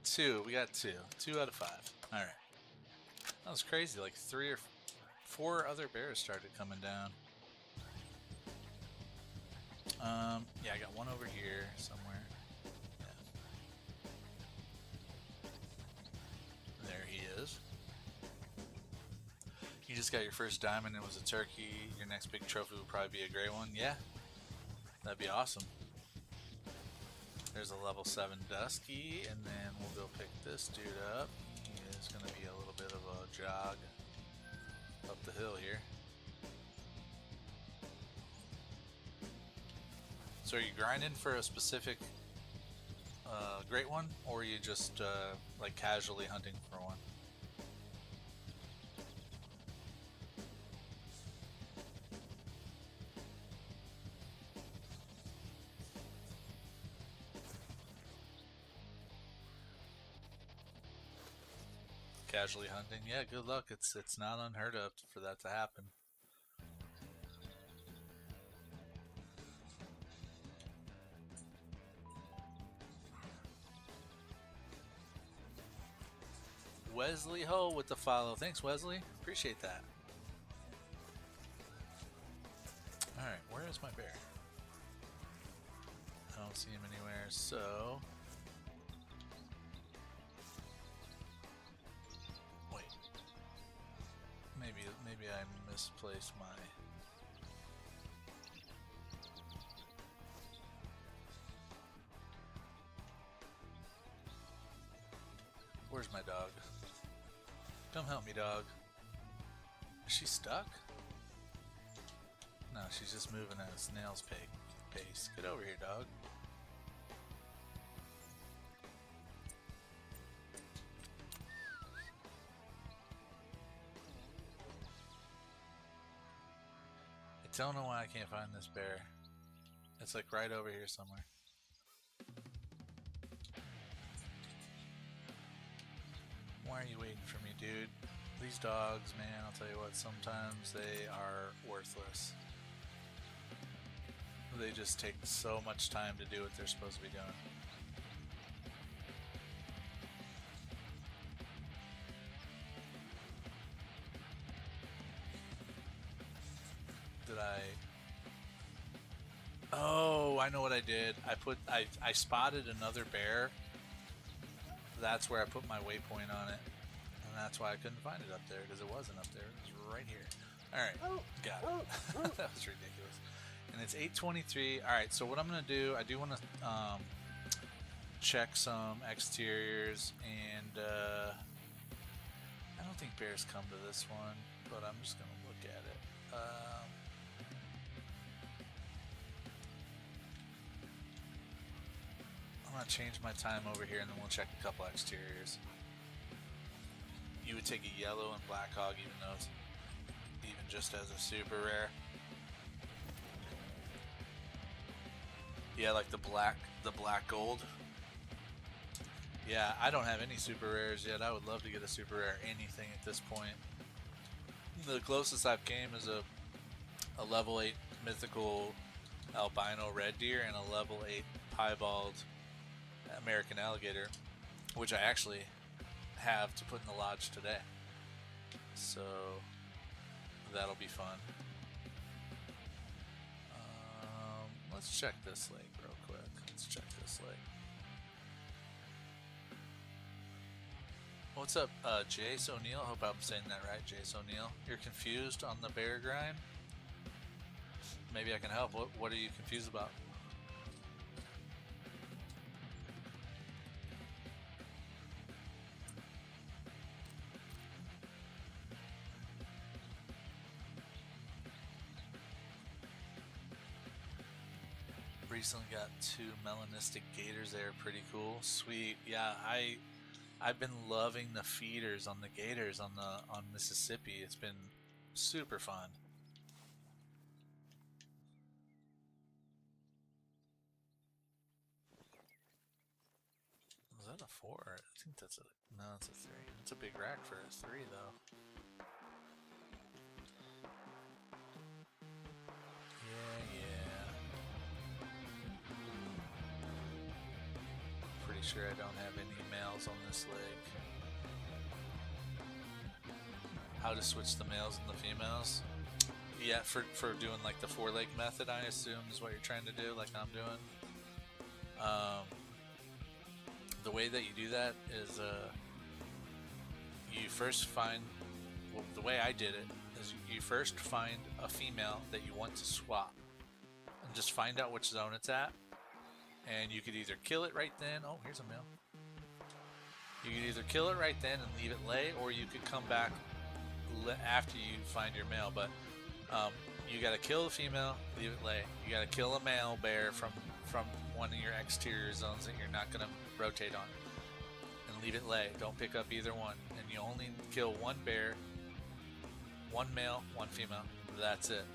2. We got 2. 2 out of 5. Alright. That was crazy. Like 3 or 4 other bears started coming down. Yeah, I got 1 over here somewhere. Yeah. There he is. You just got your first diamond. It was a turkey. Your next big trophy will probably be a gray one. Yeah, that'd be awesome. There's a level 7 Dusky, and then we'll go pick this dude up. He is going to be a little bit of a jog up the hill here. So are you grinding for a specific great one, or are you just like casually hunting for one? Casually hunting? Yeah, good luck. It's not unheard of for that to happen. Wesley Ho with the follow. Thanks, Wesley. Appreciate that. Alright, where is my bear? I don't see him anywhere, so... Wait. Maybe I misplaced my... Where's my dog? Come help me, dog. Is she stuck? No, she's just moving at a snail's pace. Get over here, dog. I don't know why I can't find this bear. It's like right over here somewhere. Why are you waiting for me, dude? These dogs, man, I'll tell you what, sometimes they are worthless. They just take so much time to do what they're supposed to be doing. Did I... Oh, I know what I did. I spotted another bear. That's where I put my waypoint on it. And that's why I couldn't find it up there, because it wasn't up there. It was right here. Alright, got it. That was ridiculous. And it's 8:23. Alright, so what I'm going to do, I do want to check some exteriors, and think bears come to this one, but I'm just gonna look at it. I'm gonna change my time over here, and then we'll check a couple exteriors. You would take a yellow and black hog, even though it's even just as a super rare. Yeah, like the black gold. Yeah, I don't have any super rares yet. I would love to get a super rare anything at this point. The closest I've came is a level 8 mythical albino red deer and a level 8 piebald American alligator, which I actually have to put in the lodge today. So that'll be fun. Let's check this lake real quick. Let's check this lake. What's up, Jace O'Neill? Hope I'm saying that right, Jace O'Neill. You're confused on the bear grind? Maybe I can help. What are you confused about? Recently got 2 melanistic gators there. Pretty cool. Sweet. Yeah, I've been loving the feeders on the gators on Mississippi. It's been super fun. Was that a 4? I think that's no, it's a 3. It's a big rack for a 3 though. Sure, I don't have any males on this lake. How to switch the males and the females? Yeah, for doing like the 4-leg method, I assume is what you're trying to do, like I'm doing. The way that you do that is you first find, well, the way I did it is you first find a female that you want to swap, and just find out which zone it's at. And you could either kill it right then. Oh, here's a male. You could either kill it right then and leave it lay, or you could come back after you find your male. But you got to kill the female, leave it lay. You got to kill a male bear from one of your exterior zones that you're not going to rotate on, and leave it lay. Don't pick up either one. And you only kill one bear, one male, one female. That's it.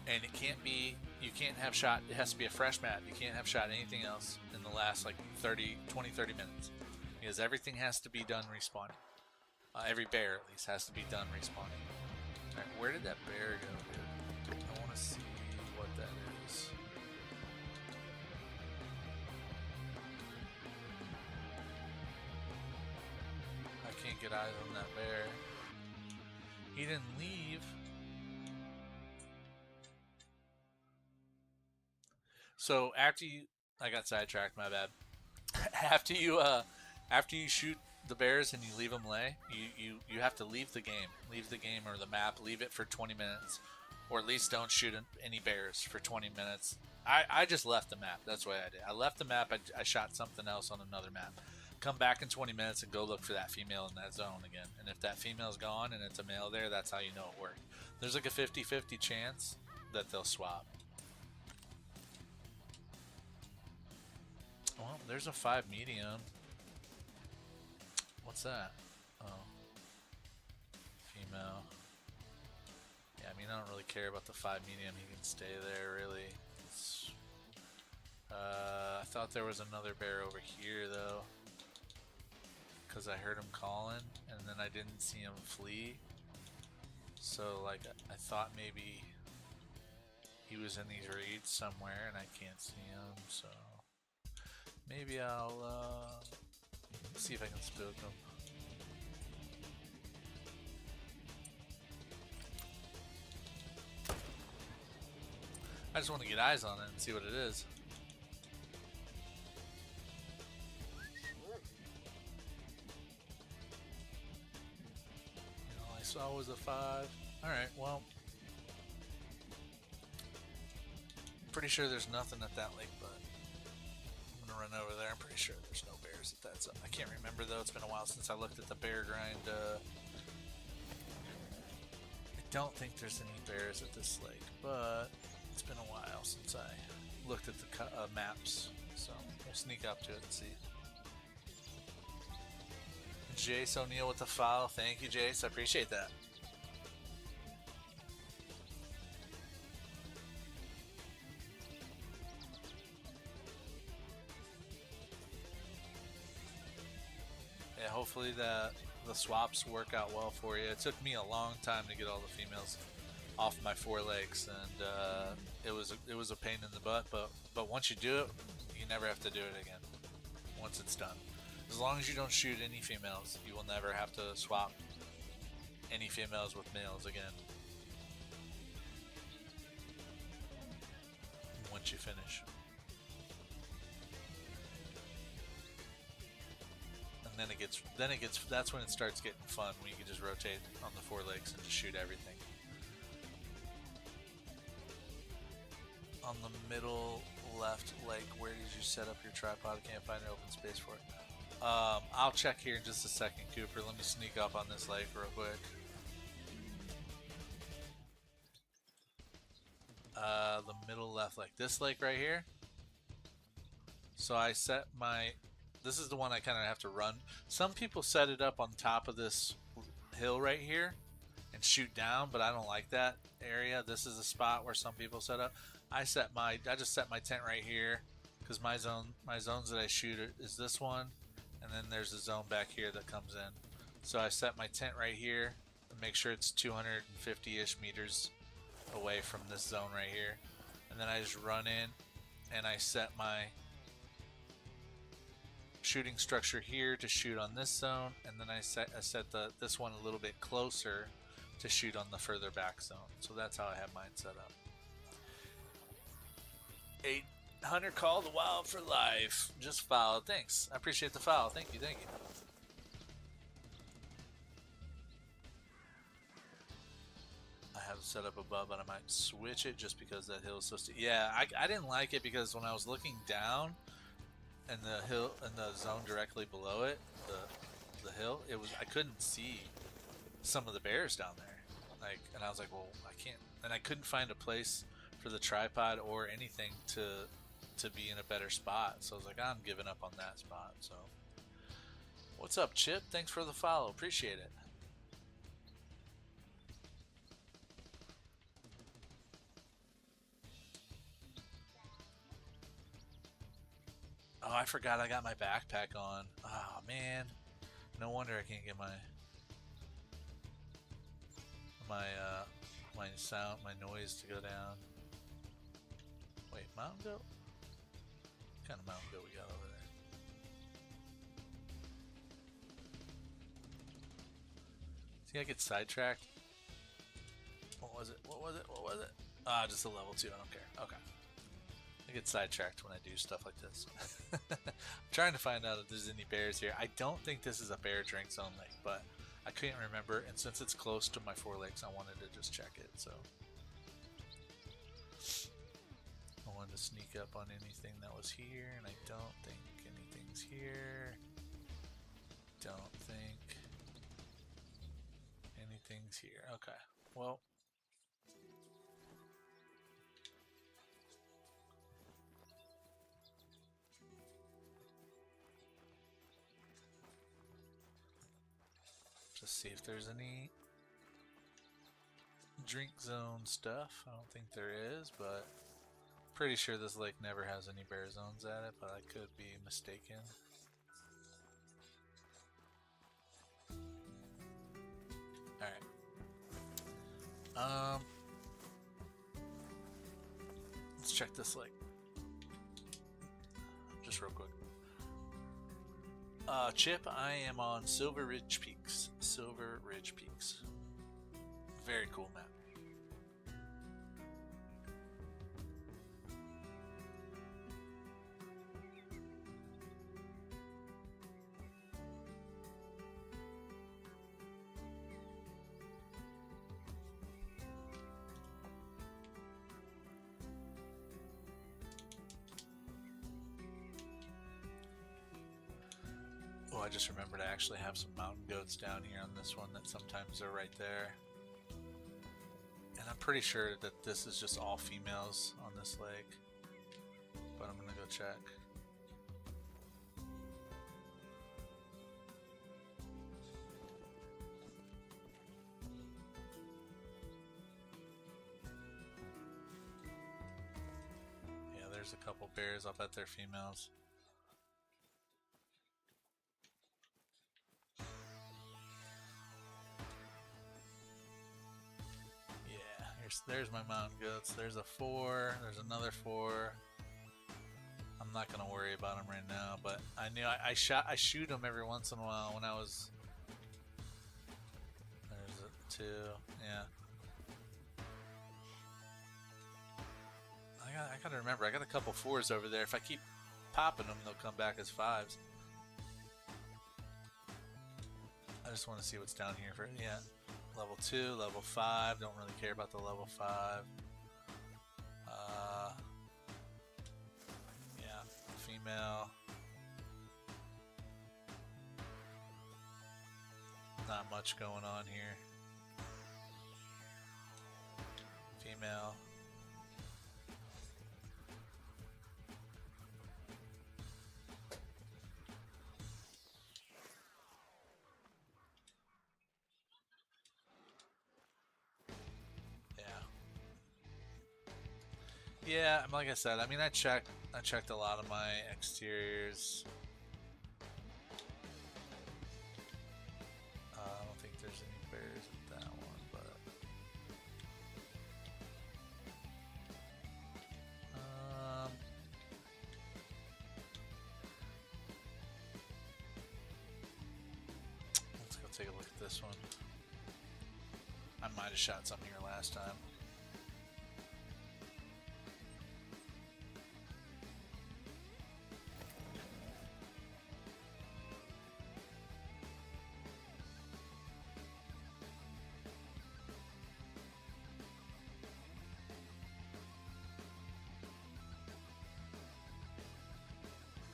And it can't be, you can't have shot, it has to be a fresh map. You can't have shot anything else in the last like 20, 30 minutes. Because everything has to be done respawning. Every bear at least has to be done respawning. Alright, where did that bear go, dude? I want to see what that is. I can't get eyes on that bear. He didn't leave. So after you, I got sidetracked, my bad. after you shoot the bears and you leave them lay, you have to leave the game or the map, leave it for 20 minutes, or at least don't shoot any bears for 20 minutes. I just left the map. That's what I did. I left the map. I shot something else on another map. Come back in 20 minutes and go look for that female in that zone again. And if that female's gone and it's a male there, that's how you know it worked. There's like a 50-50 chance that they'll swap. Well, there's a 5 medium. What's that? Oh. Female. Yeah, I mean, I don't really care about the 5 medium. He can stay there, really. I thought there was another bear over here, though. Because I heard him calling, and then I didn't see him flee. So, like, I thought maybe he was in these reeds somewhere, and I can't see him, so... Maybe I'll see if I can spook him. I just want to get eyes on it and see what it is. All I saw was a 5. Alright, well. Pretty sure there's nothing at that lake, but run over there. I'm pretty sure there's no bears at that zone. I can't remember though. It's been a while since I looked at the bear grind don't think there's any bears at this lake, but it's been a while since I looked at the maps, so we'll sneak up to it and see. Jace O'Neil with the follow. Thank you, Jace. I appreciate that. Yeah, hopefully the swaps work out well for you. It took me a long time to get all the females off my 4 legs, and it was a pain in the butt. But once you do it, you never have to do it again. Once it's done, as long as you don't shoot any females, you will never have to swap any females with males again. Once you finish. That's when it starts getting fun, when you can just rotate on the 4 legs and just shoot everything. On the middle left leg, where did you set up your tripod? I can't find an open space for it. I'll check here in just a second, Cooper. Let me sneak up on this lake real quick. The middle left, like this lake right here. So I set my... This is the one I kind of have to run. Some people set it up on top of this hill right here and shoot down, but I don't like that area. This is a spot where some people set up. I just set my tent right here because my zones that I shoot is this one, and then there's a zone back here that comes in. So I set my tent right here and make sure it's 250-ish meters away from this zone right here, and then I just run in and I set my shooting structure here to shoot on this zone, and then I set this one a little bit closer to shoot on the further back zone. So that's how I have mine set up. 800 call the wild for life. Just followed. Thanks. I appreciate the follow. Thank you. I have it set up above, but I might switch it just because that hill is so steep. Yeah, I didn't like it because when I was looking down, and the hill and the zone directly below it, the hill, I couldn't see some of the bears down there. And I was like, well, I can't, and I couldn't find a place for the tripod or anything to be in a better spot. So I was like, I'm giving up on that spot. So what's up, Chip? Thanks for the follow. Appreciate it. Oh, I forgot I got my backpack on. Oh, man. No wonder I can't get my noise to go down. Wait, mountain goat? What kind of mountain goat we got over there? See, I get sidetracked. What was it? Ah, just a level 2. I don't care. Okay. I get sidetracked when I do stuff like this. I'm trying to find out if there's any bears here. I don't think this is a bear drink zone lake, but I couldn't remember, and since it's close to my 4 legs, I wanted to just check it. So I wanted to sneak up on anything that was here, and I don't think anything's here. Don't think anything's here. Okay, well. Just see if there's any drink zone stuff. I don't think there is, but pretty sure this lake never has any bear zones at it, but I could be mistaken. Alright. Let's check this lake. Just real quick. Chip, I am on Silver Ridge Peaks. Silver Ridge Peaks. Very cool map. Oh, I just remembered I actually have some mountain goats down here on this one that sometimes are right there. pretty sure that this is just all females on this lake, but I'm gonna go check. Yeah, there's a couple bears. I'll bet they're females. There's my mountain goats. There's a 4. There's another 4. I'm not gonna worry about them right now, but I knew I shoot them every once in a while when I was. There's a 2. Yeah. I gotta remember. I got a couple 4s over there. If I keep popping them, they'll come back as 5s. I just want to see what's down here for yeah. Level 2, level 5, don't really care about the level 5. Yeah, female. Not much going on here. Female. Yeah, like I said, I mean, I checked a lot of my exteriors. I don't think there's any bears at that one, but let's go take a look at this one. I might have shot something here last time.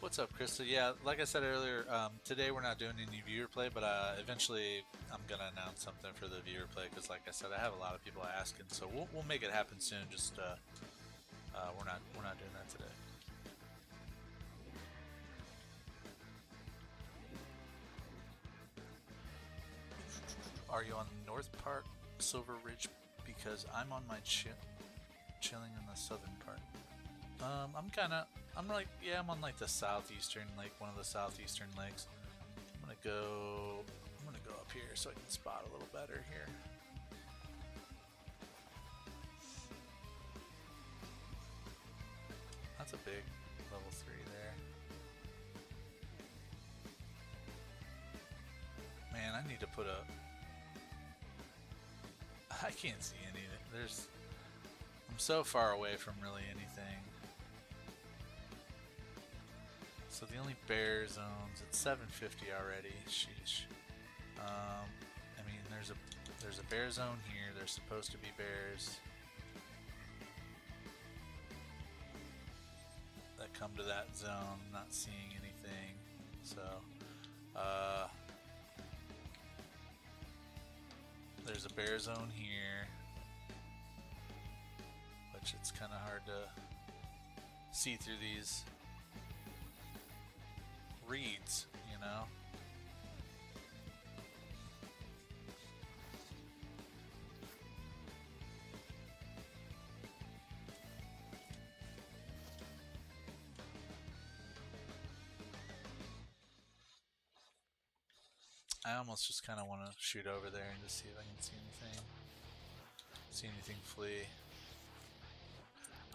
What's up, Krista? Yeah, like I said earlier, today we're not doing any viewer play, but eventually I'm gonna announce something for the viewer play because, like I said, I have a lot of people asking, so we'll make it happen soon. Just we're not doing that today. Are you on North Park, Silver Ridge? Because I'm on my chilling in the southern part. I'm on like the southeastern lake, one of the southeastern lakes. I'm gonna go up here so I can spot a little better here. That's a big level 3 there. Man, I need to put a. I can't see anything. I'm so far away from really anything. So the only bear zones, it's 750 already. Sheesh. I mean, there's a bear zone here. There's supposed to be bears that come to that zone. I'm not seeing anything. So, there's a bear zone here, which it's kind of hard to see through these reeds, you know. I almost just kind of want to shoot over there and just see if I can see anything flee.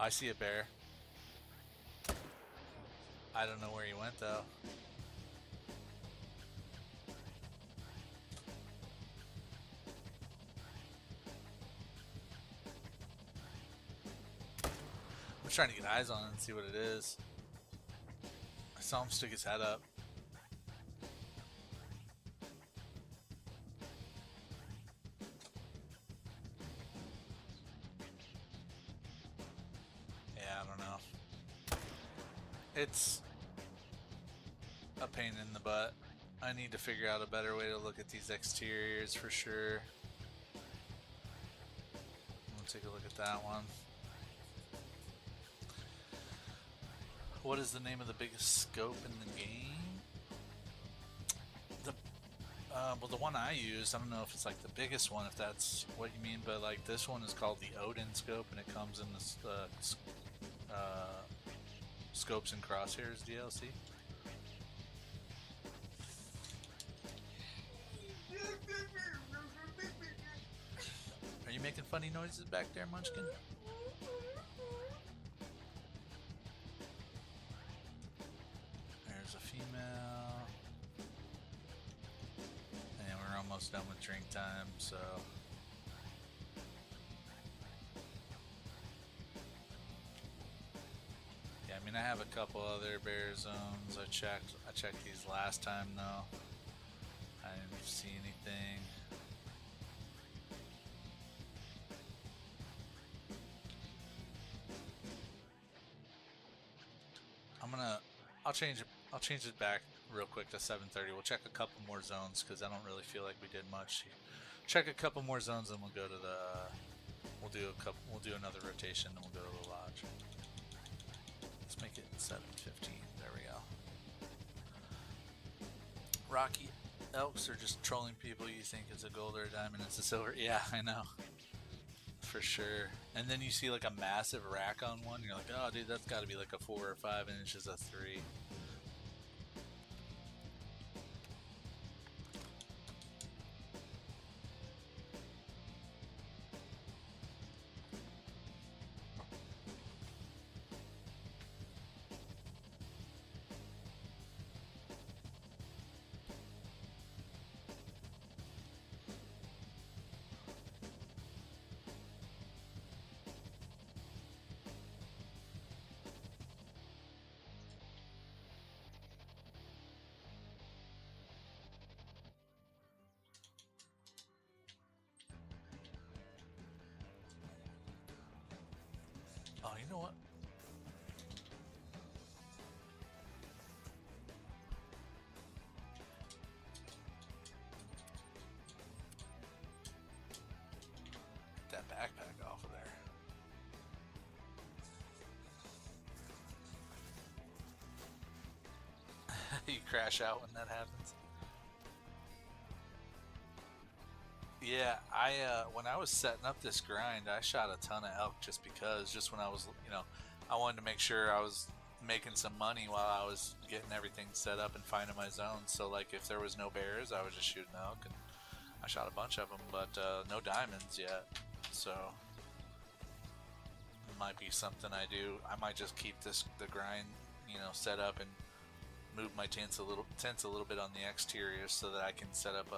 I see a bear. I don't know where he went though. I'm trying to get eyes on it and see what it is. I saw him stick his head up. Yeah, I don't know. It's a pain in the butt. I need to figure out a better way to look at these exteriors for sure. take a look at that one. What is the name of the biggest scope in the game? Well, the one I use, I don't know if it's like the biggest one, if that's what you mean, but like this one is called the Odin scope, and it comes in this Scopes and Crosshairs DLC. Are you making funny noises back there, Munchkin? There's a female. And we're almost done with drink time, so... Yeah, I mean, I have a couple other bear zones. I checked these last time, though. I didn't see anything. I'll change it back real quick to 7:30. We'll check a couple more zones because I don't really feel like we did much. Check a couple more zones, and we'll go to the. We'll do another rotation, and we'll go to the lodge. Let's make it 7:15. There we go. Rocky Elks are just trolling people. You think it's a gold or a diamond? It's a silver. Yeah, I know. For sure. And then you see like a massive rack on one. You're like, oh, dude, that's got to be like a 4 or 5 inches, a 3. Oh, you know what? Get that backpack off of there. You crash out when that happens. Yeah, when I was setting up this grind, I shot a ton of elk just because, just when I was, I wanted to make sure I was making some money while I was getting everything set up and finding my zones. So like if there was no bears, I was just shooting elk, and I shot a bunch of them, but no diamonds yet. So it might be something I do. I might just keep the grind, set up and move my tents a little bit on the exterior so that I can set up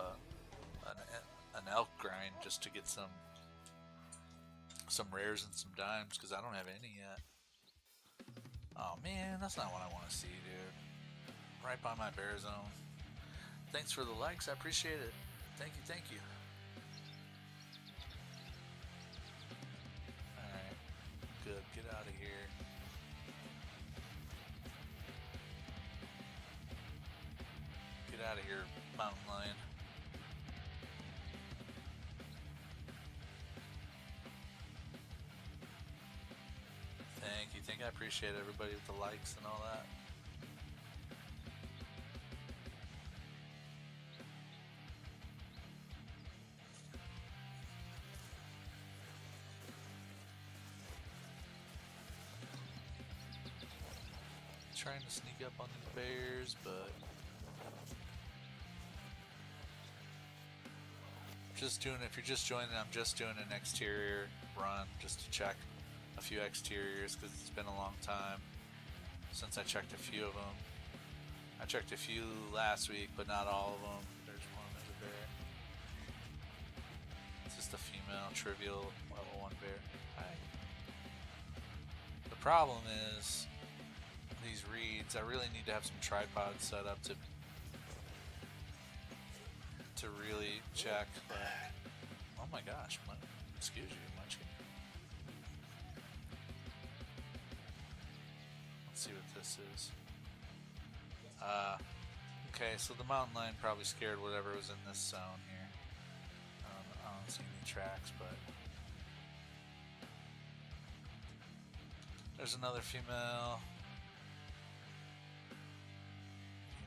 an elk grind just to get some rares and some dimes, because I don't have any yet. Oh man, that's not what I want to see, dude. Right by my bear zone. Thanks for the likes, I appreciate it. Thank you. Alright, good, get out of here. Get out of here, mountain lion. Thank you. I appreciate everybody with the likes and all that. Trying to sneak up on these bears, but if you're just joining, I'm just doing an exterior run just to check a few exteriors because it's been a long time since I checked a few of them. I checked a few last week, but not all of them. There's one over there. It's just a female trivial level 1 bear. Hi. The problem is these reeds. I really need to have some tripods set up to really check. But oh my gosh! Excuse you, Munchkin. Let's see what this is. Okay, so the mountain lion probably scared whatever was in this zone here. I don't see any tracks, but There's another female.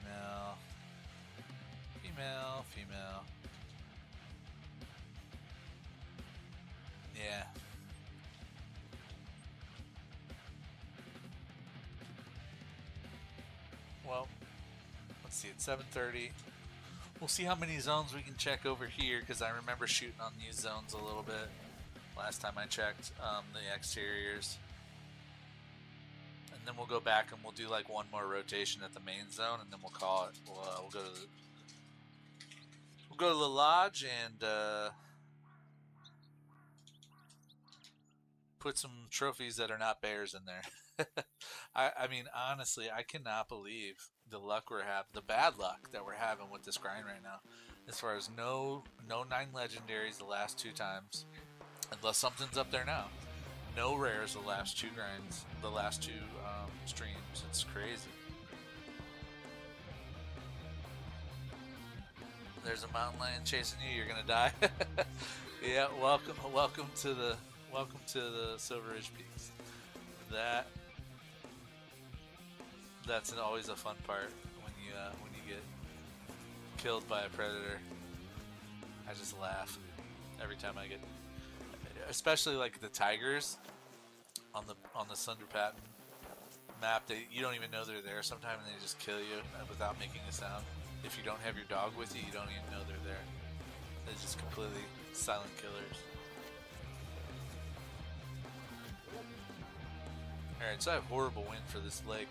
Female. Female. Female. Yeah. Well, let's see. It's 7:30. We'll see how many zones we can check over here, because I remember shooting on these zones a little bit last time I checked the exteriors. And then we'll go back and we'll do like one more rotation at the main zone, and then we'll call it. We'll go to the lodge and put some trophies that are not bears in there. I mean, honestly, I cannot believe the luck we're having, the bad luck that we're having with this grind right now. As far as no 9 legendaries the last 2 times, unless something's up there now. No rares the last 2 grinds, the last 2 streams. It's crazy. There's a mountain lion chasing you. You're gonna die. Yeah, welcome to the Silver Ridge Peaks. That's always a fun part when you get killed by a predator. I just laugh every time I get, especially like the tigers on the Sunderpatten map. You don't even know they're there sometimes, and they just kill you without making a sound. If you don't have your dog with you, you don't even know they're there. They're just completely silent killers. Alright, so I have horrible wind for this lake.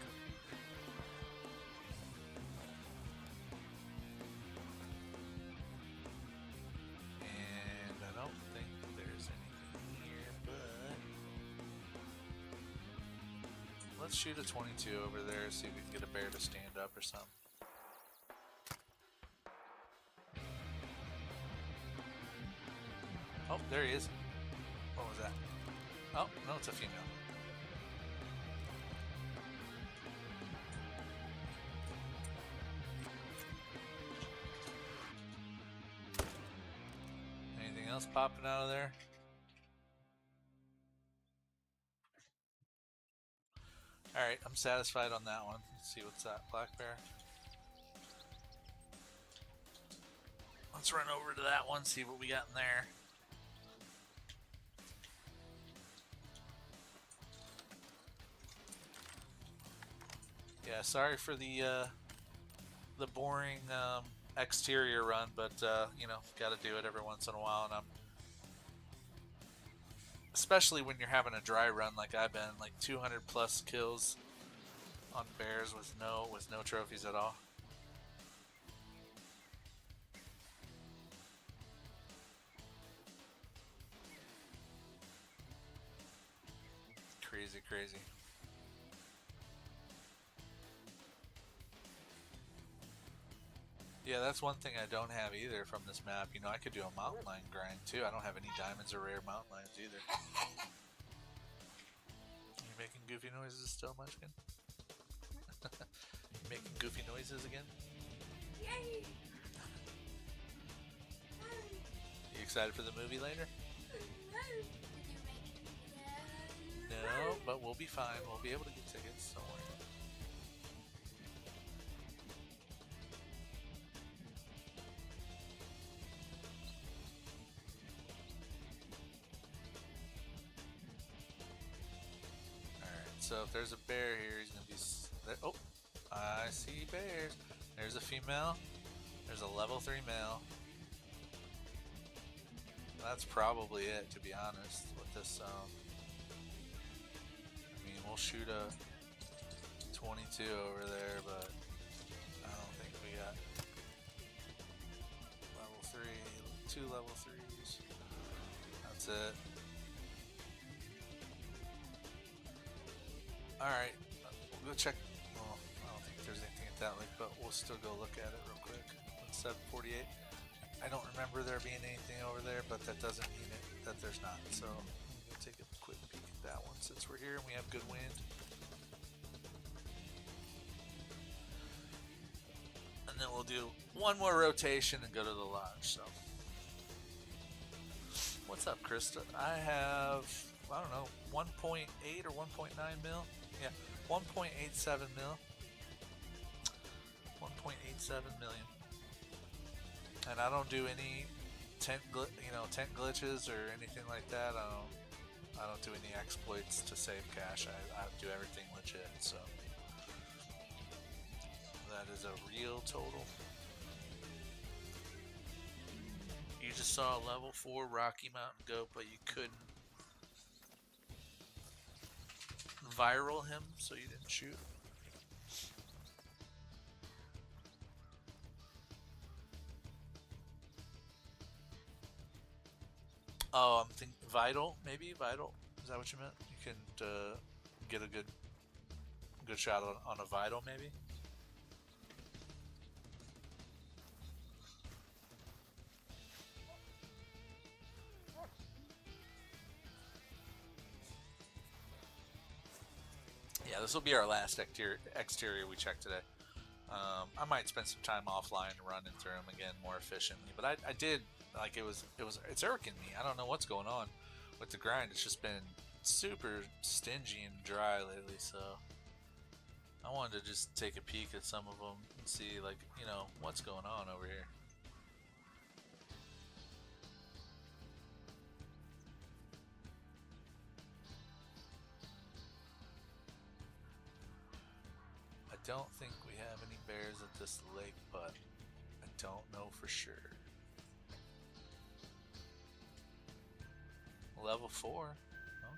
And I don't think there's anything here, but let's shoot a 22 over there, see if we can get a bear to stand up or something. Oh, there he is. What was that? Oh, no, it's a female. Anything else popping out of there? Alright, I'm satisfied on that one. Let's see what's that, black bear. Let's run over to that one, see what we got in there. Yeah, sorry for the boring exterior run, but you know, got to do it every once in a while, and especially when you're having a dry run like I've been, like 200 plus kills on bears with no trophies at all. Crazy, crazy. Yeah, that's one thing I don't have either from this map. You know, I could do a mountain lion grind too. I don't have any diamonds or rare mountain lions either. You making goofy noises still, Munchkin? You making goofy noises again? Yay! You excited for the movie later? No, but we'll be fine. We'll be able to get tickets. Don't worry. So if there's a bear here, he's gonna be. Oh, I see bears. There's a female. There's a level 3 male. That's probably it, to be honest. With this, I mean, we'll shoot a 22 over there, but I don't think we got level 3, 2 level 3s. That's it. Alright, we'll go check. Well, I don't think there's anything at that lake, but we'll still go look at it real quick. It's 7:48. I don't remember there being anything over there, but that doesn't mean that there's not. So we'll take a quick peek at that one since we're here and we have good wind. And then we'll do one more rotation and go to the lodge. So, what's up, Krista? I have I don't know, 1.8 or 1.9 mil. Yeah, 1.87 mil. 1.87 million. And I don't do any tent glitches or anything like that. I don't do any exploits to save cash. I do everything legit. So that is a real total. You just saw a level 4 Rocky Mountain goat, but you couldn't viral him, so you didn't shoot. Oh, I'm thinking Vital, maybe Vital. Is that what you meant? You can get a good shot on a Vital, maybe. Yeah, this will be our last exterior we check today. I might spend some time offline running through them again more efficiently, but I did like it's irking me. I don't know what's going on with the grind. It's just been super stingy and dry lately, so I wanted to just take a peek at some of them and see like what's going on over here. I don't think we have any bears at this lake, but I don't know for sure. Level 4.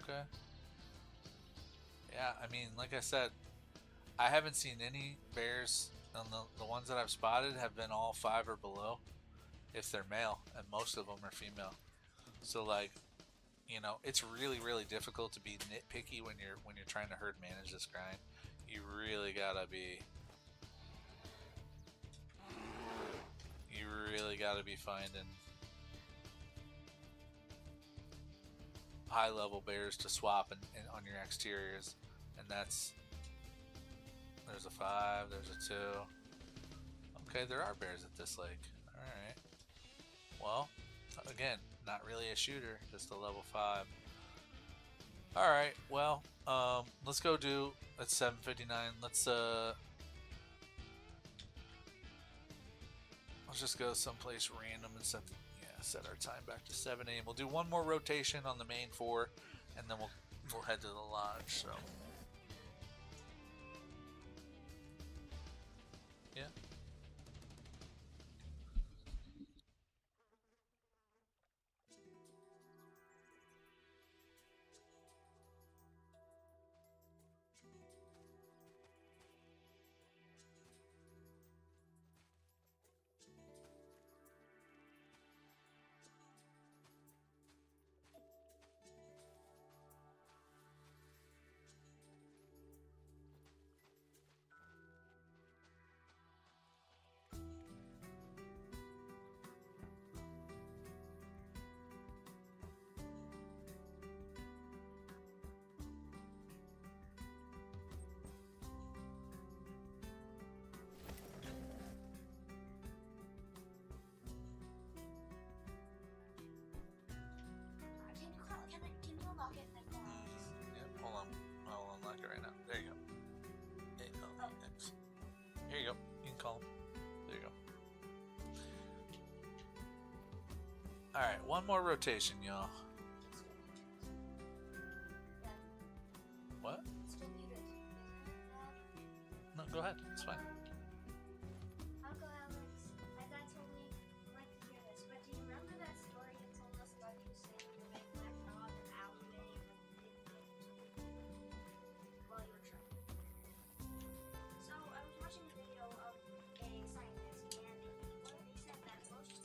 Okay. Yeah, I mean, like I said, I haven't seen any bears, and the ones that I've spotted have been all 5 or below if they're male, and most of them are female. So like, it's really difficult to be nitpicky when you're trying to herd manage this grind. You really gotta be finding high level bears to swap on your exteriors, and there's a 5, there's a 2. Okay, there are bears at this lake. Alright. Well, again, not really a shooter, just a level 5. Alright, well, let's go do, it's 7:59, let's just go someplace random and set our time back to 7 a.m. We'll do one more rotation on the main 4, and then we'll head to the lodge, so. Yeah. Can you unlock it and then Yep, hold on. I'll unlock it right now. There you go. Thanks. Here you go. You can call him. There you go. Alright, one more rotation, y'all. What? still muted? No, go ahead. It's fine. Uncle Alex, my dad told me like to hear this, but do you remember that story you told us about you saving the big black dog in the alleyway while you were trying? So I was watching a video of a scientist, and they said that most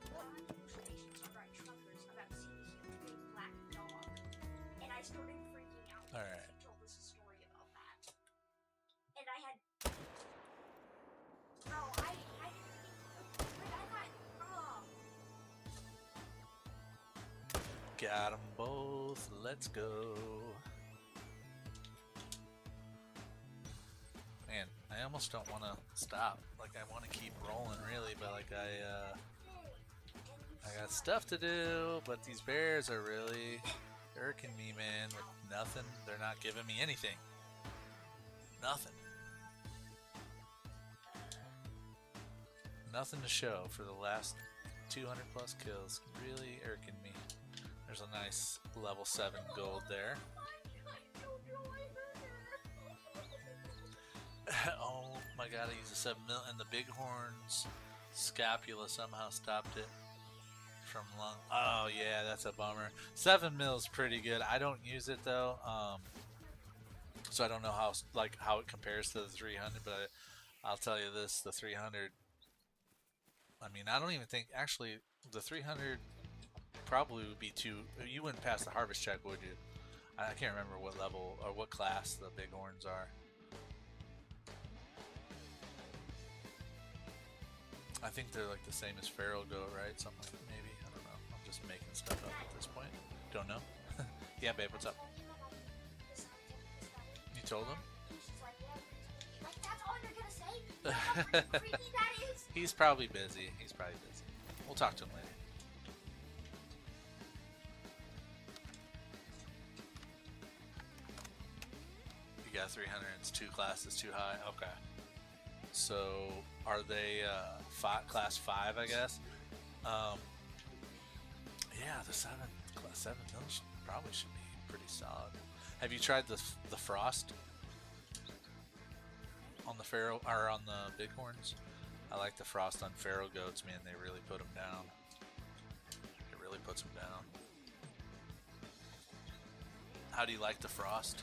hallucinations are by truckers about seeing a big black dog, and I started freaking out. All right. He told us a story about that, and I had. Oh, I Got them both. Let's go. Man, I almost don't want to stop. Like, I want to keep rolling, really, but like I got stuff to do. But these bears are really irking me, man, with nothing. They're not giving me anything. Nothing. Nothing to show for the last 200 plus kills. Really irking me. There's a nice level 7 gold there. Oh my god, I used a 7 mil, and the Bighorn's scapula somehow stopped it from lung. Oh yeah, that's a bummer. 7 mil is pretty good. I don't use it though, so I don't know how it compares to the 300. But I'll tell you this: the 300. I mean, I don't even think actually the 300 probably would be too. You wouldn't pass the harvest check, would you? I can't remember what level or what class the Bighorns are. I think they're like the same as Feral Goat, right? Something like that, maybe. I don't know. I'm just making stuff up at this point. Don't know. Yeah, babe, what's up? You told him? Like, that's all you're gonna say? You know how freaky that is? He's probably busy. He's probably busy. We'll talk to him later. You got 300. It's 2 classes too high. Okay. So are they class 5, I guess? Yeah, the 7 class 7 those probably should be pretty solid. Have you tried the frost on the Feral or on the Bighorns? I like the frost on Feral Goats, man. They really put them down. It really puts them down. How do you like the frost?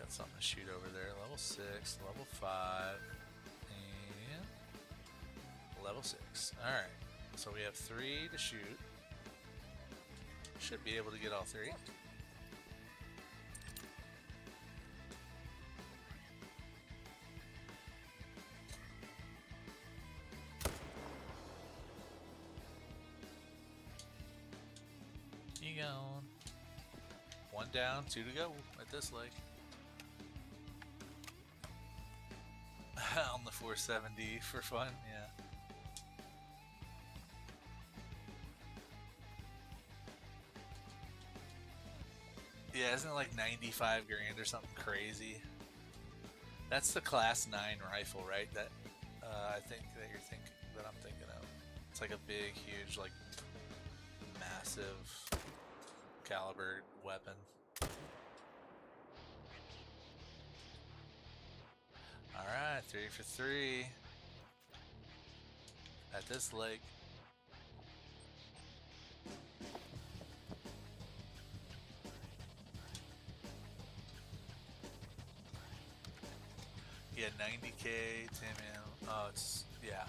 Something to shoot over there. Level 6, level 5, and level 6. Alright, so we have 3 to shoot. Should be able to get all 3. You going? 1 down, 2 to go at this lake. On the 470 for fun, yeah. Yeah, isn't it like 95 grand or something crazy? That's the class 9 rifle, right? That I think that I'm thinking of. It's like a big, huge, like massive caliber weapon. Alright, 3 for 3 at this lake. Yeah, 90k, 10 mil. Oh, it's, yeah.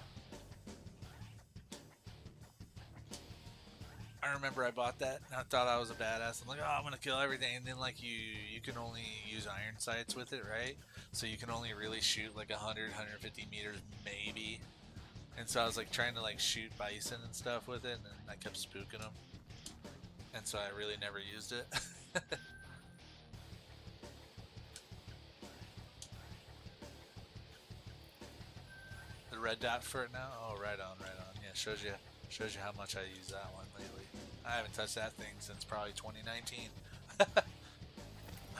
I remember I bought that and I thought I was a badass. I'm like, oh, I'm gonna kill everything, and then like you can only use iron sights with it, right? So you can only really shoot like 100, 150 meters maybe. And so I was like trying to like shoot bison and stuff with it, and then I kept spooking them. And so I really never used it. The red dot for it now? Oh, right on, right on. Yeah, shows you how much I use that one lately. I haven't touched that thing since probably 2019. I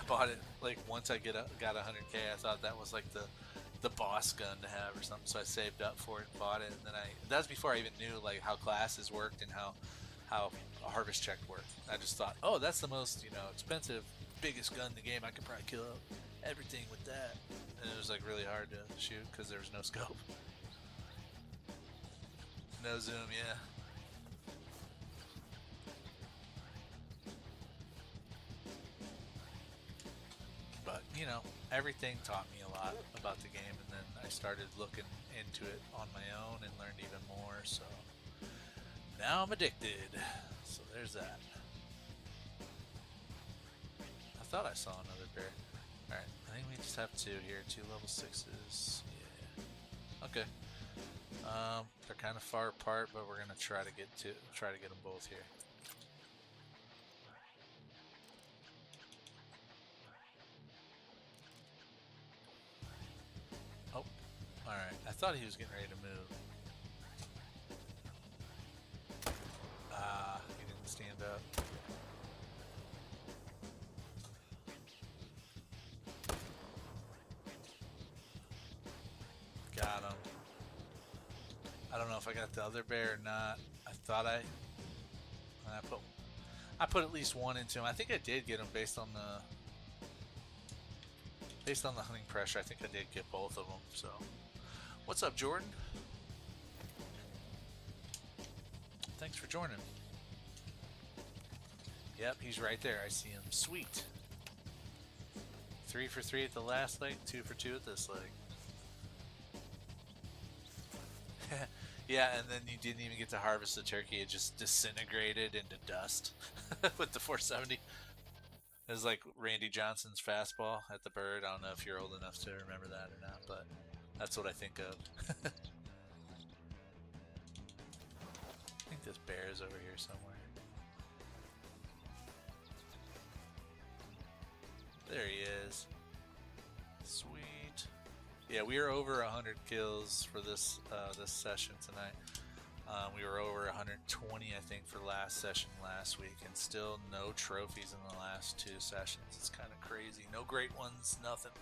bought it like once I got 100k. I thought that was like the boss gun to have or something, so I saved up for it and bought it. And then that's before I even knew like how classes worked and how a harvest check worked. I just thought, oh, that's the most expensive, biggest gun in the game. I could probably kill everything with that. And it was like really hard to shoot because there was no scope. No zoom, yeah. But you know, everything taught me a lot about the game, and then I started looking into it on my own and learned even more. So now I'm addicted. So there's that. I thought I saw another bear. Alright, I think we just have two here. 2 level 6s. Yeah. Okay. They're kind of far apart, but we're gonna try to get them both here. Oh, alright. I thought he was getting ready to move. Ah, he didn't stand up. Got him. I don't know if I got the other bear or not. I thought I put at least one into him. I think I did get him based on the hunting pressure. I think I did get both of them. So, what's up, Jordan? Thanks for joining. Yep, he's right there. I see him. Sweet. 3 for 3 at the last leg, 2 for 2 at this leg. Yeah, and then you didn't even get to harvest the turkey. It just disintegrated into dust with the 470. It was like Randy Johnson's fastball at the bird. I don't know if you're old enough to remember that or not, but that's what I think of. I think this bear is over here somewhere. There he is. Sweet. Yeah, we are over 100 kills for this this session tonight. We were over 120, I think, for last session last week, and still no trophies in the last 2 sessions. It's kind of crazy. No great ones, nothing.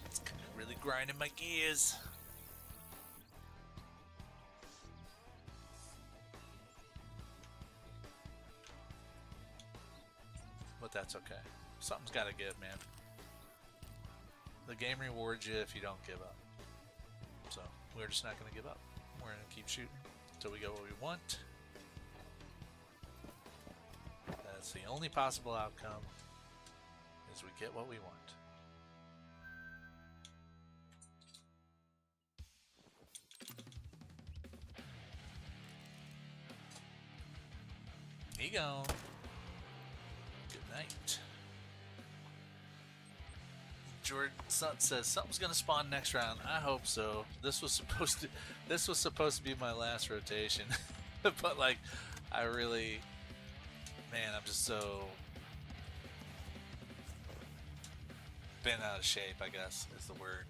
It's kind of really grinding my gears. But that's okay. Something's got to give, man. The game rewards you if you don't give up. So we're just not going to give up. We're going to keep shooting until we get what we want. That's the only possible outcome, is we get what we want. He gone. Good night. Jordan says something's gonna spawn next round. I hope so. This was supposed to be my last rotation, but like, I really, man, I'm just so been out of shape. I guess is the word,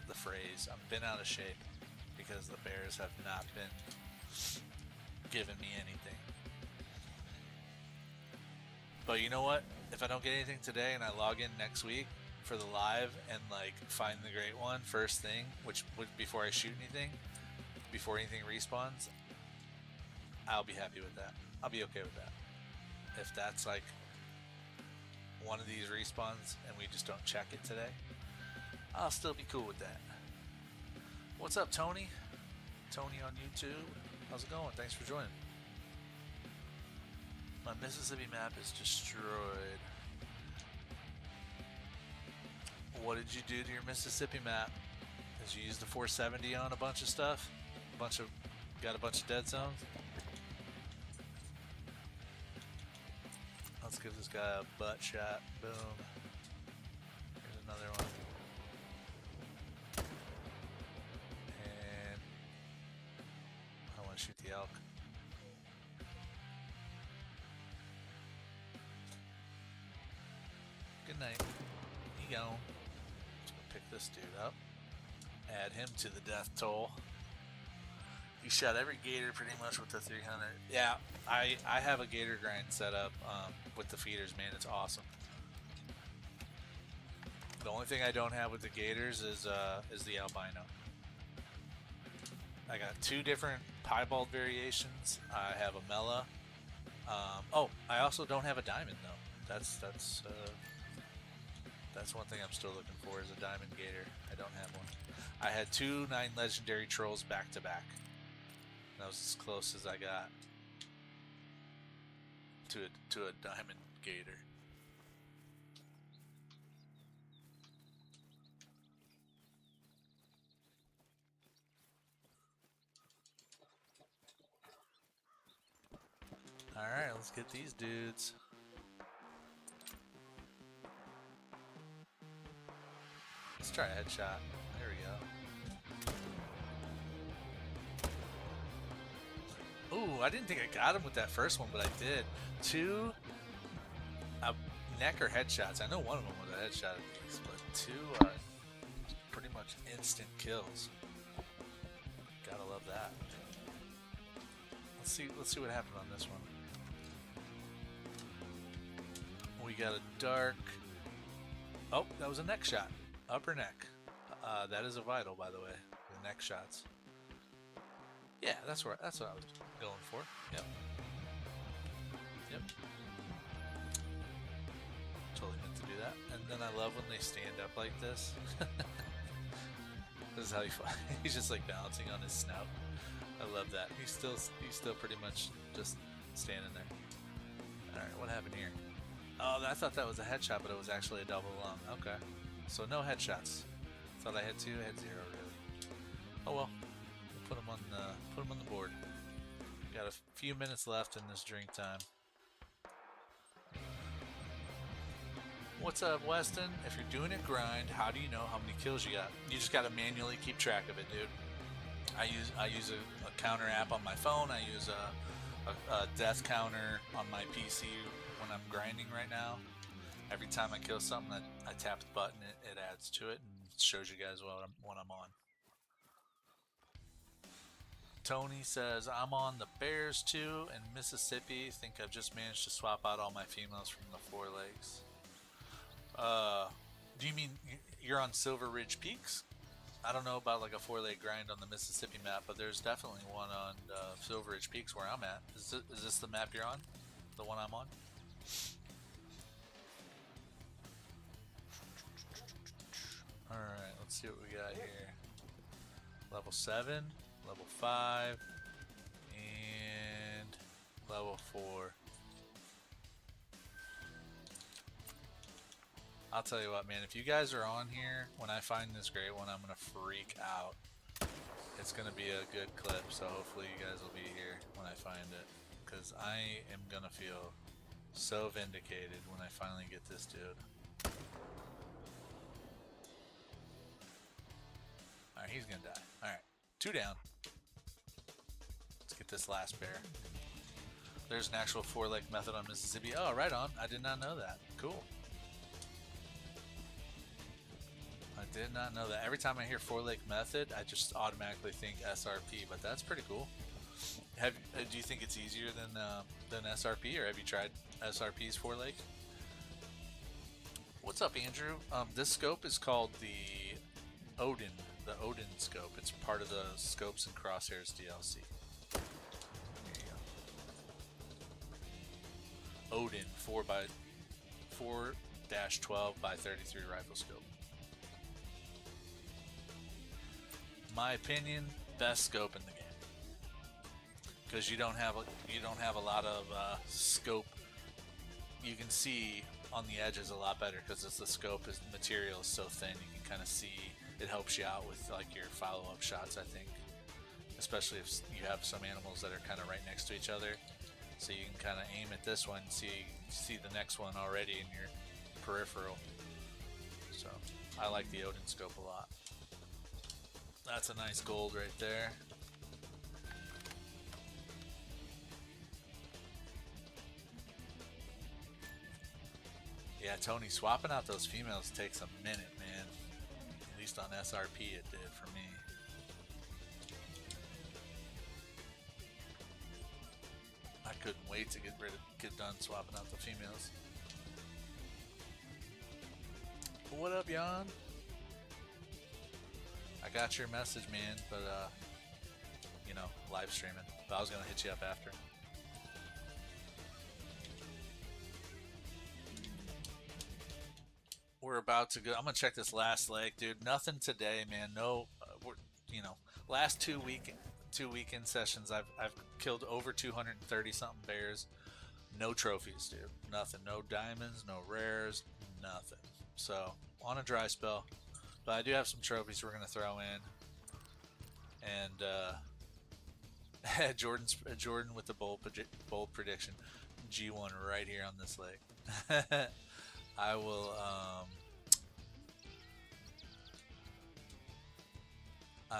the phrase. I've been out of shape because the Bears have not been giving me anything. But you know what? If I don't get anything today and I log in next week for the live and like find the great one first thing, which would before I shoot anything, before anything respawns, I'll be happy with that. I'll be okay with that. If that's like one of these respawns and we just don't check it today, I'll still be cool with that. What's up, Tony? Tony on YouTube. How's it going? Thanks for joining. My Mississippi map is destroyed. What did you do to your Mississippi map? Did you use the 470 on a bunch of stuff? Got a bunch of dead zones? Let's give this guy a butt shot. Boom. Here's another one. And I want to shoot the elk. Good night. He gone. Pick this dude up, add him to the death toll. You shot every gator pretty much with the 300. Yeah, I have a gator grind set up with the feeders, man. It's awesome. The only thing I don't have with the gators is the albino. I got 2 different piebald variations. I have a Mela. Oh, I also don't have a diamond though. That's one thing I'm still looking for, is a diamond gator. I don't have one. I had 2 9 legendary trolls back to back. That was as close as I got to a diamond gator. Alright, let's get these dudes. Let's try a headshot. There we go. Ooh, I didn't think I got him with that first one, but I did. Two neck or headshots. I know one of them was a headshot at least, but two pretty much instant kills. Gotta love that. Let's see what happens on this one. We got a dark. Oh, that was a neck shot. Upper neck. That is a vital, by the way. The neck shots. Yeah, that's what I was going for. Yep. Yep. Totally meant to do that. And then I love when they stand up like this. This is how he's just like balancing on his snout. I love that. He's still pretty much just standing there. All right, what happened here? Oh, I thought that was a headshot, but it was actually a double lung. Okay, so no headshots. Thought I had two, I had zero really. Oh well, we'll put them on the board. Got a few minutes left in this drink time. What's up, Weston? If you're doing a grind, how do you know how many kills you got? You just gotta manually keep track of it, dude. I use a counter app on my phone. I use a death counter on my PC when I'm grinding right now. Every time I kill something, I tap the button, it adds to it and shows you guys what I'm on. Tony says, I'm on the Bears too in Mississippi. Think I've just managed to swap out all my females from the Four Lakes. Do you mean you're on Silver Ridge Peaks? I don't know about like a 4-leg grind on the Mississippi map, but there's definitely one on Silver Ridge Peaks where I'm at. Is this the map you're on? The one I'm on? Alright, let's see what we got here. Level 7, level 5, and level 4. I'll tell you what, man, if you guys are on here, when I find this great one, I'm going to freak out. It's going to be a good clip, so hopefully you guys will be here when I find it. Because I am going to feel so vindicated when I finally get this dude. Alright, he's going to die. Alright, 2 down. Let's get this last bear. There's an actual 4-leg method on Mississippi. Oh, right on. I did not know that. Cool. I did not know that. Every time I hear 4-leg method, I just automatically think SRP, but that's pretty cool. Do you think it's easier than SRP, or have you tried SRP's 4-leg? What's up, Andrew? This scope is called the Odin scope. It's part of the Scopes and Crosshairs DLC. There you go. Odin 4/12x33 rifle scope. My opinion, best scope in the game, because you don't have a lot of scope. You can see on the edges a lot better because the scope material is so thin. You can kind of see. It helps you out with like your follow-up shots, I think, especially if you have some animals that are kind of right next to each other, so you can kind of aim at this one and see the next one already in your peripheral. So I like the Odin scope a lot. That's a nice gold right there. Yeah, Tony, swapping out those females takes a minute, man. At least on SRP it did for me. I couldn't wait to get done swapping out the females. What up, Jan? I got your message, man, but you know, live streaming. But I was gonna hit you up after. We're about to go. I'm gonna check this last leg, dude. Nothing today, man. No, last two weekend sessions, I've killed over 230 something bears. No trophies, dude. Nothing. No diamonds. No rares. Nothing. So on a dry spell. But I do have some trophies we're going to throw in. And Jordan with the bold prediction. G1 right here on this lake. I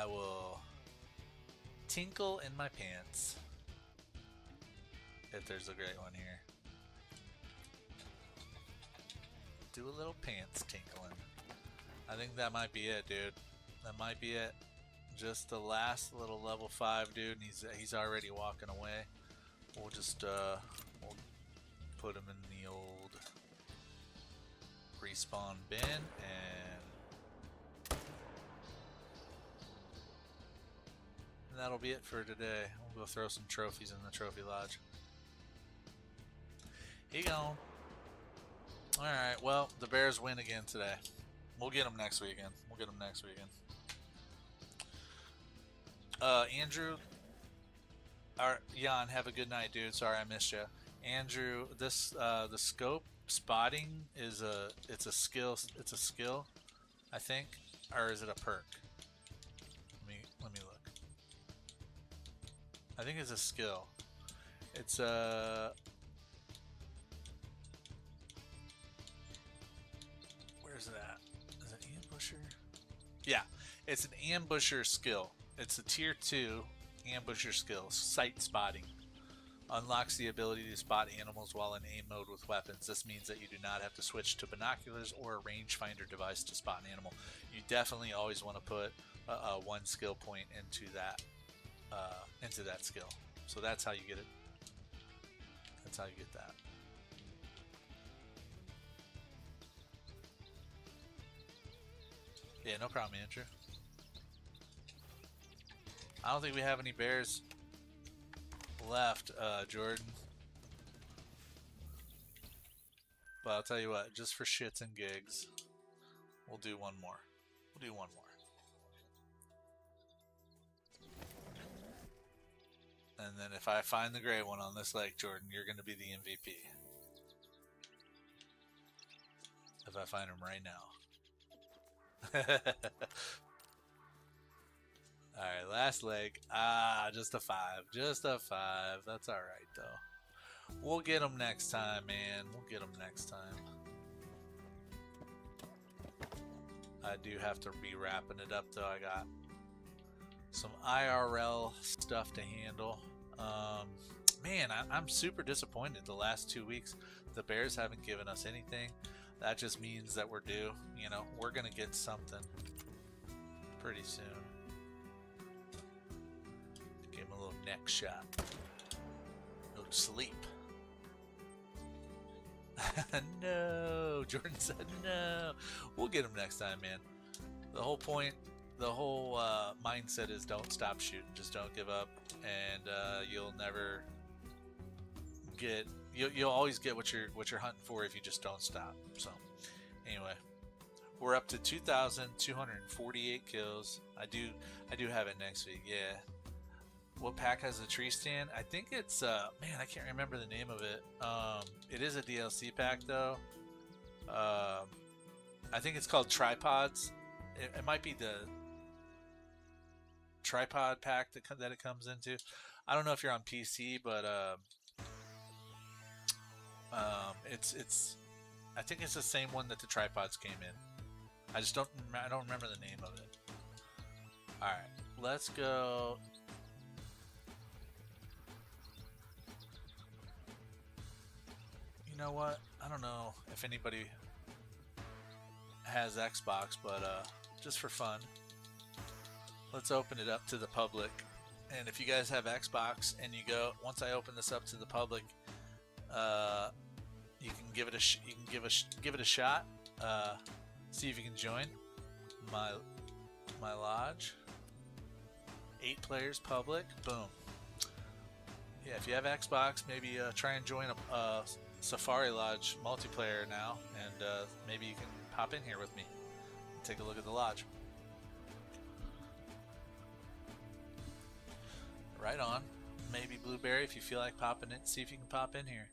will tinkle in my pants if there's a great one here. Do a little pants tinkling. I think that might be it, dude. That might be it. Just the last little level 5 dude, and he's already walking away. We'll just we'll put him in the old respawn bin, and that'll be it for today. We'll go throw some trophies in the trophy lodge. He gone. Alright, well, the Bears win again today. We'll get them next weekend. Andrew, Jan, have a good night, dude. Sorry I missed you. Andrew, this the scope spotting is it's a skill, I think, or is it a perk? Let me look. I think it's a skill. It's a where's it at? Is it ambusher? Yeah, it's an ambusher skill. It's a tier 2 ambusher skill, sight spotting. Unlocks the ability to spot animals while in aim mode with weapons. This means that you do not have to switch to binoculars or a rangefinder device to spot an animal. You definitely always want to put one skill point into that skill. So that's how you get it. That's how you get that. Yeah, no problem, Andrew. I don't think we have any bears left, Jordan. But I'll tell you what, just for shits and gigs, we'll do one more. And then if I find the gray one on this lake, Jordan, you're going to be the MVP. If I find him right now. Alright, last leg. Just a 5. Just a 5. That's alright, though. We'll get them next time, man. We'll get them next time. I do have to be wrapping it up, though. I got some IRL stuff to handle. Man, I'm super disappointed. The last 2 weeks, the Bears haven't given us anything. That just means that we're due. You know, we're going to get something pretty soon. Give him a little neck shot. Go to sleep. No, Jordan said no. We'll get him next time, man. The whole point, the whole mindset is don't stop shooting. Just don't give up, and you'll never get. You'll always get what you're hunting for if you just don't stop. So, anyway, we're up to 2,248 kills. I do have it next week. Yeah. What pack has a tree stand? I think it's man, I can't remember the name of it. It is a DLC pack though. I think it's called Tripods. It might be the tripod pack that it comes into. I don't know if you're on PC, but it's I think it's the same one that the tripods came in. I don't remember the name of it. All right, let's go. You know what? I don't know if anybody has Xbox, but just for fun, let's open it up to the public. And if you guys have Xbox and you go, once I open this up to the public, you can give it a shot. See if you can join my lodge. 8 players public. Boom. Yeah, if you have Xbox, maybe try and join a Safari Lodge multiplayer now, and maybe you can pop in here with me and take a look at the lodge. Right on. Maybe Blueberry, if you feel like popping in, see if you can pop in here.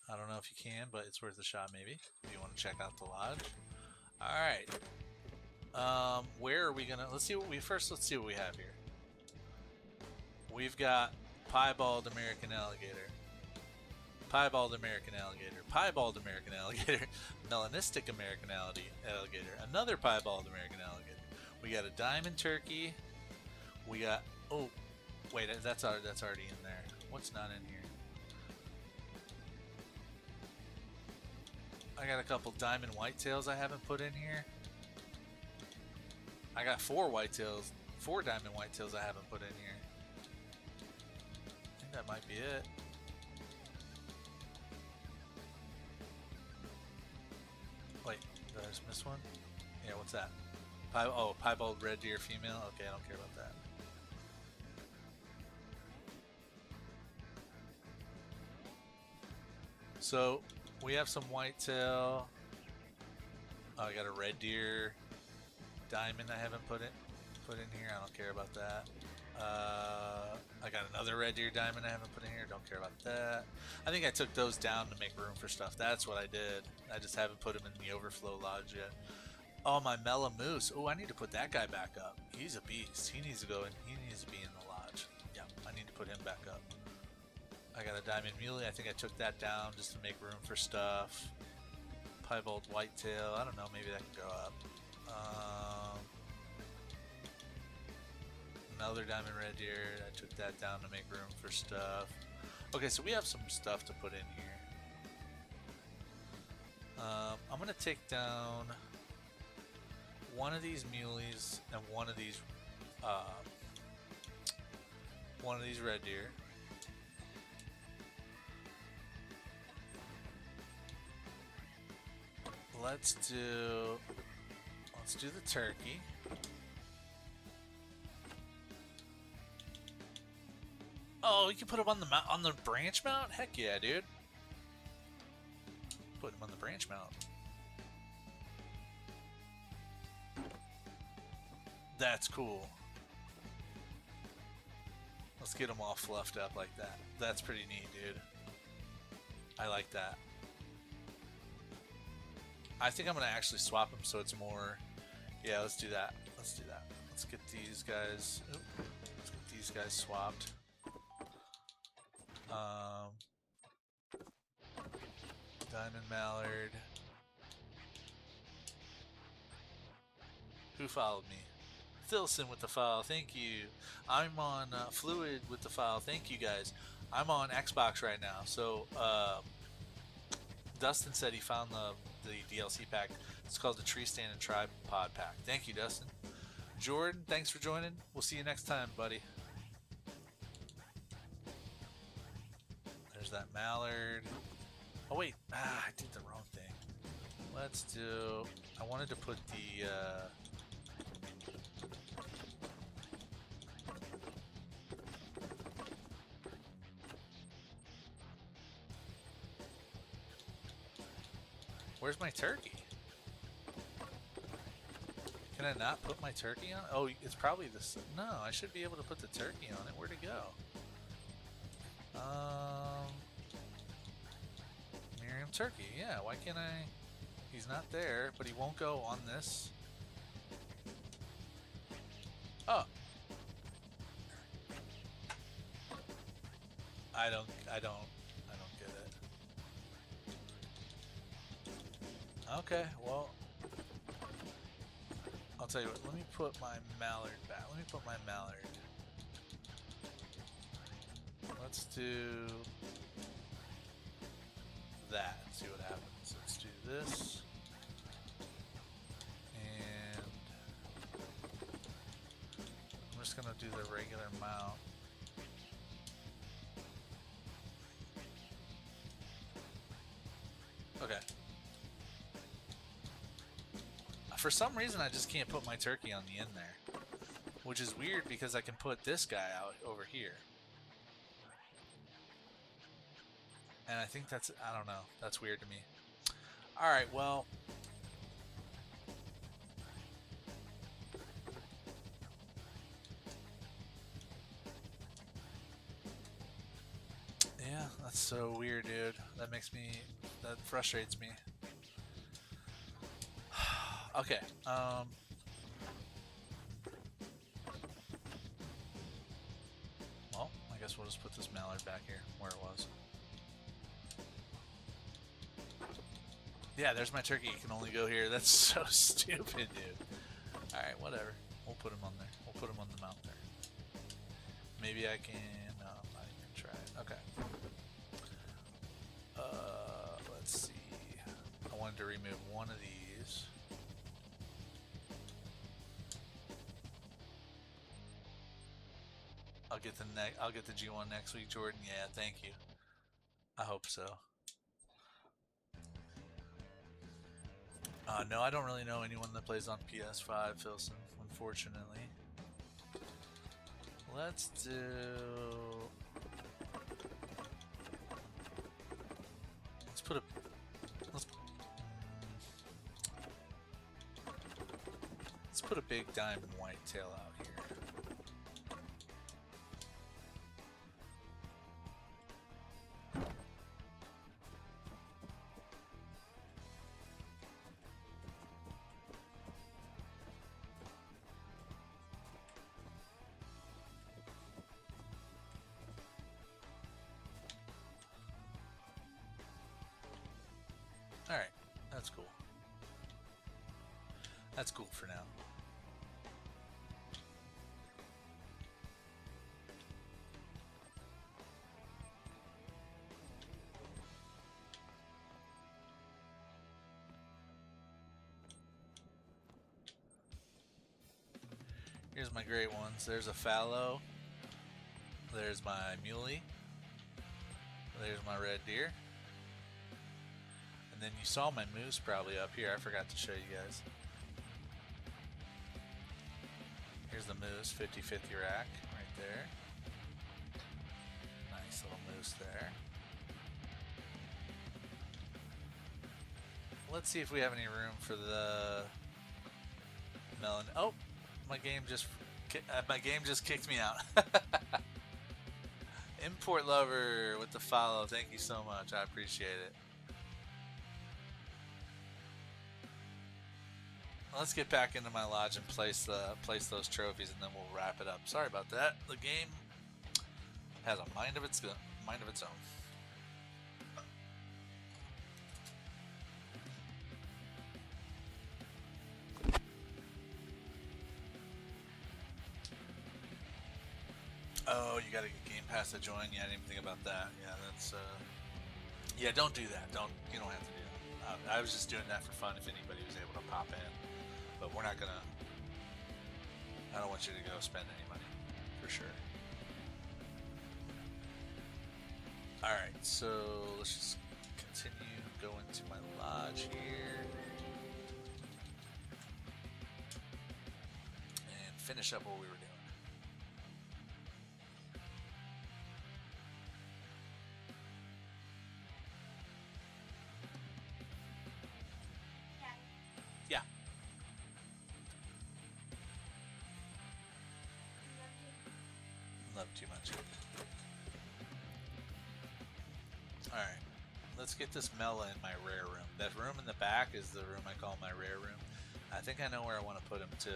I don't know if you can, but it's worth a shot maybe if you want to check out the lodge. All right. Where are we gonna? Let's see what we have here. We've got piebald American alligator, piebald American alligator, piebald American alligator, melanistic American alligator, another piebald American alligator. We got a diamond turkey. We got, oh, wait, that's already in there. What's not in here? I got a couple diamond whitetails I haven't put in here. I got 4 diamond whitetails I haven't put in here. I think that might be it. Wait, did I just miss one? Yeah, what's that? Piebald red deer female? Okay, I don't care about that. So, we have some whitetail. Oh, I got a red deer diamond I haven't put in here. I don't care about that. I got another red deer diamond I haven't put in here. Don't care about that. I think I took those down to make room for stuff. That's what I did. I just haven't put them in the overflow lodge yet. Oh, my Mela Moose. Oh, I need to put that guy back up. He's a beast. He needs to go in. He needs to be in the lodge. Yeah, I need to put him back up. I got a diamond muley. I think I took that down just to make room for stuff. Piebald whitetail. I don't know. Maybe that can go up. Another diamond red deer. I took that down to make room for stuff. Okay, so we have some stuff to put in here. I'm gonna take down one of these muleys and one of these red deer. Let's do the turkey. Oh, you can put him on the branch mount? Heck yeah, dude. Put him on the branch mount. That's cool. Let's get them all fluffed up like that. That's pretty neat, dude. I like that. I think I'm gonna actually swap them so it's more. Yeah, let's do that. Let's do that. Let's get these guys. Let's get these guys swapped. Diamond mallard. Who followed me? Thilson with the follow. Thank you. I'm on Fluid with the follow. Thank you guys. I'm on Xbox right now. So Dustin said he found the DLC pack. It's called the Tree Stand and Tripod pack. Thank you, Dustin. Jordan, thanks for joining. We'll see you next time, buddy. There's that mallard. Oh wait, I did the wrong thing. Let's do. I wanted to put the. Where's my turkey? Can I not put my turkey on? Oh, it's probably this. No, I should be able to put the turkey on it. Where'd it go? Miriam turkey. Yeah, why can't I? He's not there, but he won't go on this. Oh. I don't get it. Okay, well, I'll tell you what, let me put my mallard back. Let me put my mallard. Let's do that. See what happens. Let's do this. And I'm just gonna do the regular mount. Okay. For some reason, I just can't put my turkey on the end there, which is weird because I can put this guy out over here. And I think that's, I don't know, that's weird to me. Alright, well. Yeah, that's so weird, dude. That frustrates me. Okay, well. guess we'll just put this mallard back here where it was. Yeah, there's my turkey. You can only go here. That's so stupid, dude. Alright, whatever. We'll put him on there. We'll put him on the mount there. Maybe I can... No, I'm not even gonna try it. Okay. Let's see. I wanted to remove one of these. I'll get the G1 next week, Jordan. Yeah, thank you. I hope so. No, I don't really know anyone that plays on PS5, Filson, unfortunately. Let's do... Let's put a... Let's put a big diamond white tail out here. Alright, that's cool. That's cool for now. Here's my great ones. There's a fallow. There's my muley. There's my red deer. And then you saw my moose probably up here. I forgot to show you guys. Here's the moose, 50-50 rack right there. Nice little moose there. Let's see if we have any room for the melon. Oh, my game just kicked me out. Import lover with the follow. Thank you so much. I appreciate it. Let's get back into my lodge and place those trophies, and then we'll wrap it up. Sorry about that. The game has a mind of its own. Oh, you gotta get Game Pass to join? Yeah, I didn't even think about that. Yeah, that's yeah, don't do that. You don't have to do that. I was just doing that for fun if anybody was able to pop in. But we're not gonna... I don't want you to go spend any money, for sure. Alright, so let's just continue, go into my lodge here. And finish up what we were doing. Yeah. Love too much. Alright, let's get this Mela in my rare room. That room in the back is the room I call my rare room. I think I know where I want to put him too.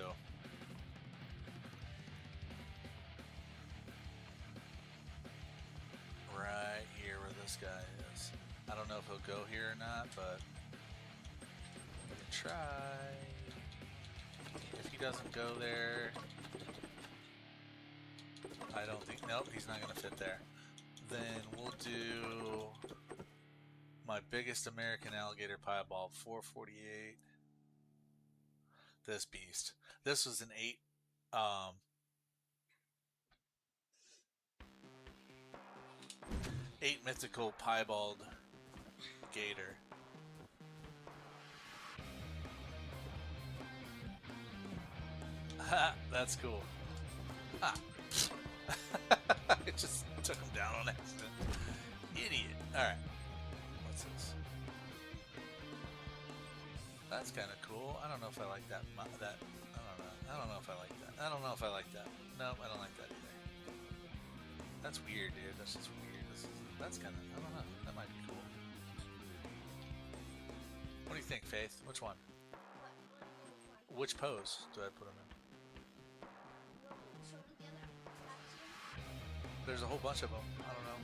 Right here where this guy is. I don't know if he'll go here or not, but we can try. If he doesn't go there, I don't think, nope, he's not going to fit there. Then we'll do my biggest American alligator piebald, 448. This beast. This was an 8 mythical piebald gator. Ha, that's cool. Ah. I just took him down on accident. Idiot. Alright. What's this? That's kind of cool. I don't know if I like that. I don't know. I don't know if I like that. I don't know if I like that. No, I don't like that either. That's weird, dude. That's just weird. That's kind of... I don't know. That might be cool. What do you think, Faith? Which one? Which pose do I put him in? There's a whole bunch of them. I don't know.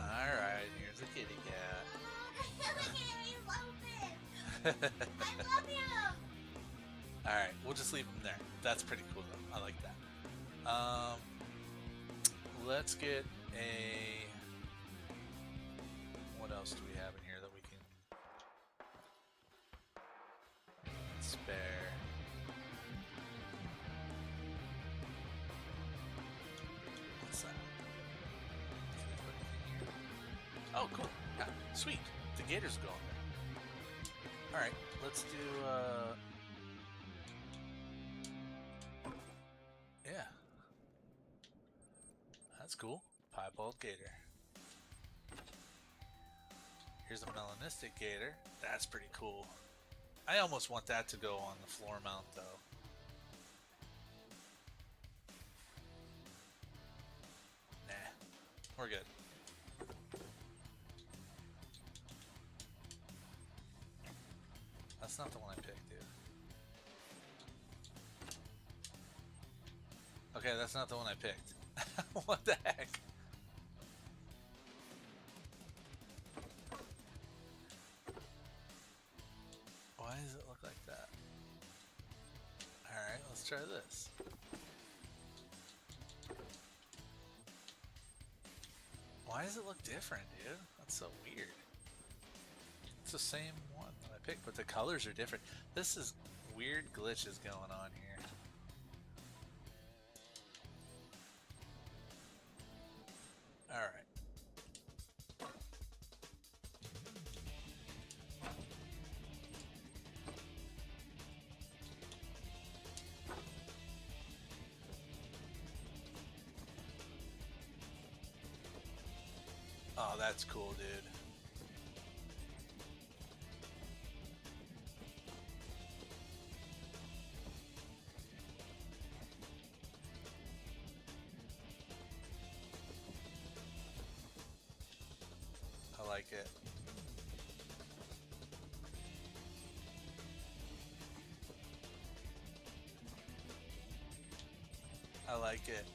Alright, here's a kitty cat. I love him. Alright, we'll just leave him there. That's pretty cool though. I like that. Let's get a... What else do we have in here that we can spare? What's that? Can we put anything here? Oh, cool. Yeah, sweet. The gators go in there. Alright, let's do, yeah. That's cool. Piebald gator. Here's a melanistic gator. That's pretty cool. I almost want that to go on the floor mount though. Nah, we're good. That's not the one I picked, dude. Okay, that's not the one I picked. What the heck? Why does it look like that? Alright, let's try this. Why does it look different, dude? That's so weird. It's the same one that I picked, but the colors are different. This is weird glitches going on here. Alright. Oh, that's cool, dude. I like it. I like it.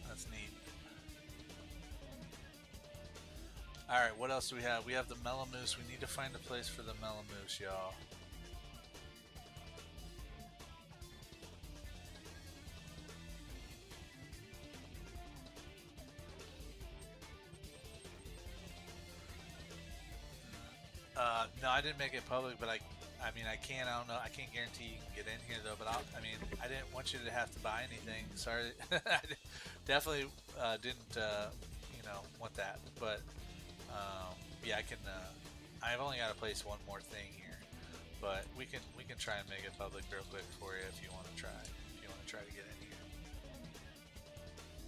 That's neat. Alright, what else do we have? We have the Melamoose. We need to find a place for the Melamoose, y'all. No, I didn't make it public, but I mean, I can't. I don't know. I can't guarantee you can get in here though. But I mean, I didn't want you to have to buy anything. Sorry, I definitely didn't. Want that. But yeah, I can. I've only got to place one more thing here, but we can try and make it public real quick for you if you want to try. If you want to try to get in here.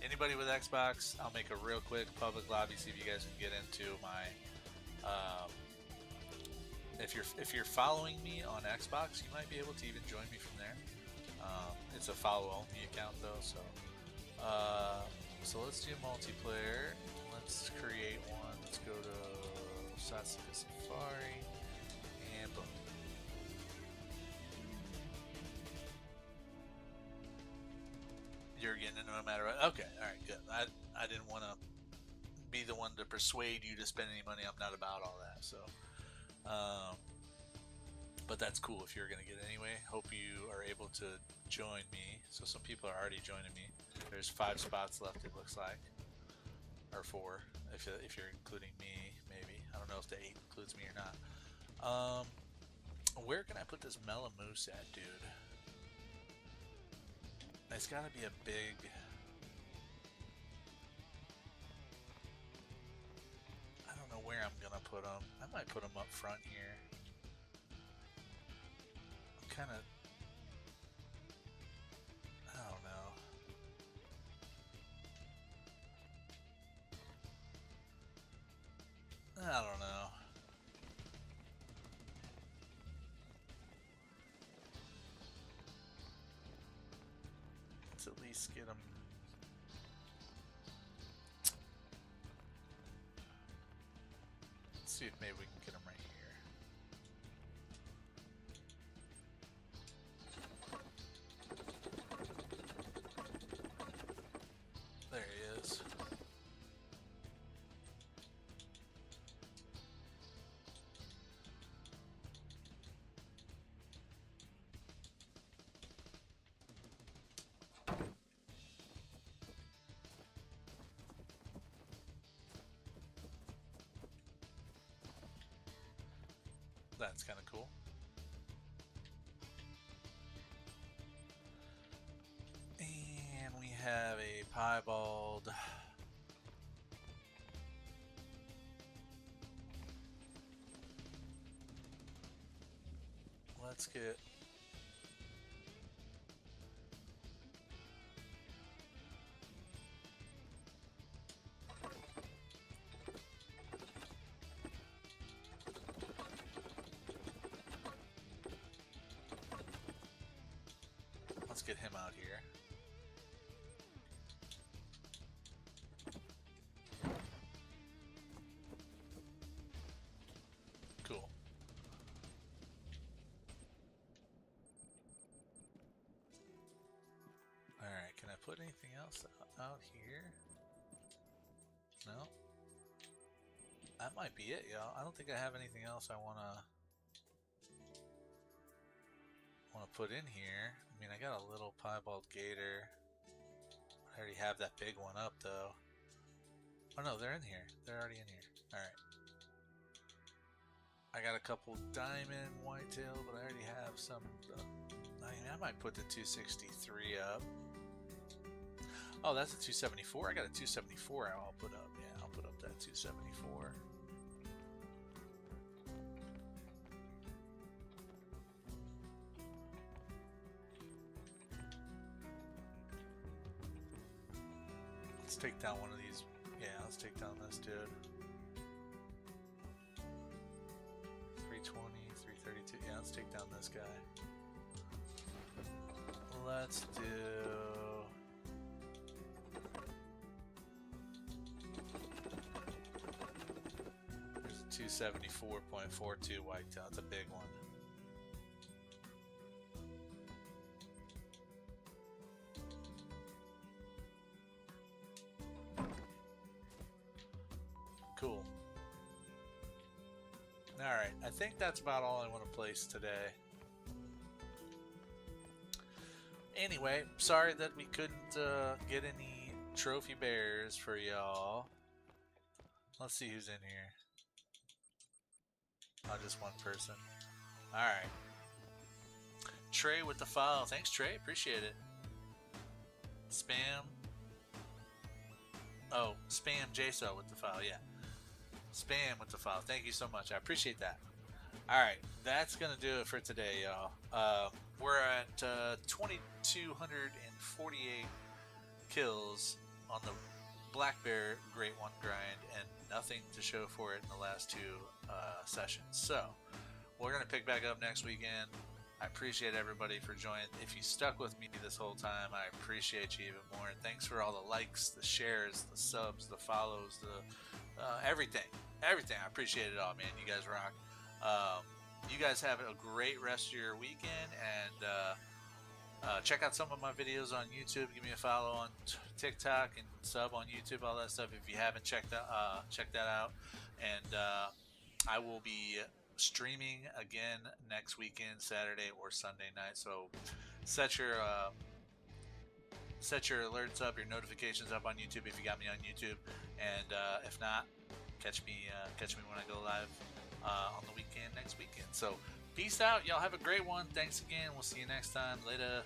Anybody with Xbox, I'll make a real quick public lobby. See if you guys can get into my. If you're following me on Xbox, you might be able to even join me from there. It's a follow only account though, so let's do multiplayer. Let's create one. Let's go to Satsuma Safari and boom. You're getting it no matter what. Okay, all right, good. I didn't want to be the one to persuade you to spend any money. I'm not about all that, so. But that's cool if you're going to get it anyway. Hope you are able to join me. So some people are already joining me. There's 5 spots left, it looks like. Or 4, if you're including me, maybe. I don't know if the 8 includes me or not. Where can I put this Melamoose at, dude? It's got to be a big... I don't know where I'm going to put them. I might put them up front here. Kind of, I don't know. I don't know. Let's at least get them. Let's see if maybe we can get them right here. That's kind of cool. And we have a piebald. Let's get... Let's get him out here. Cool. Alright, can I put anything else out here? No? That might be it, y'all. I don't think I have anything else I wanna put in here. I mean, I got a little piebald gator. I already have that big one up, though. Oh no, they're in here. They're already in here. Alright. I got a couple diamond whitetail, but I already have some. I mean, I might put the 263 up. Oh, that's a 274. I got a 274 I'll put up. Yeah, I'll put up that 274. Let's take down one of these. Yeah, let's take down this dude. 320, 332. Yeah, let's take down this guy. Let's do... There's a 274.42 whitetail. That's a big one. Cool. Alright, I think that's about all I want to place today. Anyway, sorry that we couldn't get any trophy bears for y'all. Let's see who's in here. Oh, just one person. Alright. Trey with the follow. Thanks, Trey. Appreciate it. Spam. Oh, Spam JSO with the file. Yeah. Spam with the file. Thank you so much. I appreciate that. Alright. That's going to do it for today, y'all. We're at 2,248 kills on the Black Bear Great One grind and nothing to show for it in the last two sessions. So we're going to pick back up next weekend. I appreciate everybody for joining. If you stuck with me this whole time, I appreciate you even more. And thanks for all the likes, the shares, the subs, the follows, the everything. Everything. I appreciate it all, man. You guys rock. You guys have a great rest of your weekend, and check out some of my videos on YouTube. Give me a follow on TikTok and sub on YouTube, all that stuff. If you haven't checked that out. And I will be streaming again next weekend, Saturday or Sunday night. So set your alerts up, your notifications up on YouTube if you got me on YouTube, and if not, catch me when I go live on the weekend next weekend. So peace out, y'all. Have a great one. Thanks again. We'll see you next time. Later.